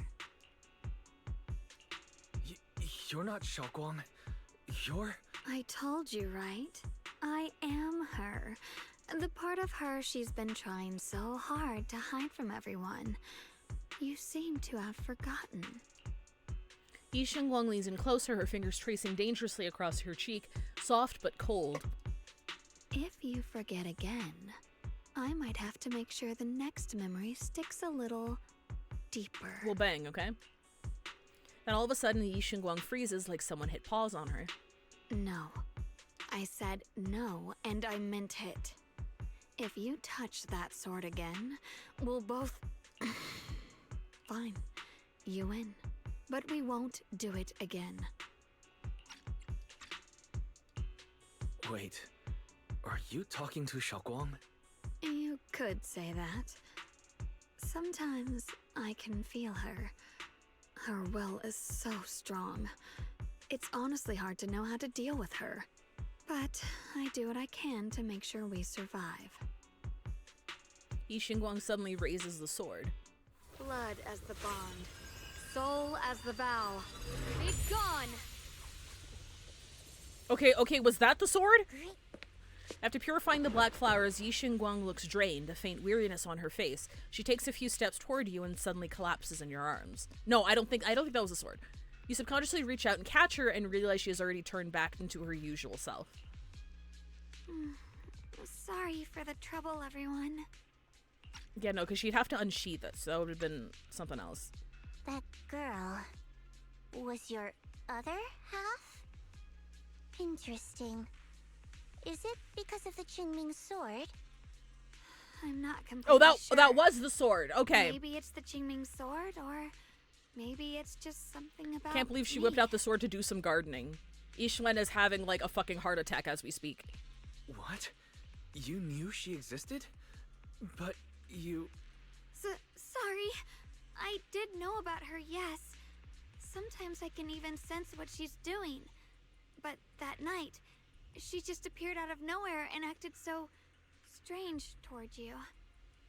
You're not Xiaoguang. You're... I told you, right? I am her. The part of her she's been trying so hard to hide from everyone. You seem to have forgotten. Yi Xingguang leans in closer, her fingers tracing dangerously across her cheek, soft but cold. If you forget again, I might have to make sure the next memory sticks a little deeper. We'll bang, okay? Then all of a sudden, Yi Xingguang freezes like someone hit pause on her. No. I said no, and I meant it. If you touch that sword again, we'll both... Fine. You win. But we won't do it again. Wait, are you talking to Xiaoguang? You could say that. Sometimes I can feel her. Her will is so strong. It's honestly hard to know how to deal with her. But I do what I can to make sure we survive. Yi Xingguang suddenly raises the sword. Blood as the bond. Soul as the vow. Be gone! Okay, was that the sword? After purifying the black flowers, Yi Xingguang looks drained, a faint weariness on her face. She takes a few steps toward you and suddenly collapses in your arms. No, I don't think that was a sword. You subconsciously reach out and catch her and realize she has already turned back into her usual self. Sorry for the trouble, everyone. Yeah, no, because she'd have to unsheath it, so that would have been something else. That girl was your other half? Interesting. Is it because of the Qingming sword? I'm not completely sure. That was the sword. Okay. Maybe it's the Qingming sword, or maybe it's just something about Can't believe she whipped out the sword to do some gardening. Yixuan is having like a fucking heart attack as we speak. What? You knew she existed? But you... Sorry. I did know about her, yes. Sometimes I can even sense what she's doing. But that night, she just appeared out of nowhere and acted so strange towards you.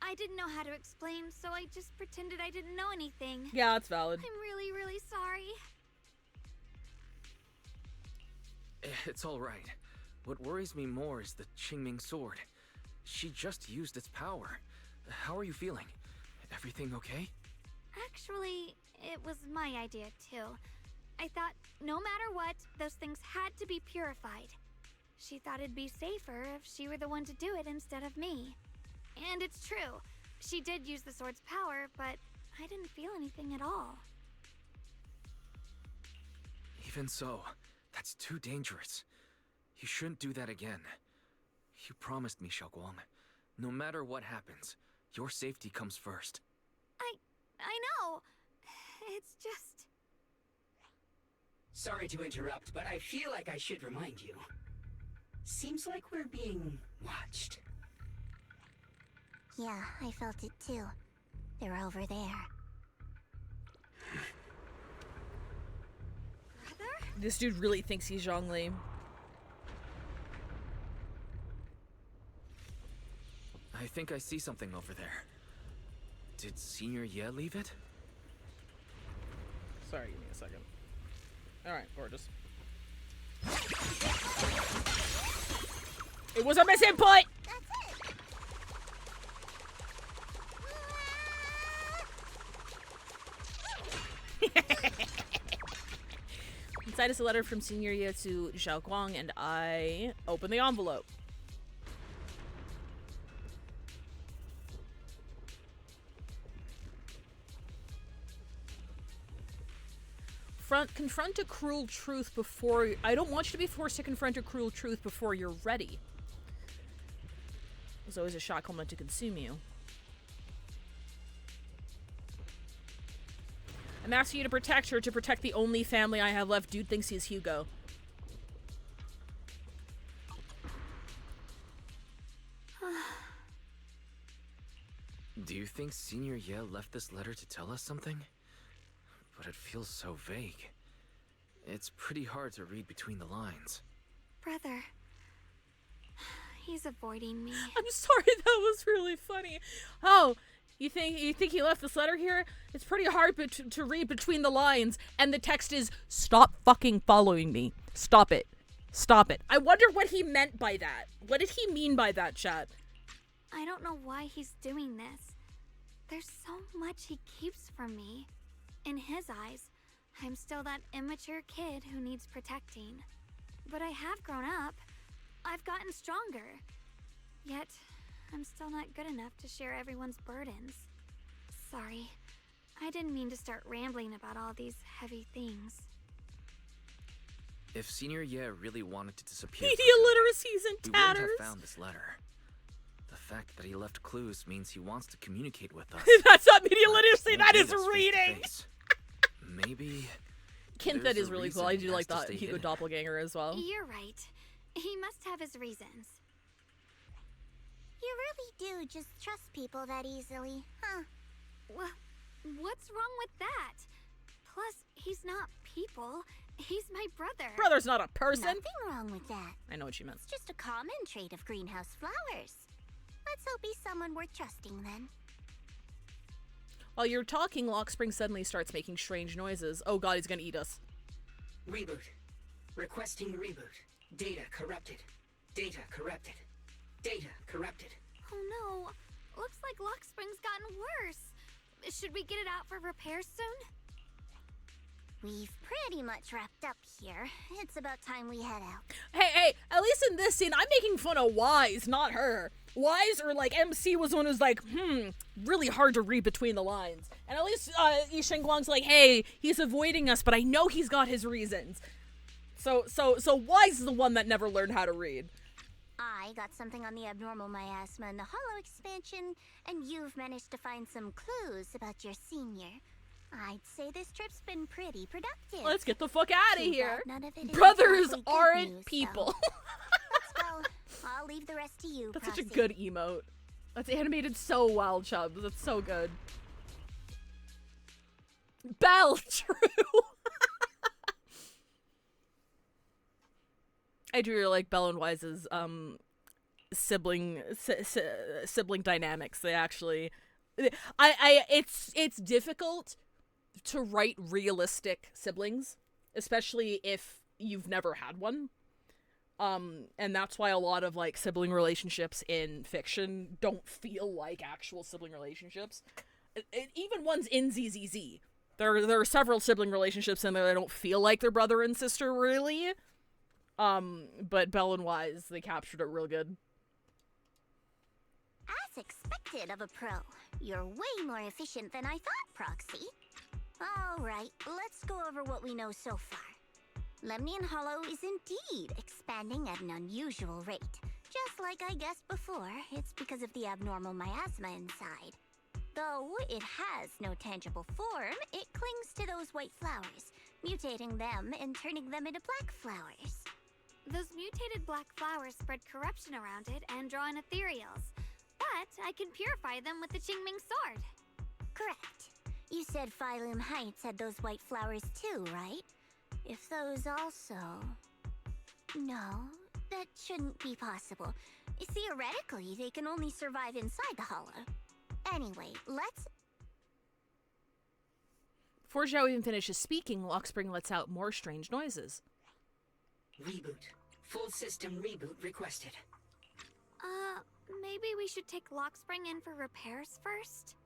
I didn't know how to explain, so I just pretended I didn't know anything. Yeah, that's valid. I'm really, really sorry. It's all right. What worries me more is the Qingming sword. She just used its power. How are you feeling? Everything okay? Actually, it was my idea too. I thought no matter what, those things had to be purified. She thought it'd be safer if she were the one to do it instead of me. And it's true. She did use the sword's power, but I didn't feel anything at all. Even so, that's too dangerous. You shouldn't do that again. You promised me, Xiaoguang. No matter what happens, your safety comes first. I know. It's just... Sorry to interrupt, but I feel like I should remind you. Seems like we're being watched. Yeah, I felt it too. They're over there. Brother? This dude really thinks he's Zhongli. I think I see something over there. Did Senior Ye leave it? Sorry, give me a second. Alright, gorgeous. It was a misinput! Inside is a letter from Senior Ye to Zhao Guang, and I open the envelope. Confront a cruel truth before... I don't want you to be forced to confront a cruel truth before you're ready. There's always a shock meant to consume you. I'm asking you to protect her, to protect the only family I have left. Dude thinks he's Hugo. Do you think Senior Ye left this letter to tell us something? But it feels so vague. It's pretty hard to read between the lines. Brother. He's avoiding me. I'm sorry, that was really funny. Oh, you think he left this letter here? It's pretty hard to read between the lines, and the text is, "Stop fucking following me. Stop it. Stop it." I wonder what he meant by that. What did he mean by that, chat? I don't know why he's doing this. There's so much he keeps from me. In his eyes, I'm still that immature kid who needs protecting. But I have grown up. I've gotten stronger. Yet, I'm still not good enough to share everyone's burdens. Sorry. I didn't mean to start rambling about all these heavy things. If Senior Ye really wanted to disappear, Media literacy's in he tatters. wouldn't have found this letter. The fact that he left clues means he wants to communicate with us. That's not media literacy, that is reading! Maybe... Kinthet there's is a really reason cool. I he do like has to the stay Hugo hidden. Doppelganger as well. You're right. He must have his reasons. You really do just trust people that easily, huh? Well, what's wrong with that? Plus, he's not people. He's my brother. Brother's not a person. Nothing wrong with that. I know what you meant. It's just a common trait of greenhouse flowers. Let's hope he's someone worth trusting then. While you're talking, Lockspring suddenly starts making strange noises. Oh god, he's gonna eat us. Reboot. Requesting reboot. Data corrupted. Data corrupted. Data corrupted. Oh no. Looks like Lockspring's gotten worse. Should we get it out for repairs soon? We've pretty much wrapped up here. It's about time we head out. Hey, at least in this scene, I'm making fun of Wise, not her. Wise, or like MC, was the one who's like, really hard to read between the lines. And at least Yishen Guang's like, hey, he's avoiding us, but I know he's got his reasons. So Wise is the one that never learned how to read. I got something on the abnormal miasma and the hollow expansion, and you've managed to find some clues about your senior. I'd say this trip's been pretty productive. Let's get the fuck out of Too here. bad none of it is Brothers exactly good aren't news, people. Let's go. I'll leave the rest to you, That's such a Proxy. good emote. That's animated so well, Chubbs. That's so good. Belle, true. I do really like Belle and Wise's sibling dynamics. They actually, it's difficult to write realistic siblings, especially if you've never had one. And that's why a lot of like sibling relationships in fiction don't feel like actual sibling relationships. Even ones in ZZZ. There are several sibling relationships in there that don't feel like they're brother and sister really. But Belle and Wise, they captured it real good. As expected of a pro, you're way more efficient than I thought, Proxy. Alright, let's go over what we know so far. Lemnian Hollow is indeed expanding at an unusual rate. Just like I guessed before, it's because of the abnormal miasma inside. Though it has no tangible form, it clings to those white flowers, mutating them and turning them into black flowers. Those mutated black flowers spread corruption around it and draw in ethereals. But I can purify them with the Qingming sword. Correct. You said Phylum Heights had those white flowers too, right? If those also... No, that shouldn't be possible. Theoretically, they can only survive inside the hollow. Anyway, let's... Before Zhao even finishes speaking, Lockspring lets out more strange noises. Reboot. Full system reboot requested. Maybe we should take Lockspring in for repairs first?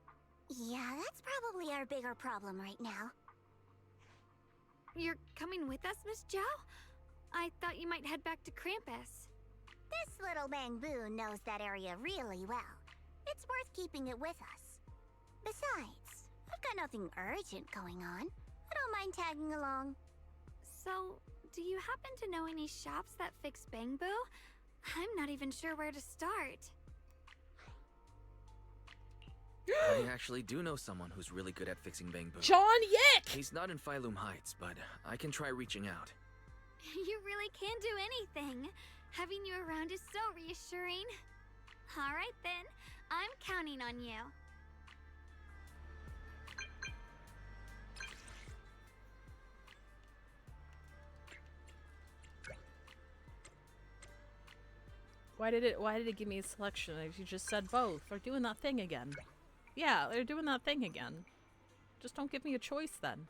Yeah, that's probably our bigger problem right now. You're coming with us, Miss Zhao? I thought you might head back to Krampus. This little Bangboon knows that area really well. It's worth keeping it with us. Besides, I've got nothing urgent going on. I don't mind tagging along. So, do you happen to know any shops that fix Bangboo? I'm not even sure where to start. I actually do know someone who's really good at fixing Bangboo. John Yick! He's not in Phylum Heights, but I can try reaching out. You really can do anything. Having you around is so reassuring. All right then, I'm counting on you. Why did it give me a selection? You just said both. They're doing that thing again. Yeah, they're doing that thing again. Just don't give me a choice then.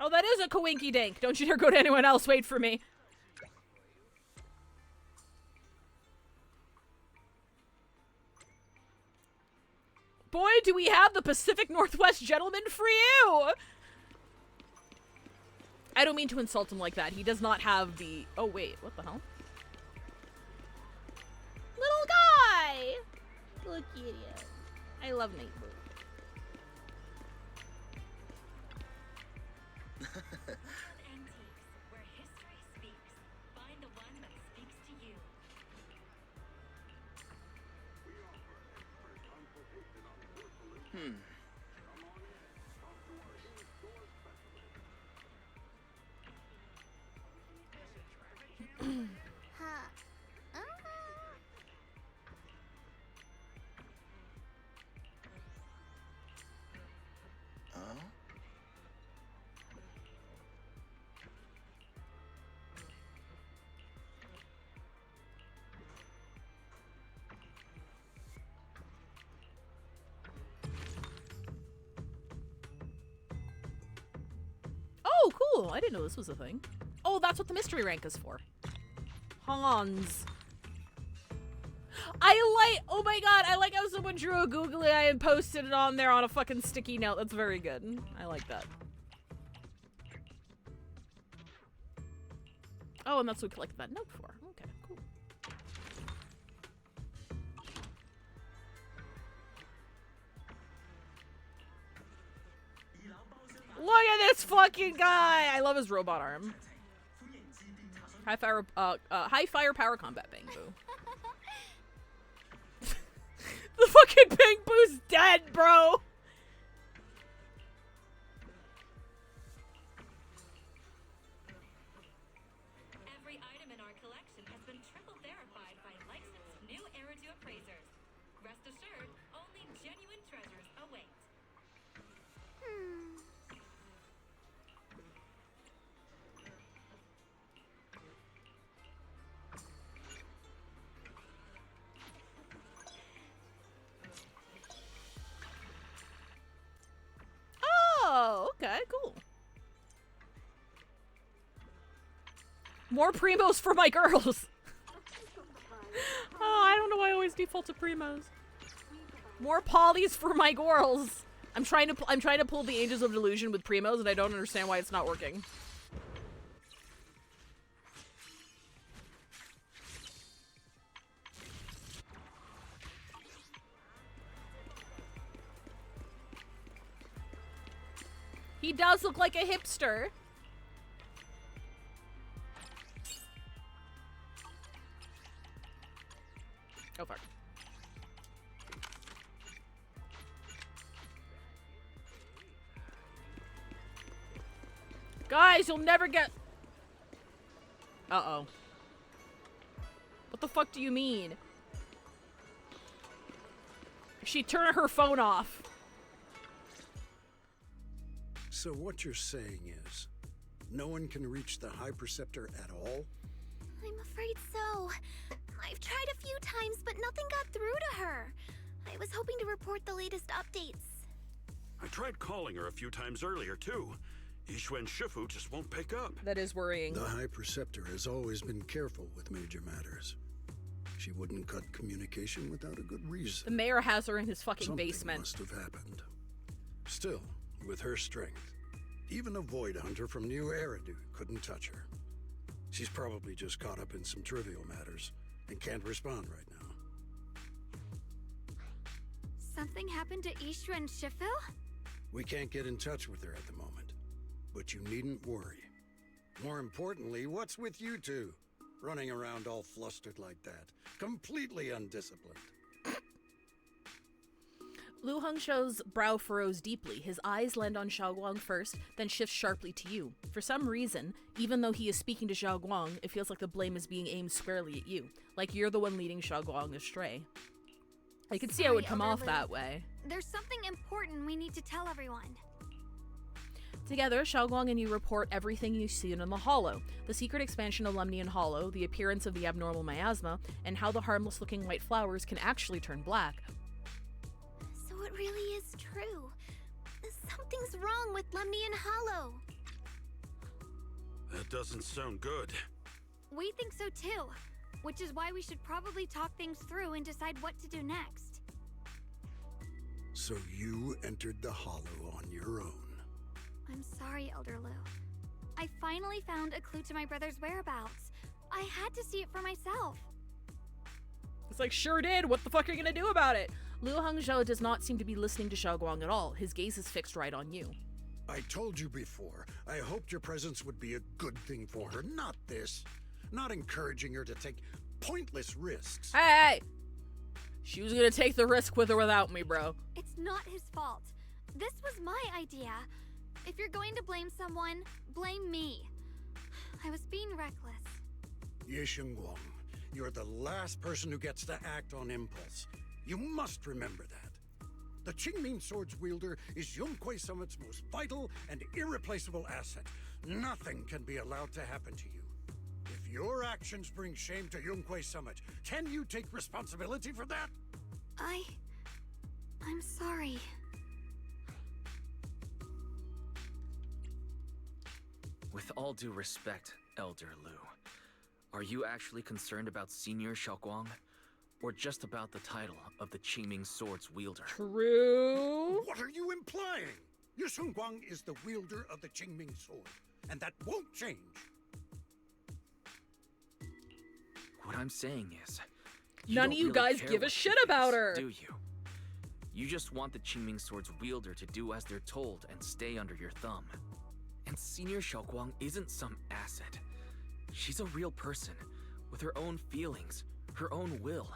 Oh, that is a coinky dink. Don't you dare go to anyone else. Wait for me. Boy, do we have the Pacific Northwest gentleman for you! I don't mean to insult him like that. He does not have the... Oh, wait. What the hell? Little guy! Look at him. I love Nightbird. Where history speaks. Find the one that speaks to you. Oh, cool. I didn't know this was a thing. Oh, that's what the mystery rank is for. Hans. Oh my god, I like how someone drew a googly eye and posted it on there on a fucking sticky note. That's very good. I like that. Oh, and that's what we collected that note for. Okay, cool. Look at this fucking guy! I love his robot arm. High firepower combat Bangboo. The fucking Bangboo's dead, bro! Every item in our collection has been triple verified by licensed new Eridu appraisers. Rest assured, only genuine treasures await. Oh, okay, cool. More primos for my girls. Oh, I don't know why I always default to primos. More polys for my girls. I'm trying to pull the Angels of Delusion with primos, and I don't understand why it's not working. He does look like a hipster. Oh, fuck. Guys, you'll never get... Uh-oh. What the fuck do you mean? She turned her phone off. So what you're saying is, No one can reach the High Preceptor at all? I'm afraid so. I've tried a few times, but nothing got through to her. I was hoping to report the latest updates. I tried calling her a few times earlier, too. Yishuen Shifu just won't pick up. That is worrying. The High Preceptor has always been careful with major matters. She wouldn't cut communication without a good reason. The mayor has her in his fucking Something basement. Must have happened. Still, with her strength, even a Void Hunter from New Eridu couldn't touch her. She's probably just caught up in some trivial matters and can't respond right now. Something happened to Ishu and Shifu? We can't get in touch with her at the moment, but you needn't worry. More importantly, what's with you two? Running around all flustered like that. Completely undisciplined. Lu Hongshou's brow furrows deeply. His eyes land on Xiaoguang first, then shifts sharply to you. For some reason, even though he is speaking to Xiaoguang, it feels like the blame is being aimed squarely at you. Like you're the one leading Xiaoguang astray. I could see how it would come off that way. There's something important we need to tell everyone. Together, Xiaoguang and you report everything you see in the Hollow, the secret expansion of Lemnian Hollow, the appearance of the abnormal miasma, and how the harmless-looking white flowers can actually turn black. So it really is true. Something's wrong with Lemnian Hollow. That doesn't sound good. We think so too, which is why we should probably talk things through and decide what to do next. So you entered the Hollow on your own. I'm sorry, Elder Lu. I finally found a clue to my brother's whereabouts. I had to see it for myself. It's like, sure did. What the fuck are you gonna do about it? Lu Hongzhou does not seem to be listening to Xiaoguang at all. His gaze is fixed right on you. I told you before, I hoped your presence would be a good thing for her, not this. Not encouraging her to take pointless risks. Hey! She was gonna take the risk with or without me, bro. It's not his fault. This was my idea. If you're going to blame someone, blame me. I was being reckless. Ye Shengguang, you're the last person who gets to act on impulse. You must remember that. The Qingming Sword's wielder is Yunquei Summit's most vital and irreplaceable asset. Nothing can be allowed to happen to you. If your actions bring shame to Yunquei Summit, can you take responsibility for that? I'm sorry. With all due respect, Elder Lu, are you actually concerned about Senior Xiaoguang? Or just about the title of the Qingming Sword's wielder? True. What are you implying? Ye Shengguang is the wielder of the Qingming Sword, and that won't change. What I'm saying is, none of you guys give a shit about her, do you? You just want the Qingming Sword's wielder to do as they're told and stay under your thumb. And Senior Xiaoguang isn't some asset. She's a real person, with her own feelings, her own will.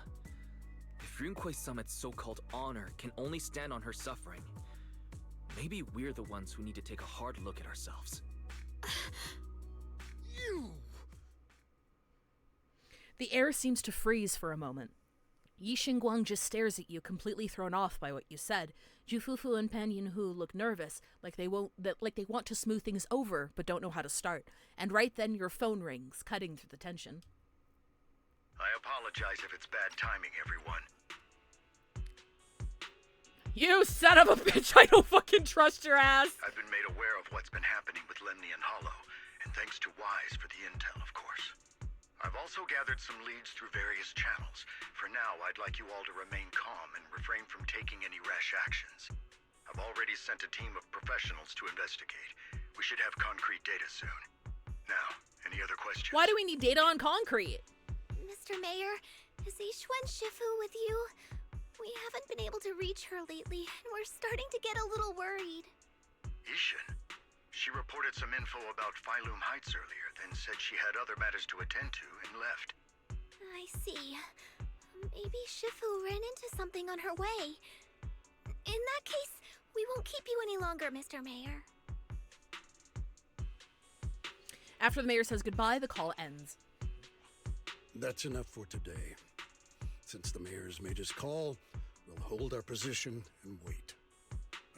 If Yunquei Summit's so-called honor can only stand on her suffering, maybe we're the ones who need to take a hard look at ourselves. You! The air seems to freeze for a moment. Yi Xingguang just stares at you, completely thrown off by what you said. Jufufu and Pan Yinhu look nervous, like they want to smooth things over, but don't know how to start. And right then your phone rings, cutting through the tension. I apologize if it's bad timing, everyone. You son of a bitch, I don't fucking trust your ass! I've been made aware of what's been happening with Lemnian Hollow, and thanks to Wise for the intel, of course. I've also gathered some leads through various channels. For now, I'd like you all to remain calm and refrain from taking any rash actions. I've already sent a team of professionals to investigate. We should have concrete data soon. Now, any other questions? Why do we need data on concrete? Mr. Mayor, is Yishuen Shifu with you? We haven't been able to reach her lately, and we're starting to get a little worried. Yishin? She reported some info about Phylum Heights earlier, then said she had other matters to attend to and left. I see. Maybe Shifu ran into something on her way. In that case, we won't keep you any longer, Mr. Mayor. After the mayor says goodbye, the call ends. That's enough for today. Since the mayor's made his call, we'll hold our position and wait.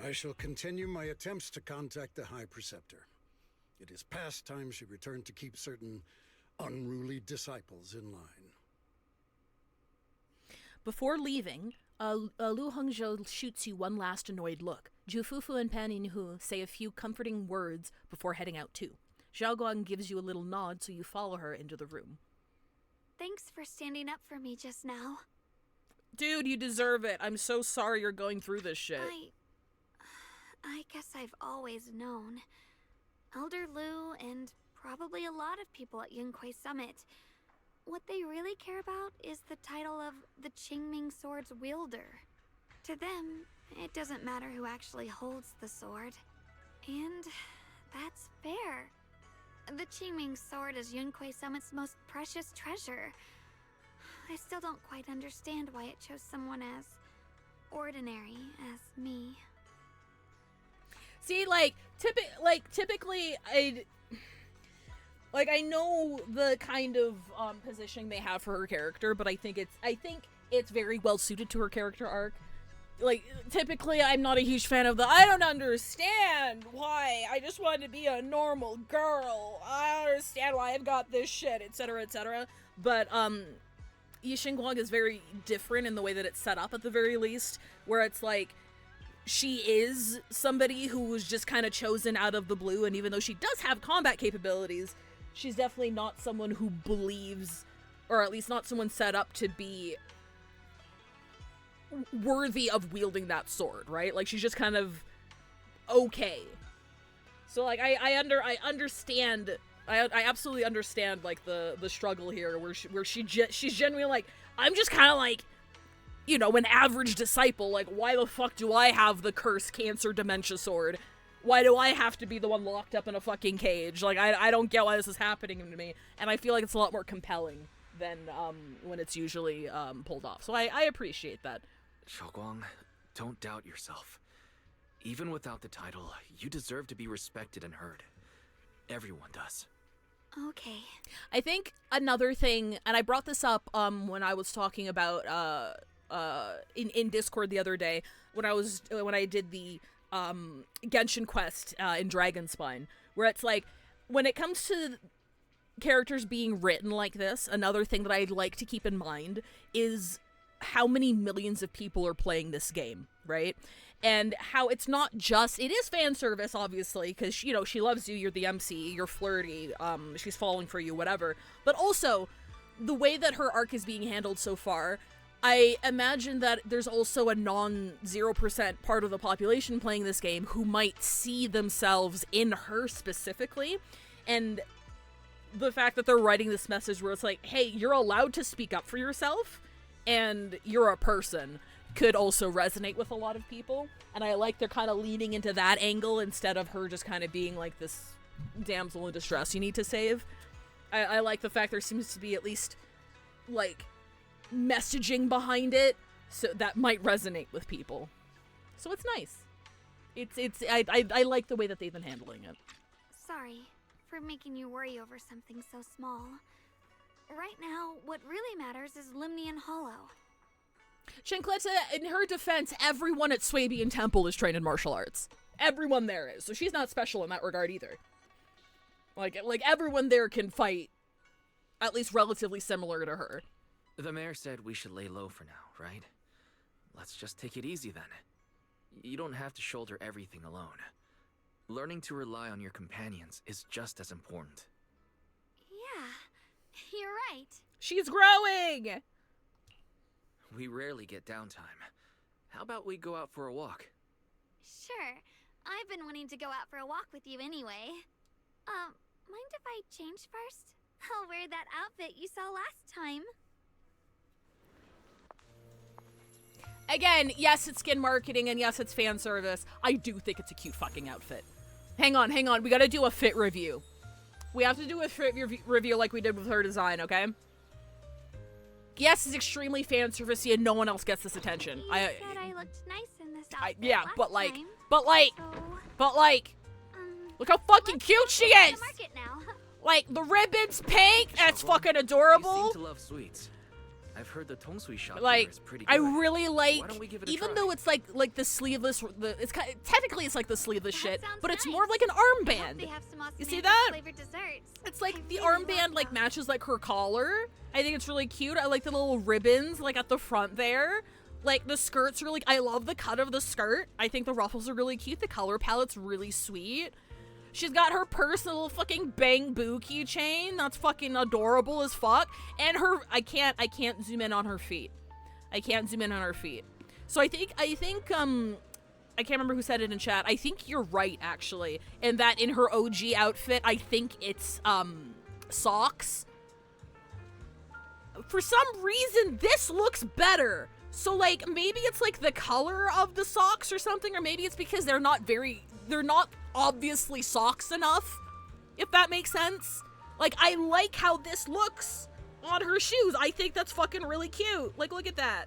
I shall continue my attempts to contact the High Preceptor. It is past time she returned to keep certain unruly disciples in line. Before leaving, Lu Hongzhou shoots you one last annoyed look. Jufufu and Pan Yinhu say a few comforting words before heading out too. Zhao Guang gives you a little nod, so you follow her into the room. Thanks for standing up for me just now. Dude, you deserve it. I'm so sorry you're going through this shit. I guess I've always known. Elder Lu and probably a lot of people at Yunquay Summit, what they really care about is the title of the Qingming Sword's wielder. To them, it doesn't matter who actually holds the sword. And that's fair. The Qingming Sword is Yunquay Summit's most precious treasure. I still don't quite understand why it chose someone as ordinary as me. See, typically, I know the kind of positioning they have for her character, but I think it's very well suited to her character arc. Like, typically, I'm not a huge fan of I don't understand why. I just wanted to be a normal girl. I don't understand why I've got this shit, etc., etc. But, Yixing Guang is very different in the way that it's set up, at the very least, where it's like, she is somebody who was just kind of chosen out of the blue, and even though she does have combat capabilities, she's definitely not someone who believes, or at least not someone set up to be worthy of wielding that sword, right? Like, she's just kind of okay. So, like, I understand. I absolutely understand, like, the struggle here, where she's genuinely like, I'm just kind of like, you know, an average disciple. Like, why the fuck do I have the cursed cancer dementia sword? Why do I have to be the one locked up in a fucking cage? Like, I don't get why this is happening to me. And I feel like it's a lot more compelling than when it's usually pulled off. So I appreciate that. Xiaoguang, don't doubt yourself. Even without the title, you deserve to be respected and heard. Everyone does. Okay. I think another thing, and I brought this up when I was talking about in Discord the other day, when I did the Genshin quest in Dragonspine, where it's like, when it comes to characters being written like this, another thing that I'd like to keep in mind is how many millions of people are playing this game, right? And how it's not just, it is fan service, obviously, because, you know, she loves you, you're the MC, you're flirty, she's falling for you, whatever. But also, the way that her arc is being handled so far, I imagine that there's also a non-0% part of the population playing this game who might see themselves in her specifically, and the fact that they're writing this message where it's like, hey, you're allowed to speak up for yourself, and you're a person, could also resonate with a lot of people. And I like they're kind of leaning into that angle instead of her just kind of being like this damsel in distress you need to save. I like the fact there seems to be at least, like, messaging behind it, so that might resonate with people. So it's nice. I like the way that they've been handling it. Sorry for making you worry over something so small. Right now, what really matters is Limnian Hollow. Shankleta, in her defense, everyone at Swabian Temple is trained in martial arts. Everyone there is, so she's not special in that regard either. Like everyone there can fight, at least relatively similar to her. The mayor said we should lay low for now, right? Let's just take it easy then. You don't have to shoulder everything alone. Learning to rely on your companions is just as important. Yeah, you're right. She's growing! We rarely get downtime. How about we go out for a walk? Sure. I've been wanting to go out for a walk with you anyway. Mind if I change first? I'll wear that outfit you saw last time. Again, yes, it's skin marketing, and yes, it's fan service. I do think it's a cute fucking outfit. Hang on. We gotta do a fit review. We have to do a fit review like we did with her design, okay? Yes, it's extremely fan servicey, and no one else gets this attention. You said I looked nice in this outfit yeah, last but like, time, look how fucking cute she is! Market now. Like, the ribbon's pink, that's fucking adorable. You seem to love sweets. I've heard the Tongsui shop here Like, is pretty I good. really Why like, don't we give it a even try? though it's like the sleeveless, it's technically it's like the sleeveless shit, sounds but it's nice. more of like an I hope armband. they have some awesome You see mango that? flavored desserts. It's like I the really love armband like those. matches like her collar. I think it's really cute. I like the little ribbons like at the front there. Like the skirt's really, I love the cut of the skirt. I think the ruffles are really cute. The color palette's really sweet. She's got her personal fucking Bang-Boo keychain. That's fucking adorable as fuck. And her, I can't zoom in on her feet. I can't zoom in on her feet. So I think, I can't remember who said it in chat. I think you're right, actually. And that in her OG outfit, I think it's, socks. For some reason, this looks better. So, like, maybe it's, like, the color of the socks or something, or maybe it's because they're not obviously socks enough, if that makes sense. Like, I like how this looks on her shoes. I think that's fucking really cute. Like, look at that.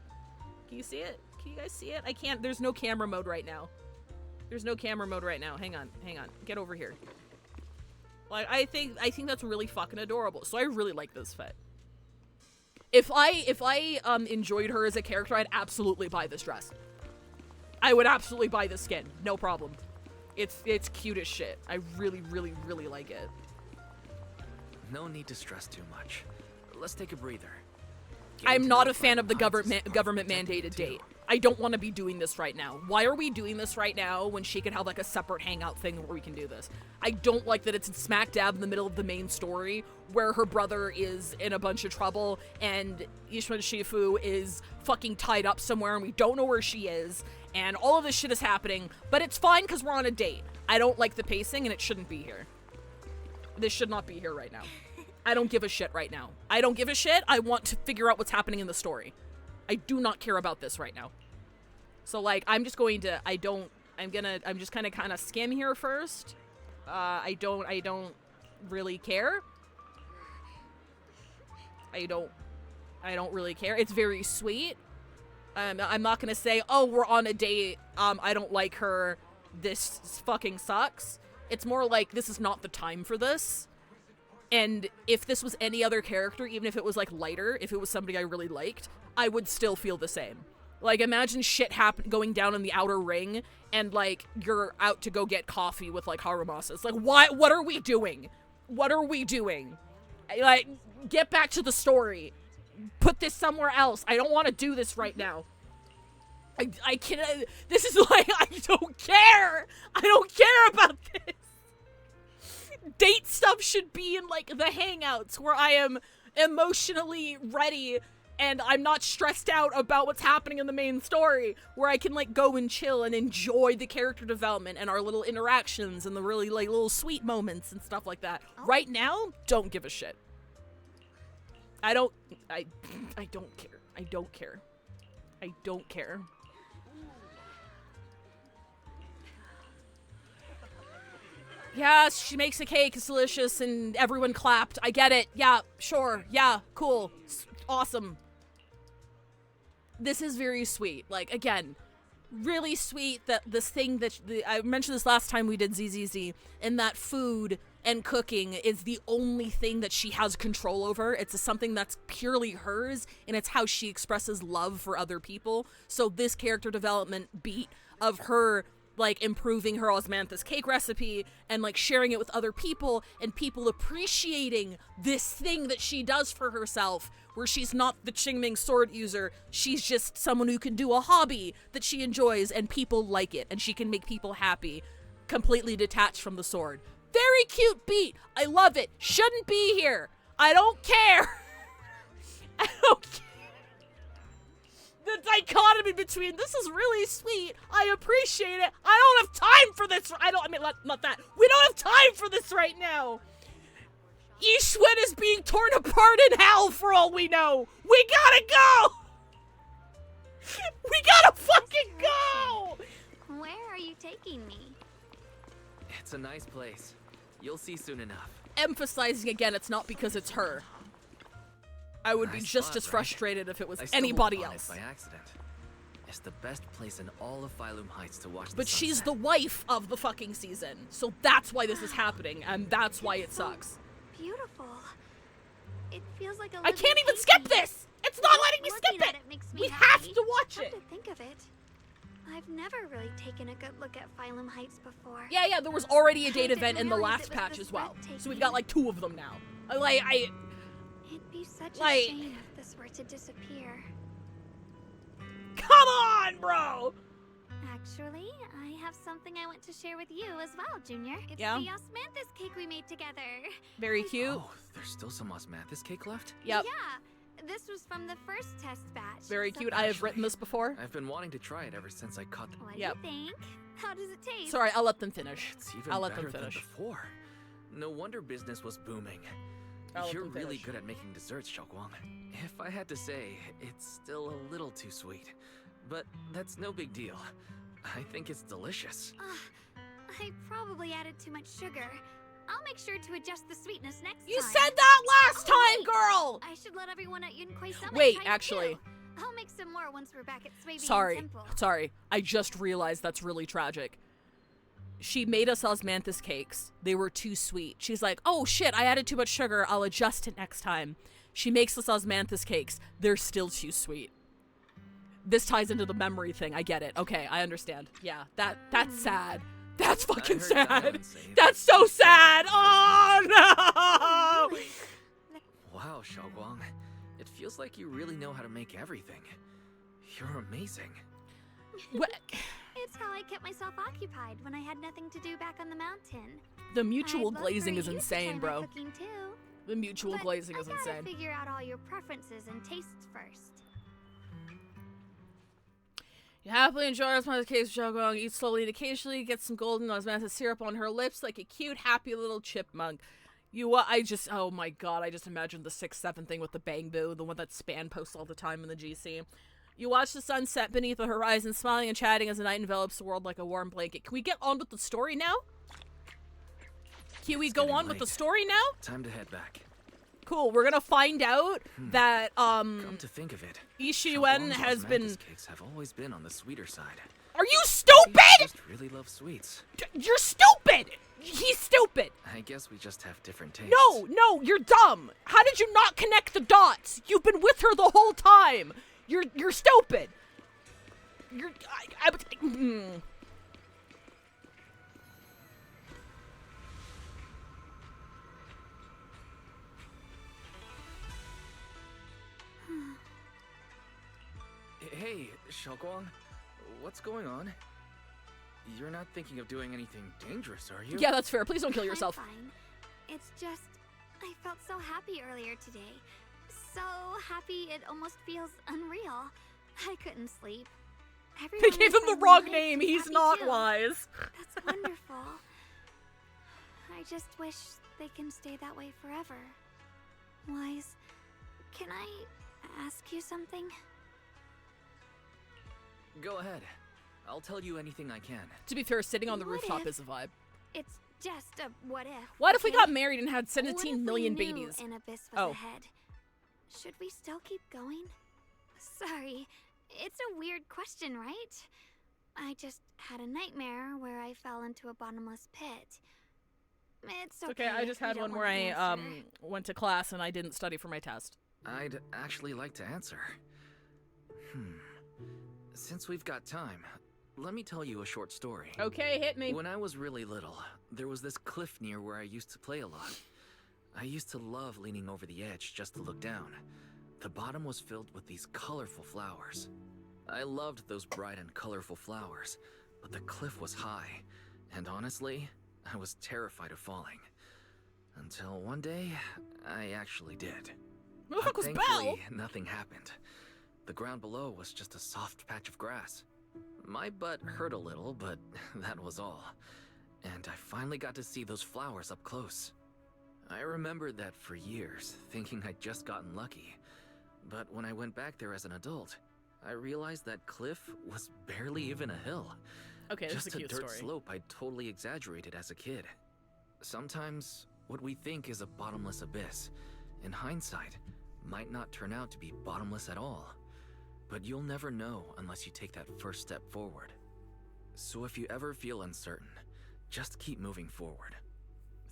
Can you see it? Can you guys see it? I can't. There's no camera mode right now. There's no camera mode right now. Hang on. Get over here. Like, I think that's really fucking adorable. So I really like this fit. If I enjoyed her as a character, I'd absolutely buy this dress. I would absolutely buy this skin. No problem. It's cute as shit. I really, really, really like it. No need to stress too much. Let's take a breather. I'm not a fan of the government mandated date. I don't want to be doing this right now. Why are we doing this right now when she could have like a separate hangout thing where we can do this? I don't like that it's smack dab in the middle of the main story where her brother is in a bunch of trouble and Ishima Shifu is fucking tied up somewhere and we don't know where she is and all of this shit is happening, but it's fine because we're on a date. I don't like the pacing and it shouldn't be here. This should not be here right now. I don't give a shit right now. I don't give a shit. I want to figure out what's happening in the story. I do not care about this right now. So, like, I'm just going to, I'm just kind of skim here first. I don't really care. I don't really care. It's very sweet. I'm not going to say, oh, we're on a date. I don't like her. This fucking sucks. It's more like, this is not the time for this. And if this was any other character, even if it was, like, lighter, if it was somebody I really liked, I would still feel the same. Like, imagine shit going down in the outer ring, and, like, you're out to go get coffee with, like, Harumasa. It's like, what are we doing? What are we doing? Like, get back to the story. Put this somewhere else. I don't want to do this right now. I can't, this is like, I don't care. I don't care about this. Date stuff should be in, like, the hangouts where I am emotionally ready and I'm not stressed out about what's happening in the main story, where I can, like, go and chill and enjoy the character development and our little interactions and the really, like, little sweet moments and stuff like that. Oh. Right now, don't give a shit. I don't care. I don't care. I don't care. Yes, she makes a cake, it's delicious, and everyone clapped. I get it. Yeah, sure. Yeah, cool. Awesome. This is very sweet. Like, again, really sweet that this thing that, I mentioned this last time we did ZZZ, and that food and cooking is the only thing that she has control over. It's something that's purely hers, and it's how she expresses love for other people. So this character development beat of her, like, improving her osmanthus cake recipe and, like, sharing it with other people and people appreciating this thing that she does for herself, where she's not the Qingming sword user, she's just someone who can do a hobby that she enjoys and people like it and she can make people happy, completely detached from the sword. Very cute beat. I love it. Shouldn't be here. I don't care. I don't care. The dichotomy between this is really sweet, I appreciate it, I don't have time for this, not that, we don't have time for this right now. Ishwin is being torn apart in hell for all we know. We gotta go. We gotta fucking go. Where are you taking me? It's a nice place. You'll see soon enough. Emphasizing again, it's not because it's her. I would be just as frustrated if it was I anybody stumbled else. upon it by accident. It's the best place in all of Phylum Heights to watch the But she's sunset. the wife of the fucking season, so that's why this is happening, and that's why it sucks. Beautiful. It feels like a I can't even skip this! It's not letting me Looking skip at it. makes me We happy. have to watch Come it. to think of it, I've never really taken a good look at Phylum Heights before. Yeah, there was already a date didn't event in the realize last it was patch this as well. So we've breathtaking. got like 2 of them now. It'd be such Like- a shame if this were to disappear. Come on, bro. Actually, I have something I want to share with you as well, Junior. It's Yeah? the osmanthus cake we made together. Very cute. Oh, there's still some osmanthus cake left? Yep. Yeah, this was from the first test batch. Very so cute. I have written this before. I've been wanting to try it ever since I caught the... What do Yep. you think? How does it taste? Sorry, I'll let them finish. It's even I'll let better them finish. than before. No wonder business was booming. I'll let You're them really finish. good at making desserts, Xiaoguang. If I had to say, it's still a little too sweet. But that's no big deal. I think it's delicious. I probably added too much sugar. I'll make sure to adjust the sweetness next You time. said that last time, wait. girl. I should let everyone at Yunquay Summit Wait, try it actually. too. I'll make some more once we're back at Swabian Sorry. Temple. Sorry. I just realized that's really tragic. She made us osmanthus cakes. They were too sweet. She's like, oh shit, I added too much sugar. I'll adjust it next time. She makes us osmanthus cakes. They're still too sweet. This ties into the memory thing. I get it. Okay, I understand. Yeah, that's sad. That's fucking I heard sad. Diamond say That's so sad. Oh no! Wow, Xiaoguang. It feels like you really know how to make everything. You're amazing. What? It's how I kept myself occupied when I had nothing to do back on the mountain. The mutual I'd love glazing for is you to insane, try my bro. cooking too. The mutual But glazing I is gotta insane. figure out all your preferences and tastes first. You happily enjoy osmanthus cakes, Xiaoguang. Eat slowly and occasionally get some golden osmanthus syrup on her lips like a cute, happy little chipmunk. Oh my god, I just imagined the 6-7 thing with the bang boo, the one that Span posts all the time in the GC. You watch the sun set beneath the horizon, smiling and chatting as the night envelops the world like a warm blanket. Can we get on with the story now? Can we go on with the story now? Time to head back. Cool, we're gonna find out that, Come to think of it, Yuen Xiaoguang's has been... osmanthus cakes have always been on the sweeter side. Are you He stupid?! just really loves sweets. You're stupid! He's stupid! I guess we just have different tastes. No, you're dumb! How did you not connect the dots? You've been with her the whole time! You're stupid! Hey, Xiaoguang, what's going on? You're not thinking of doing anything dangerous, are you? Yeah, that's fair. Please don't kill yourself. I'm fine. It's just, I felt so happy earlier today. So happy it almost feels unreal. I couldn't sleep. They Everyone gave him inside the my wrong head name. was He's happy not too. wise. That's wonderful. I just wish they can stay that way forever. Wise, can I ask you something? Go ahead. I'll tell you anything I can. To be fair, sitting on the What rooftop if- is a vibe. It's just a what if. What if we okay? got married and had What 17 if million we knew babies? An abyss was Oh. ahead? Should we still keep going? Sorry, it's a weird question, right? I just had a nightmare where I fell into a bottomless pit. It's okay. Okay, I just if you had don't one where want to I answer. went to class and I didn't study for my test. I'd actually like to answer. Since we've got time, let me tell you a short story. Okay, hit me. When I was really little, there was this cliff near where I used to play a lot. I used to love leaning over the edge just to look down. The bottom was filled with these colorful flowers. I loved those bright and colorful flowers, but the cliff was high, and honestly, I was terrified of falling. Until one day, I actually did. Who the fuck was Belle? Thankfully, nothing happened. The ground below was just a soft patch of grass. My butt hurt a little, but that was all. And I finally got to see those flowers up close. I remembered that for years, thinking I'd just gotten lucky. But when I went back there as an adult, I realized that cliff was barely even a hill. Okay, this just is a cute dirt story. slope I'd totally exaggerated as a kid. Sometimes, what we think is a bottomless abyss, in hindsight, might not turn out to be bottomless at all. But you'll never know unless you take that first step forward. So if you ever feel uncertain, just keep moving forward.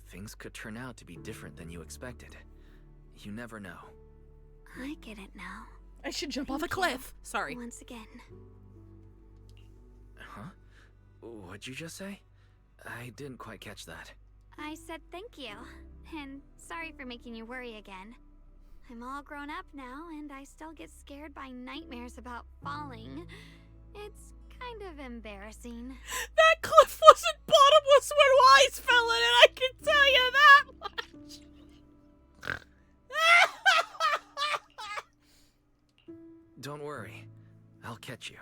Things could turn out to be different than you expected. You never know. I get it now. I should jump off a cliff. Sorry. Once again. Huh? What'd you just say? I didn't quite catch that. I said thank you. And sorry for making you worry again. I'm all grown up now, and I still get scared by nightmares about falling. It's kind of embarrassing. That cliff wasn't bottomless when Wise fell in it, I can tell you that much. Don't worry. I'll catch you.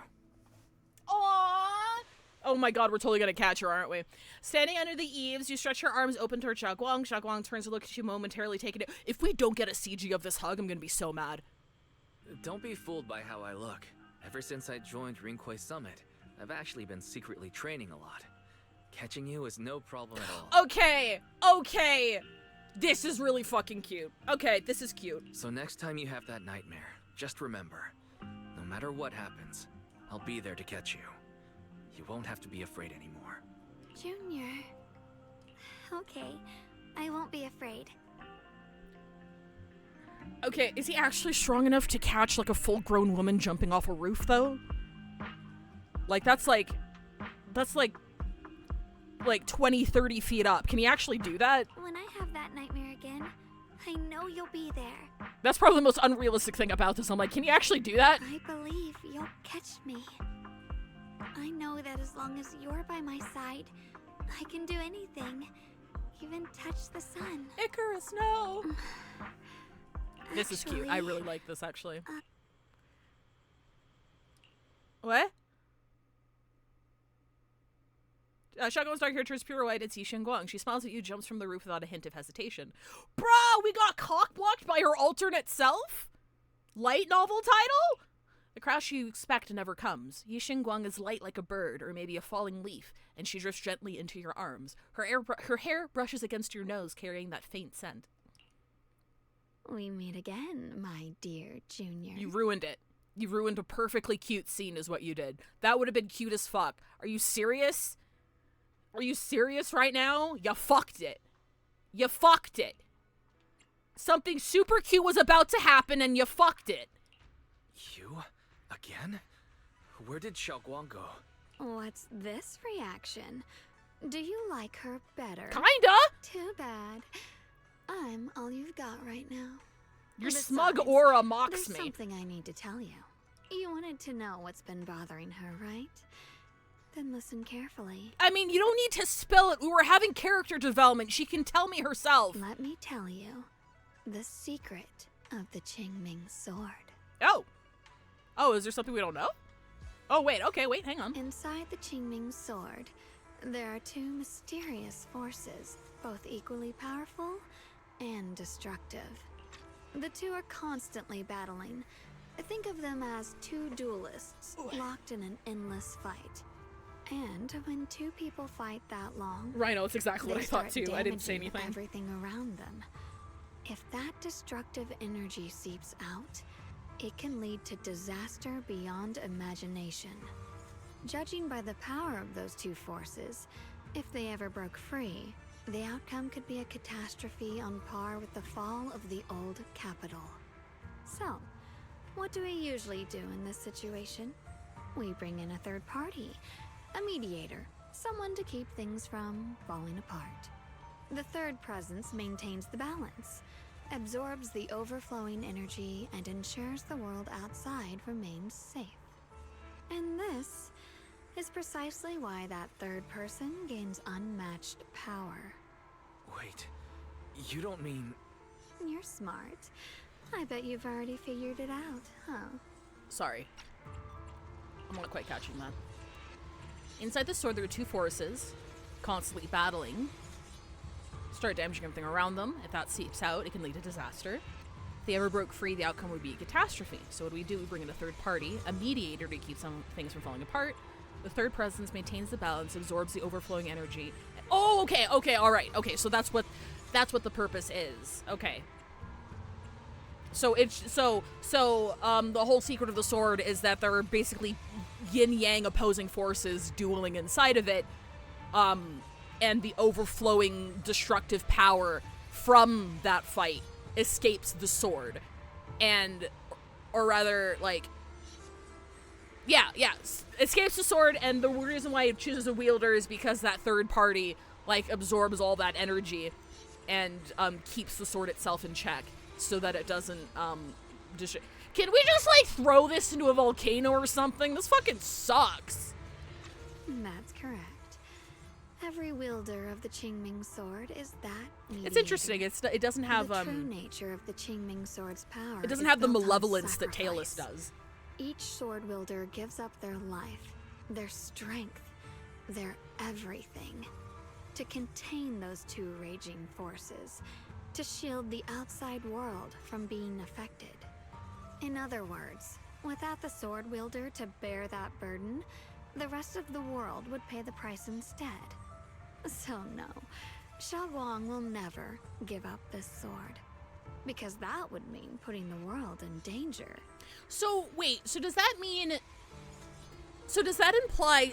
Aww. Oh my god, we're totally gonna catch her, aren't we? Standing under the eaves, you stretch your arms open toward Xiaoguang. Xiaoguang turns to look at you, momentarily taking it. If we don't get a CG of this hug, I'm gonna be so mad. Don't be fooled by how I look. Ever since I joined Ringquay Summit, I've actually been secretly training a lot. Catching you is no problem at all. Okay. This is really fucking cute. Okay, this is cute. So next time you have that nightmare, just remember, no matter what happens, I'll be there to catch you. You won't have to be afraid anymore. Junior. Okay, I won't be afraid. Okay, is he actually strong enough to catch like a full-grown woman jumping off a roof though? Like that's like 20, 30 feet up. Can he actually do that? When I have that nightmare again, I know you'll be there. That's probably the most unrealistic thing about this. I'm like, can you actually do that? I believe you'll catch me. I know that as long as you're by my side, I can do anything. Even touch the sun. Icarus, no! This is cute. I really like this, actually. What? Xiaoguang's dark hair turns pure white and sees Xinguang. She smiles at you, jumps from the roof without a hint of hesitation. Bro, we got cock-blocked by her alternate self? Light novel title? The crash you expect never comes. Yi Xinguang is light like a bird, or maybe a falling leaf, and she drifts gently into your arms. Her hair brushes against your nose, carrying that faint scent. We meet again, my dear Junior. You ruined it. You ruined a perfectly cute scene is what you did. That would have been cute as fuck. Are you serious? Are you serious right now? You fucked it. You fucked it. Something super cute was about to happen and you fucked it. You? Again? Where did Xiaoguang go? What's this reaction? Do you like her better? Kinda! Too bad. I'm all you've got right now. Your Besides, smug aura mocks there's me. Something I need to tell you. You wanted to know what's been bothering her, right? Then listen carefully. I mean, you don't need to spell it. We were having character development. She can tell me herself. Let me tell you the secret of the Qingming sword. Oh, is there something we don't know? Oh, wait, okay, wait, hang on. Inside the Qingming sword, there are two mysterious forces, both equally powerful and destructive. The two are constantly battling. Think of them as two duelists locked in an endless fight. And when two people fight that long, Rhino, it's exactly what I thought too. I didn't say anything. Everything around them. If that destructive energy seeps out, it can lead to disaster beyond imagination. Judging by the power of those two forces, if they ever broke free, the outcome could be a catastrophe on par with the fall of the old capital. So, what do we usually do in this situation? We bring in a third party, a mediator, someone to keep things from falling apart. The third presence maintains the balance, absorbs the overflowing energy, and ensures the world outside remains safe. And this is precisely why that third person gains unmatched power. Wait, you don't mean... You're smart. I bet you've already figured it out, huh? Sorry. I'm not quite catching that. Inside the sword, there are two forces, constantly battling. Start damaging everything around them. If that seeps out, it can lead to disaster. If they ever broke free, the outcome would be a catastrophe. So what do? We bring in a third party, a mediator to keep some things from falling apart. The third presence maintains the balance, absorbs the overflowing energy. Oh, okay, all right. Okay, so that's what the purpose is. Okay. So it's the whole secret of the sword is that there are basically yin-yang opposing forces dueling inside of it, and the overflowing destructive power from that fight escapes the sword. And or rather, like, yeah, escapes the sword, and the reason why it chooses a wielder is because that third party, like, absorbs all that energy and keeps the sword itself in check so that it doesn't Can we just, like, throw this into a volcano or something? This fucking sucks. That's correct. Every wielder of the Qingming sword is that mediator. It's interesting. It doesn't have the true nature of the Qingming sword's power. It doesn't is have the built on malevolence that sacrifice. Talus does. Each sword wielder gives up their life, their strength, their everything to contain those two raging forces, to shield the outside world from being affected. In other words, without the sword wielder to bear that burden, the rest of the world would pay the price instead. So no, Xiaoguang will never give up this sword, because that would mean putting the world in danger. So, wait, so does that imply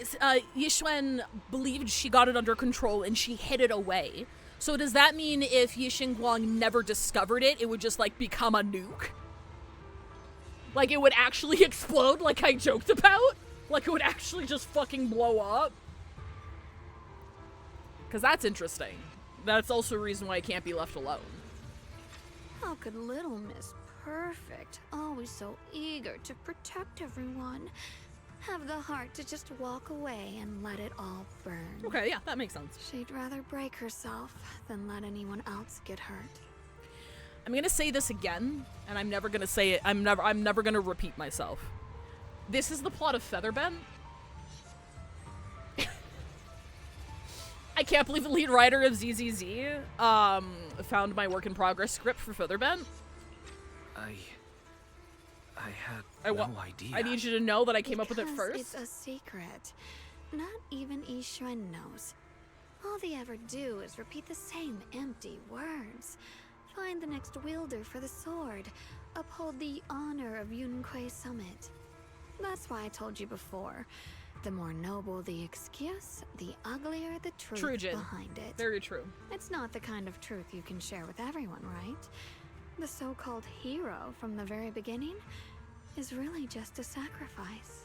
Yixuan believed she got it under control and she hid it away? So does that mean if Yixingguang never discovered it, it would just, like, become a nuke? Like, it would actually explode like I joked about? Like, it would actually just fucking blow up? Because that's interesting. That's also a reason why it can't be left alone. How could little Miss Perfect, always so eager to protect everyone, have the heart to just walk away and let it all burn? Okay, yeah, that makes sense. She'd rather break herself than let anyone else get hurt. I'm gonna say this again, and I'm never gonna say it. I'm never gonna repeat myself. This is the plot of Featherbend. I can't believe the lead writer of ZZZ found my work in progress script for Featherbend. I had no idea. I need you to know that I came up with it first. It's a secret. Not even Yixuan knows. All they ever do is repeat the same empty words. Find the next wielder for the sword. Uphold the honor of Yunquei Summit. That's why I told you before. The more noble the excuse, the uglier the truth behind it. Very true. It's not the kind of truth you can share with everyone, right? The so-called hero from the very beginning is really just a sacrifice.